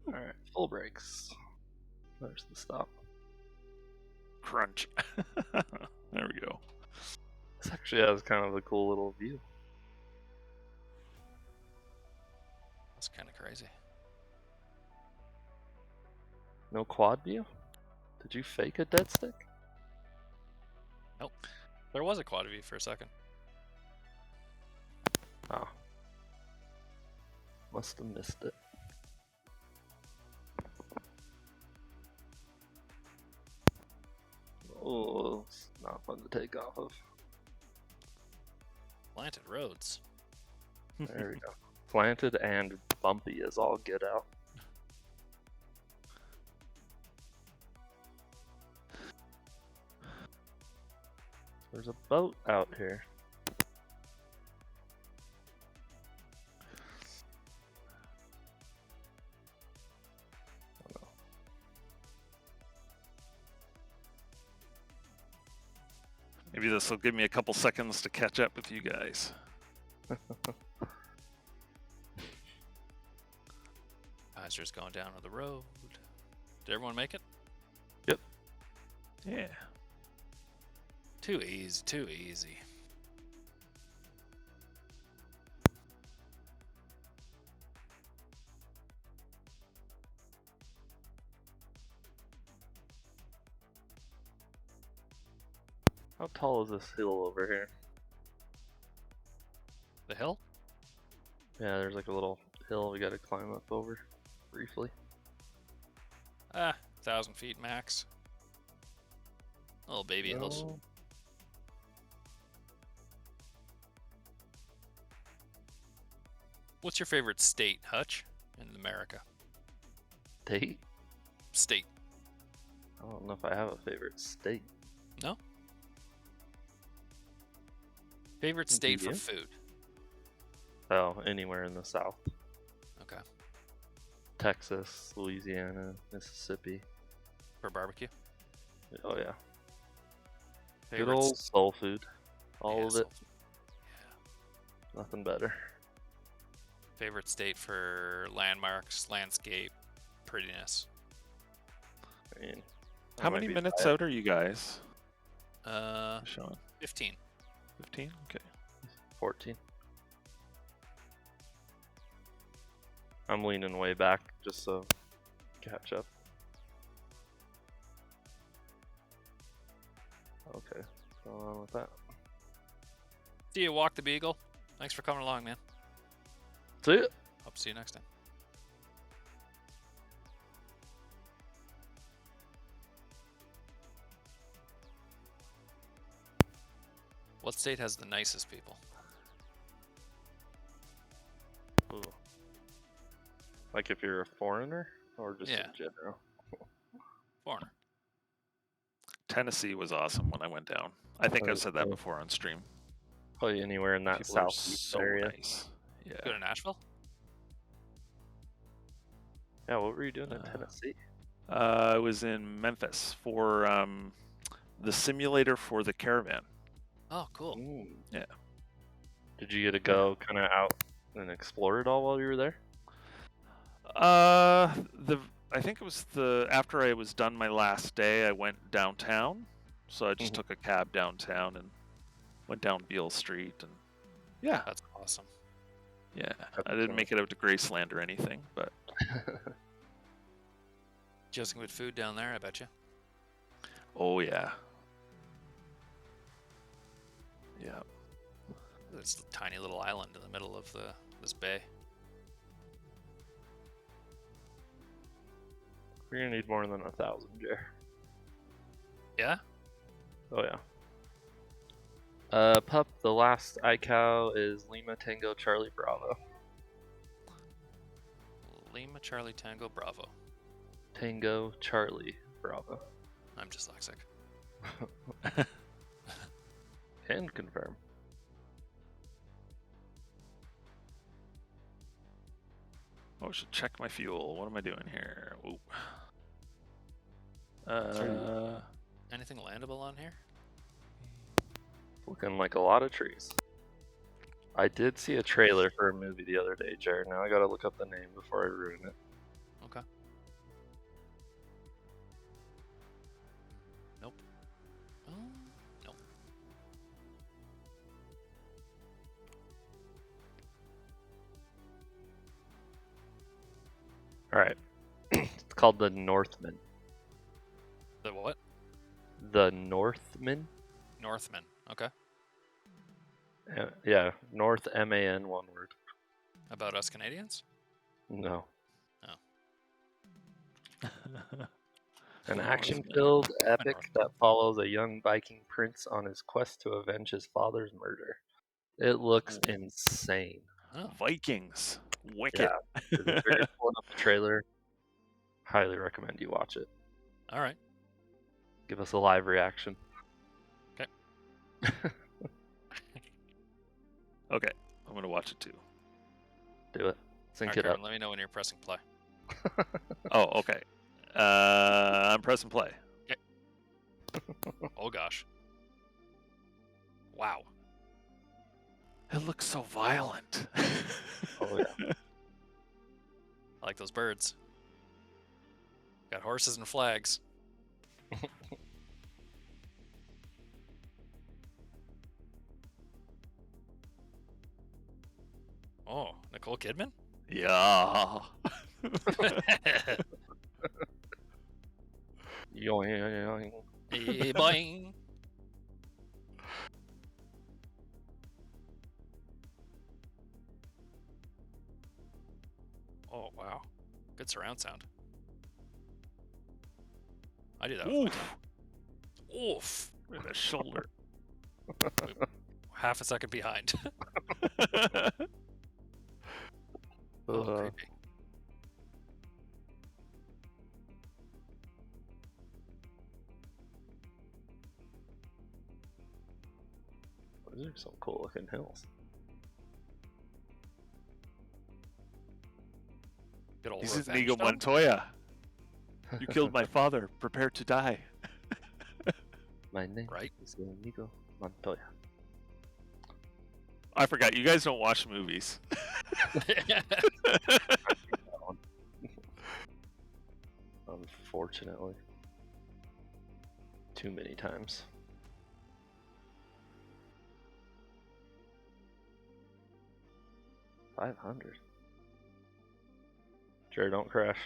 D: Alright, full brakes. There's the stop.
B: Crunch. There we go.
D: This actually has kind of a cool little view.
C: That's kind of crazy.
D: No quad view? Did you fake a dead stick?
C: Nope. There was a quad view for a second.
D: Oh. Must have missed it. Oh, it's not fun to take off of.
C: Planted roads.
D: There we go. Planted and bumpy as all get out. There's a boat out here.
B: Maybe this will give me a couple seconds to catch up with you guys.
C: Guys are just going down to the road. Did everyone make it?
D: Yep.
B: Yeah.
C: Too easy, too easy.
D: How tall is this hill over here?
C: The hill?
D: Yeah, there's like a little hill we gotta climb up over briefly.
C: 1,000 feet max. Little baby hills.
D: No.
C: What's your favorite state, Hutch, in America?
D: State?
C: State.
D: I don't know if I have a favorite state.
C: No? Favorite state for
D: you?
C: food?
D: Oh, anywhere in the South.
C: Okay.
D: Texas, Louisiana, Mississippi.
C: For barbecue?
D: Oh yeah.
C: Favorite
D: Good old soul food. All
C: yeah,
D: of it.
C: soul food. Yeah.
D: Nothing better.
C: Favorite state for landmarks, landscape, prettiness?
D: I mean,
B: How many minutes out are you guys?
C: Showing 15.
B: 15? Okay.
D: 14. I'm leaning way back just so catch up. Okay, what's going on with that?
C: See you, Walk the Beagle. Thanks for coming along, man.
D: See it.
C: Hope to see you next time. What state has the nicest people?
D: Ooh. Like if you're a foreigner or just
C: Yeah.
D: in general?
C: Foreigner.
B: Tennessee was awesome when I went down. I think I've said that before on stream.
D: Probably anywhere in that
B: People are
D: southeast
B: so
D: area.
B: nice. Yeah.
C: Go to Nashville?
D: Yeah, what were you doing in Tennessee?
B: I was in Memphis for the simulator for the caravan.
C: Oh, cool.
D: Ooh.
B: Yeah.
D: Did you get to go kind of out and explore it all while you were there?
B: I think it was after I was done my last day, I went downtown. So I just took a cab downtown and went down Beale Street, and yeah,
C: That's awesome.
B: yeah. I didn't make it out to Graceland or anything, but
C: You have some good food down there, I bet you.
B: oh yeah, yeah.
C: It's a tiny little island in the middle of this bay.
D: We're gonna need more than 1,000, Jer.
C: Yeah?
D: Oh yeah. Pup, the last iCow is Lima Tango Charlie Bravo.
C: Lima Charlie Tango Bravo.
D: Tango Charlie Bravo.
C: I'm dyslexic.
D: Can confirm.
B: Oh, I should check my fuel. What am I doing here? Ooh.
C: Anything landable on here?
D: Looking like a lot of trees. I did see a trailer for a movie the other day, Jared. Now I gotta look up the name before I ruin it.
C: Okay. Nope. Oh, nope.
D: All right. It's called The Northman.
C: The what?
D: The Northman?
C: Northman. Okay.
D: Yeah, North MAN, one word.
C: About us Canadians?
D: No.
C: Oh.
D: An
B: Northman.
D: action-filled epic
C: Northman.
D: that follows a young Viking prince on his quest to avenge his father's murder. It looks insane.
C: Oh.
B: Vikings. Wicked.
D: Yeah, it's very pulling up the trailer. Highly recommend you watch it.
C: All right.
D: Give us a live reaction.
C: Okay.
B: Okay, I'm going to watch it too.
D: Do it. Sync
C: All right,
D: it up.
C: Kevin, let me know when you're pressing play.
B: Oh, okay. I'm pressing play.
C: Oh gosh. Wow.
B: It looks so violent.
D: Oh yeah.
C: I like those birds. Got horses and flags. Oh, Nicole Kidman?
B: Yeah.
D: Yoing.
C: Hey, boing. Oh, wow. Good surround sound. I do that with
B: Oof.
C: Oof.
B: In the shoulder.
C: Half a second behind. Oh, creepy.
D: Those are some cool looking hills.
C: Good old
B: This is
C: revenge
B: Inigo
C: dog?
B: Montoya. You killed my father. Prepare to die.
D: My name
C: Right.
D: is Inigo Montoya.
B: I forgot. You guys don't watch movies.
D: Unfortunately. Too many times. $500. Jared, don't crash.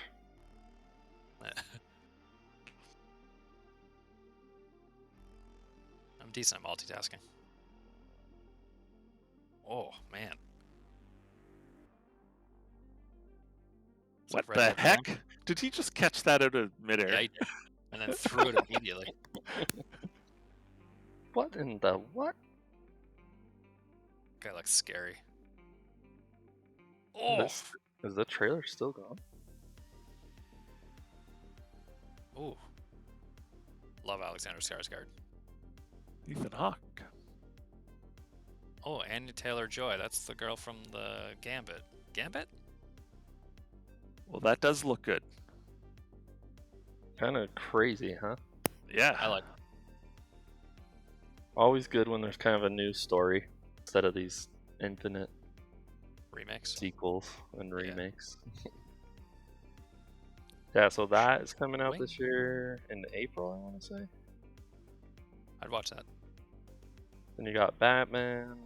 C: I'm decent at multitasking. Oh, man. It's
B: What
C: like Red
B: the
C: Dead Redemption.
B: heck? Did he just catch that out of midair?
C: Yeah, he did. And then threw it immediately.
D: What in the what?
C: Guy looks scary. Oh,
D: Is the trailer still gone?
C: ooh. Love Alexander Skarsgård.
B: Ethan Hawke.
C: Oh, Anya Taylor-Joy. That's the girl from the Gambit. Gambit?
B: Well, that does look good.
D: Kind of crazy, huh?
B: Yeah.
C: I like.
D: Always good when there's kind of a new story instead of these infinite
C: Remix.
D: sequels and remakes. Yeah, so that is coming out
C: Wait.
D: this year in April, I want to say.
C: I'd watch that.
D: Then you got Batman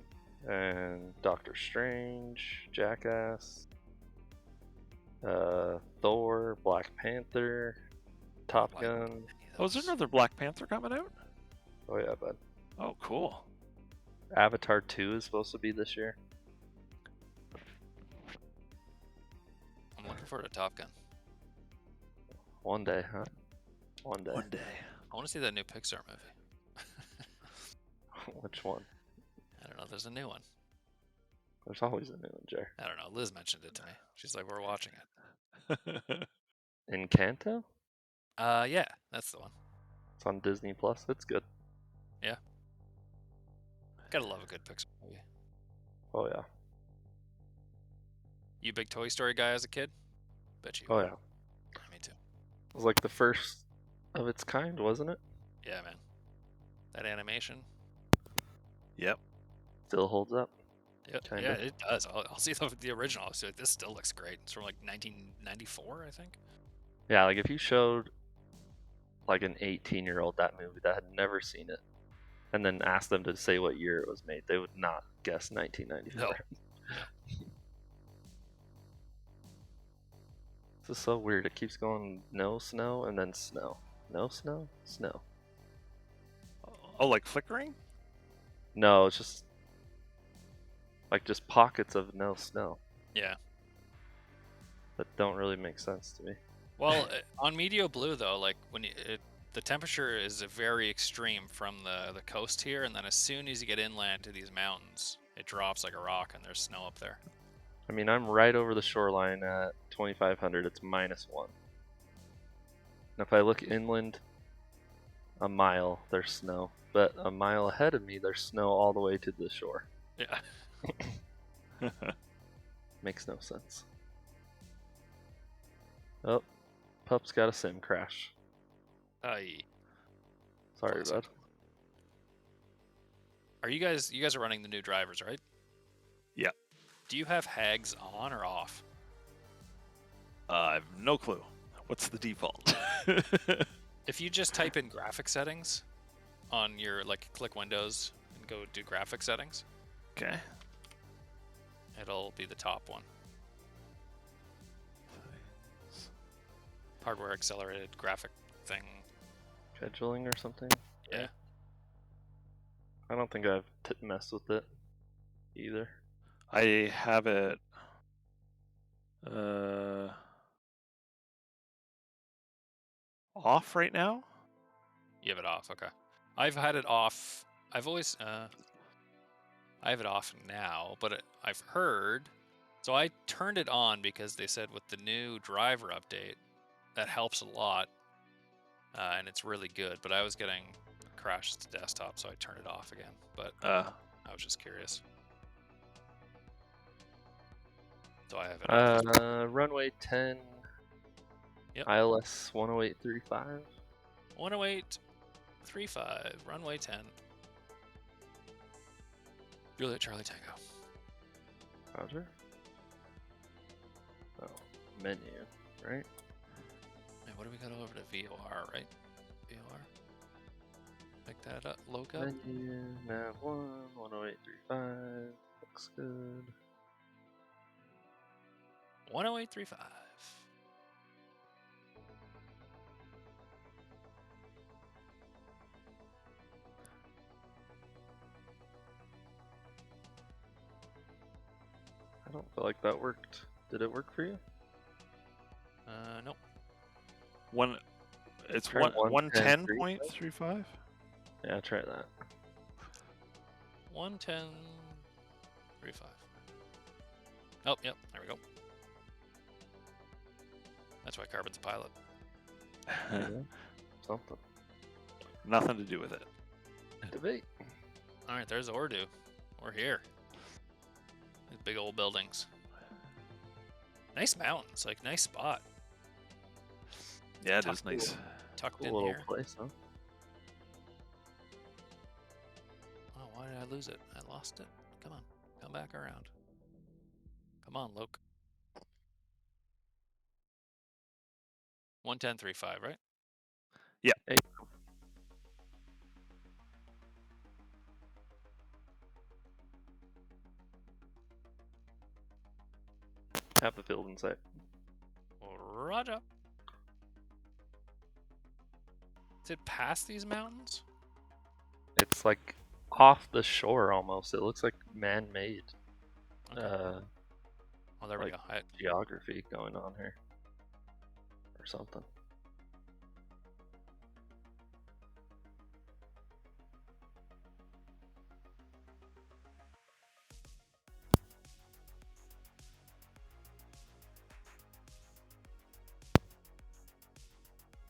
D: and Doctor Strange, Jackass, Thor, Black Panther, Top
C: Like
D: Gun.
C: any of
B: Oh, is there
C: those.
B: another Black Panther coming out?
D: Oh yeah, bud.
B: Oh, cool.
D: Avatar 2 is supposed to be this year.
C: I'm looking forward to Top Gun.
D: One day, huh? One day.
B: One day.
C: I want to see that new Pixar movie.
D: Which one?
C: I don't know. There's a new one.
D: There's always a new one, Jer.
C: I don't know. Liz mentioned it to me. She's like, we're watching it.
D: Encanto?
C: Yeah, that's the one.
D: It's on Disney Plus. It's good.
C: Gotta love a good Pixar movie.
D: Oh yeah.
C: You a big Toy Story guy as a kid? Bet you.
D: Oh yeah.
C: Me too.
D: It was like the first of its kind, wasn't it?
C: Yeah, man. That animation.
B: Yep.
D: Still holds up.
C: Yeah,
D: Kinda.
C: yeah, it does. I'll see the original. I'll see, like, this still looks great. It's from like 1994, I think.
D: Yeah, like if you showed like an 18-year-old that movie that had never seen it, and then asked them to say what year it was made, they would not guess 1994.
C: No.
D: This is so weird. It keeps going no snow and then snow. No snow, snow.
B: Oh, like flickering?
D: No, it's just like just pockets of no snow
C: Yeah.
D: that don't really make sense to me.
C: Well, on Medio Blue though, like when the temperature is very extreme from the coast here, and then as soon as you get inland to these mountains, it drops like a rock, and there's snow up there.
D: I mean, I'm right over the shoreline at 2,500. It's -1. And if I look inland a mile, there's snow. But a mile ahead of me, there's snow all the way to the shore.
C: Yeah.
D: Makes no sense. Oh, Pup's got a sim crash.
C: Aye.
D: Sorry,
C: Classic.
D: bud.
C: Are you guys are running the new drivers, right?
B: Yeah.
C: Do you have hags on or off?
B: I have no clue. What's the default?
C: If you just type in graphic settings on your, like, click Windows and go do graphic settings,
B: Okay.
C: it'll be the top one. Hardware accelerated graphic thing.
D: Scheduling or something?
C: Yeah.
D: I don't think I've messed with it either.
B: I have it. Off right now.
C: You have it off, okay. I've had it off. I've always I have it off now, but I've heard. So I turned it on because they said with the new driver update, that helps a lot, and it's really good. But I was getting crashes to desktop, so I turned it off again. But I was just curious. So I have it off.
D: Runway 10.
C: Yep.
D: ILS 10835.
C: 10835, runway 10. Juliet Charlie Tango.
D: Roger. Oh, menu, right?
C: And what do we got over to VOR, right? VOR. Pick that up, logo.
D: Menu, nav 10835. Looks good.
C: 10835.
D: I don't feel like that worked. Did it work for you?
C: Nope.
B: It's
D: Try
B: 110.35.
D: Yeah, try that.
C: 11035. Oh, yep, there we go. That's why Carbon's a pilot.
D: Something.
B: Nothing to do with it.
D: Debate.
C: Alright, there's Ordu. We're here. These big old buildings. Nice mountains, like nice spot.
B: Yeah, it is nice.
C: Tucked
D: Cool
C: in
D: little
C: here.
D: place, huh?
C: Oh, why did I lose it? I lost it. Come on, come back around. Come on, Loke. 11035, right?
B: Yeah.
D: Hey. Have the field in sight.
C: Roger. Is it past these mountains?
D: It's like off the shore almost. It looks like man-made.
C: Okay. Oh, there we
D: like
C: go.
D: geography going on here. Or something.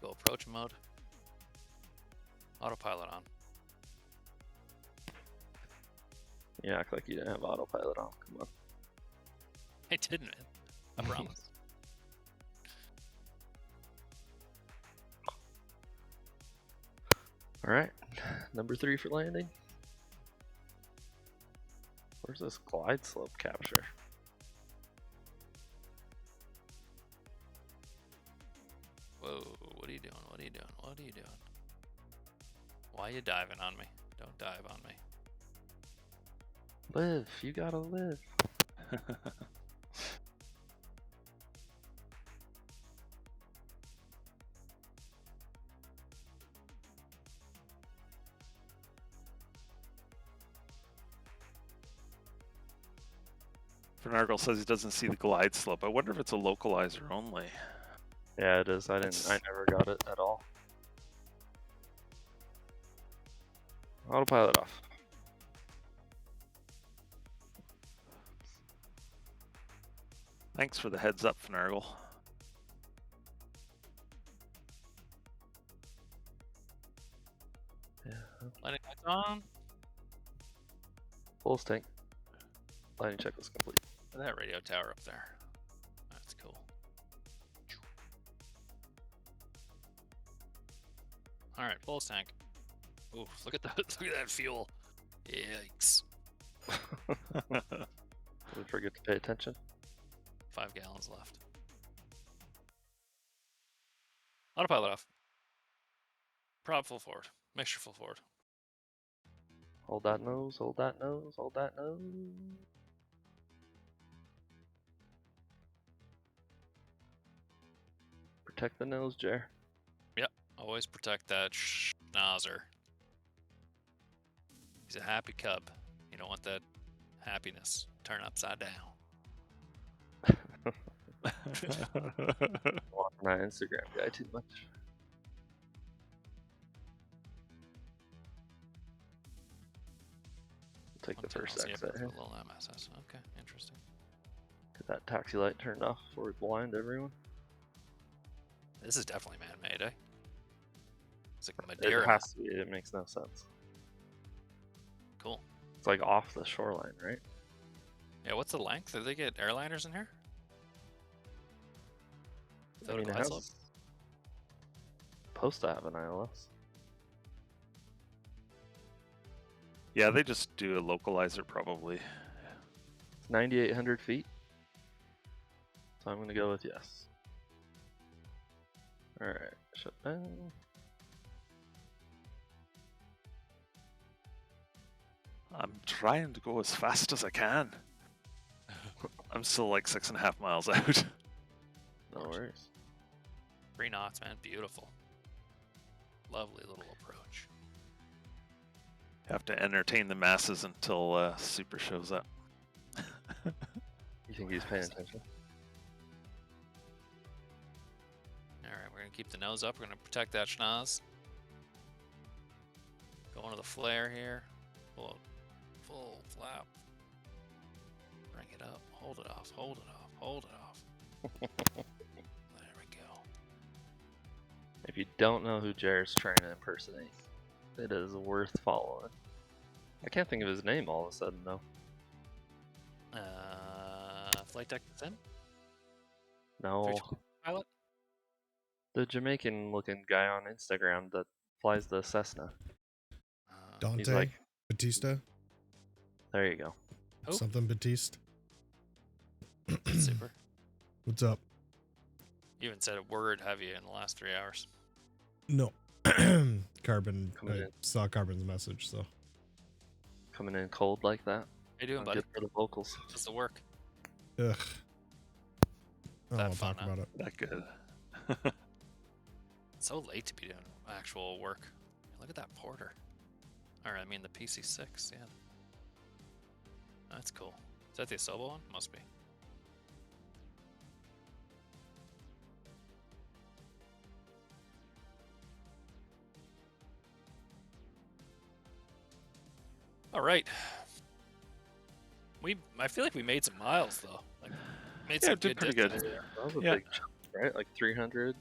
C: Go approach mode. Autopilot on.
D: You act like you didn't have autopilot on. Come on.
C: I didn't, man. I promise.
D: Alright. Number 3 for landing. Where's this glide slope capture?
C: Whoa, what are you doing? What are you doing? What are you doing? Why are you diving on me? Don't dive on me.
D: Live. You gotta live.
B: Nargle says he doesn't see the glide slope. I wonder if it's a localizer only.
D: Yeah, it is. I never got it at all. Autopilot off.
B: Thanks for the heads up, Nargle.
D: Yeah.
C: Landing lights on.
D: Full tank. Landing check was complete.
C: Look at that radio tower up there. That's cool. All right, full tank. Ooh, look at that! Look at that fuel. Yikes!
D: Did forget to pay attention.
C: 5 gallons left. Autopilot off. Prop full forward. Mixture full forward.
D: Hold that nose, hold that nose, hold that nose. Protect the nose, Jer.
C: Yep. Always protect that schnauzer. He's a happy cub. You don't want that happiness turn upside down.
D: Watch my Instagram guy too much. Take the first exit.
C: A little MSS. Okay, interesting.
D: Get that taxi light turned off before we blind everyone.
C: This is definitely man-made, eh? It's like
D: It
C: Madeira.
D: has to be. It makes no sense.
C: Cool.
D: It's like off the shoreline, right?
C: Yeah, what's the length? Did they get airliners in here? Is that
D: I mean,
C: a
D: it
C: glide slope?
D: has supposed to have an ILS.
B: Yeah, they just do a localizer probably.
D: It's 9,800 feet. So I'm going to go with yes. Alright, shut down.
B: I'm trying to go as fast as I can. I'm still like 6.5 miles out.
D: No worries.
C: 3 knots, man. Beautiful. Lovely little approach.
B: Have to entertain the masses until Super shows up.
D: You think he's paying attention?
C: Alright, we're going to keep the nose up. We're going to protect that schnoz. Going to the flare here. Full flap. Bring it up. Hold it off. Hold it off. Hold it off. There we go.
D: If you don't know who Jared's trying to impersonate, it is worth following. I can't think of his name all of a sudden, though.
C: Flight deck sim?
D: No,
C: Pilot?
D: the Jamaican-looking guy on Instagram that flies the Cessna.
A: Dante
D: He's like,
A: Batista.
D: there you go.
C: Who?
A: Something Batista.
C: Super.
A: What's up?
C: You haven't said a word, have you, in the last 3 hours?
A: No. Carbon.
D: Coming
A: I
D: in.
A: saw Carbon's message, so.
D: Coming in cold like that.
C: How you doing,
D: Not
C: buddy?
D: good for the vocals.
C: Just the work.
A: Ugh. I don't
C: That
A: want to
C: fun,
A: talk
C: huh?
A: about it.
B: That good.
C: It's so late to be doing actual work. Look at that Porter. Or, I mean, the PC6, yeah. That's cool. Is that the Asobo one? Must be. All right. I feel like we made some miles though. Like, made
B: Yeah,
C: some
B: it did pretty
C: distance
B: good.
C: there.
D: That was a
B: Yeah.
D: big chunk, right? Like 300.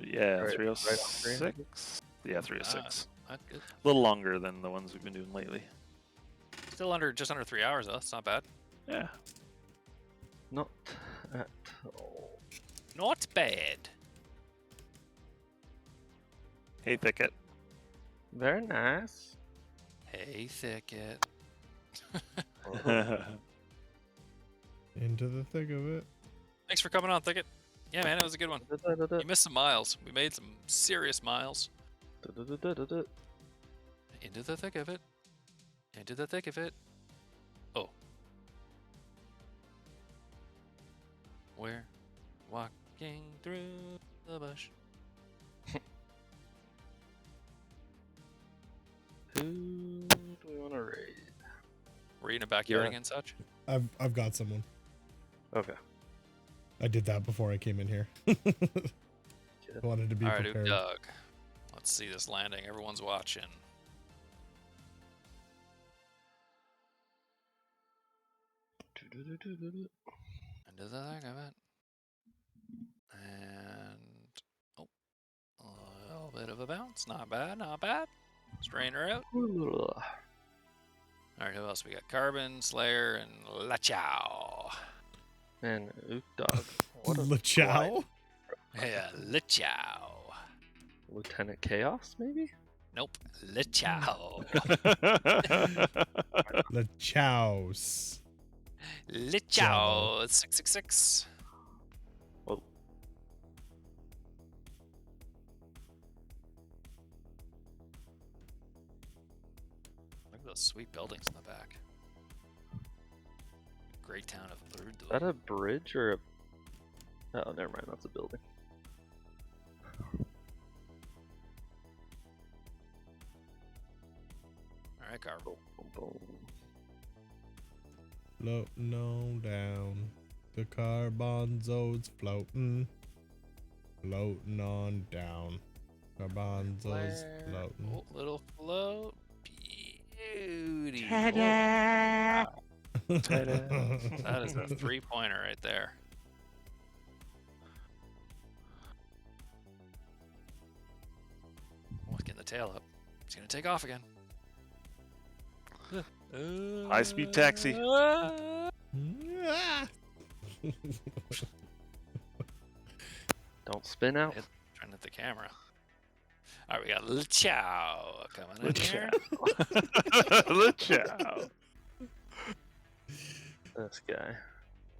B: Yeah,
D: Right- right on
B: 306. Yeah, 306.
C: That's good.
B: A little longer than the ones we've been doing lately.
C: Still just under 3 hours though. It's not bad.
B: Yeah.
D: Not at all.
C: Not bad.
B: Hey, Thicket.
D: Very nice.
C: Hey, Thicket.
A: Into the thick of it.
C: Thanks for coming on, Thicket. Yeah, man, it was a good one. You missed some miles. We made some serious miles. Into the thick of it. Into the thick of it. Oh. We're walking through the bush.
D: Who do we want to raid?
C: We're in a backyard
D: Yeah.
C: again, such.
A: I've got someone.
D: Okay.
A: I did that before I came in here. Wanted to be
C: All right,
A: prepared.
C: Doug. Let's see this landing. Everyone's watching. Into the thick of it. And oh, a little bit of a bounce. Not bad, not bad. Strain her out. All right, who else? We got Carbon, Slayer, and La Chow.
D: And Ook Dog. What a
A: LeChow?
C: Yeah, La Chow.
D: Lieutenant Chaos, maybe?
C: Nope, La Chow.
A: LeChows.
C: La Chow. 666.
D: Whoa.
C: Look at those sweet buildings in the back. Great town of Ordu.
D: Is that a bridge or a... Oh, never mind. That's a building.
C: Alright, Carl.
A: Floating on down. The Carbonzo's floating. Floating on down. Carbonzo's floating.
C: Oh, little float. Beauty. That is a 3-pointer right there. Oh, getting the tail up. It's gonna take off again.
B: High-speed taxi.
D: Don't spin out.
C: Trying to hit the camera. All right, we got La Chow coming in here.
B: La Chow.
D: This guy.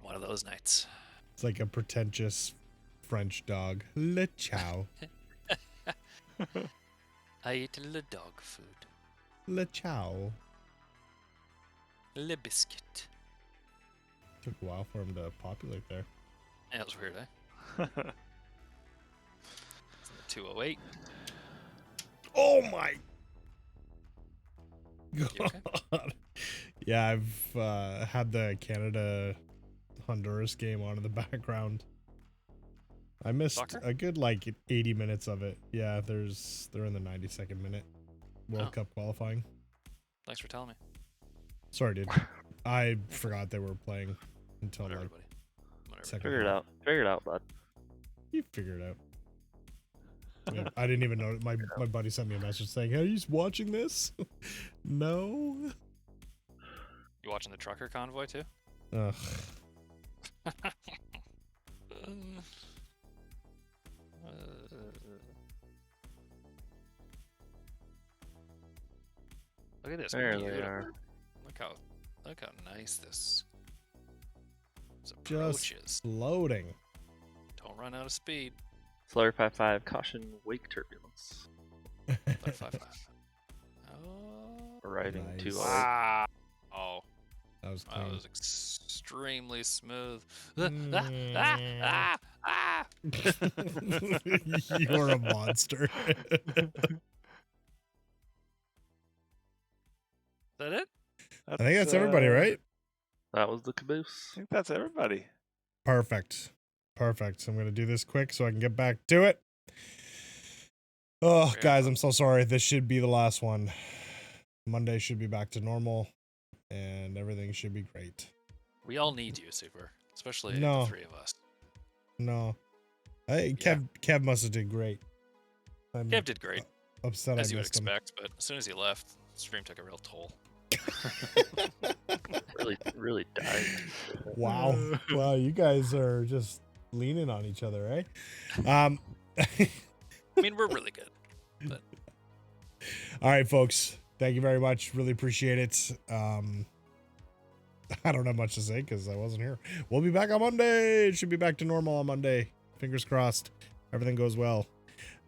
C: One of those nights.
A: It's like a pretentious French dog. Le Chow.
C: I eat le dog food.
A: Le Chow.
C: Le biscuit.
A: Took a while for him to populate there.
C: Yeah, that was weird, eh? 208.
A: Oh my
C: You okay?
A: god. Yeah, I've had the Canada Honduras game on in the background. I missed
C: Soccer?
A: a good like 80 minutes of it. Yeah, they're in the 92nd minute World Cup qualifying.
C: Thanks for telling me.
A: Sorry, dude. I forgot they were playing until
C: Whatever,
A: like
C: buddy. Whatever.
A: second.
D: Figure it out. Figure it out, bud.
A: You figure it out. Yeah, I didn't even know. My buddy sent me a message saying, "Hey, are you watching this?" No.
C: You watching the trucker convoy too?
A: Ugh.
C: Look at this.
D: There they
C: beautiful.
D: are.
C: Look how nice this
A: Just
C: approaches.
A: floating.
C: Don't run out of speed.
D: Slayer 5-5, caution wake turbulence.
C: 555. Oh.
D: Arriving
A: Nice.
D: 2
C: Wow. Oh,
A: That was
C: that
A: clean.
C: was extremely smooth.
A: You're a monster.
C: Is that it?
A: I think that's everybody, right?
D: That was the caboose.
B: I think that's everybody.
A: Perfect. Perfect. So I'm going to do this quick so I can get back to it. Oh, guys, I'm so sorry. This should be the last one. Monday should be back to normal, and everything should be great.
C: We all need you, Super. Especially
A: No.
C: the three of us.
A: No. Hey, Kev must have did great. I'm
C: Kev did great,
A: upset
C: as
A: I
C: you would
A: missed him.
C: expect, but as soon as he left, the stream took a real toll.
D: Really died.
A: Wow. Wow, you guys are just leaning on each other, right?
C: I mean, we're really good. But
A: All right, folks. Thank you very much. Really appreciate it. I don't have much to say because I wasn't here. We'll be back on Monday. It should be back to normal on Monday. Fingers crossed. Everything goes well.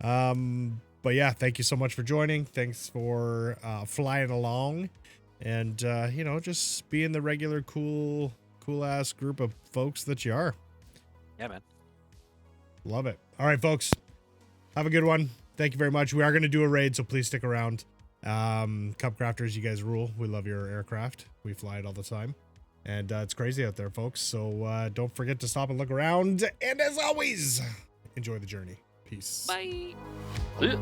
A: But yeah, thank you so much for joining. Thanks for flying along. And, just being the regular cool ass group of folks that you are.
C: yeah, man.
A: Love it. All right, folks. Have a good one. Thank you very much. We are going to do a raid, so please stick around. Cup Crafters, you guys rule. We love your aircraft. We fly it all the time. And it's crazy out there, folks. So don't forget to stop and look around. And as always, enjoy the journey. Peace.
C: Bye.
D: See ya.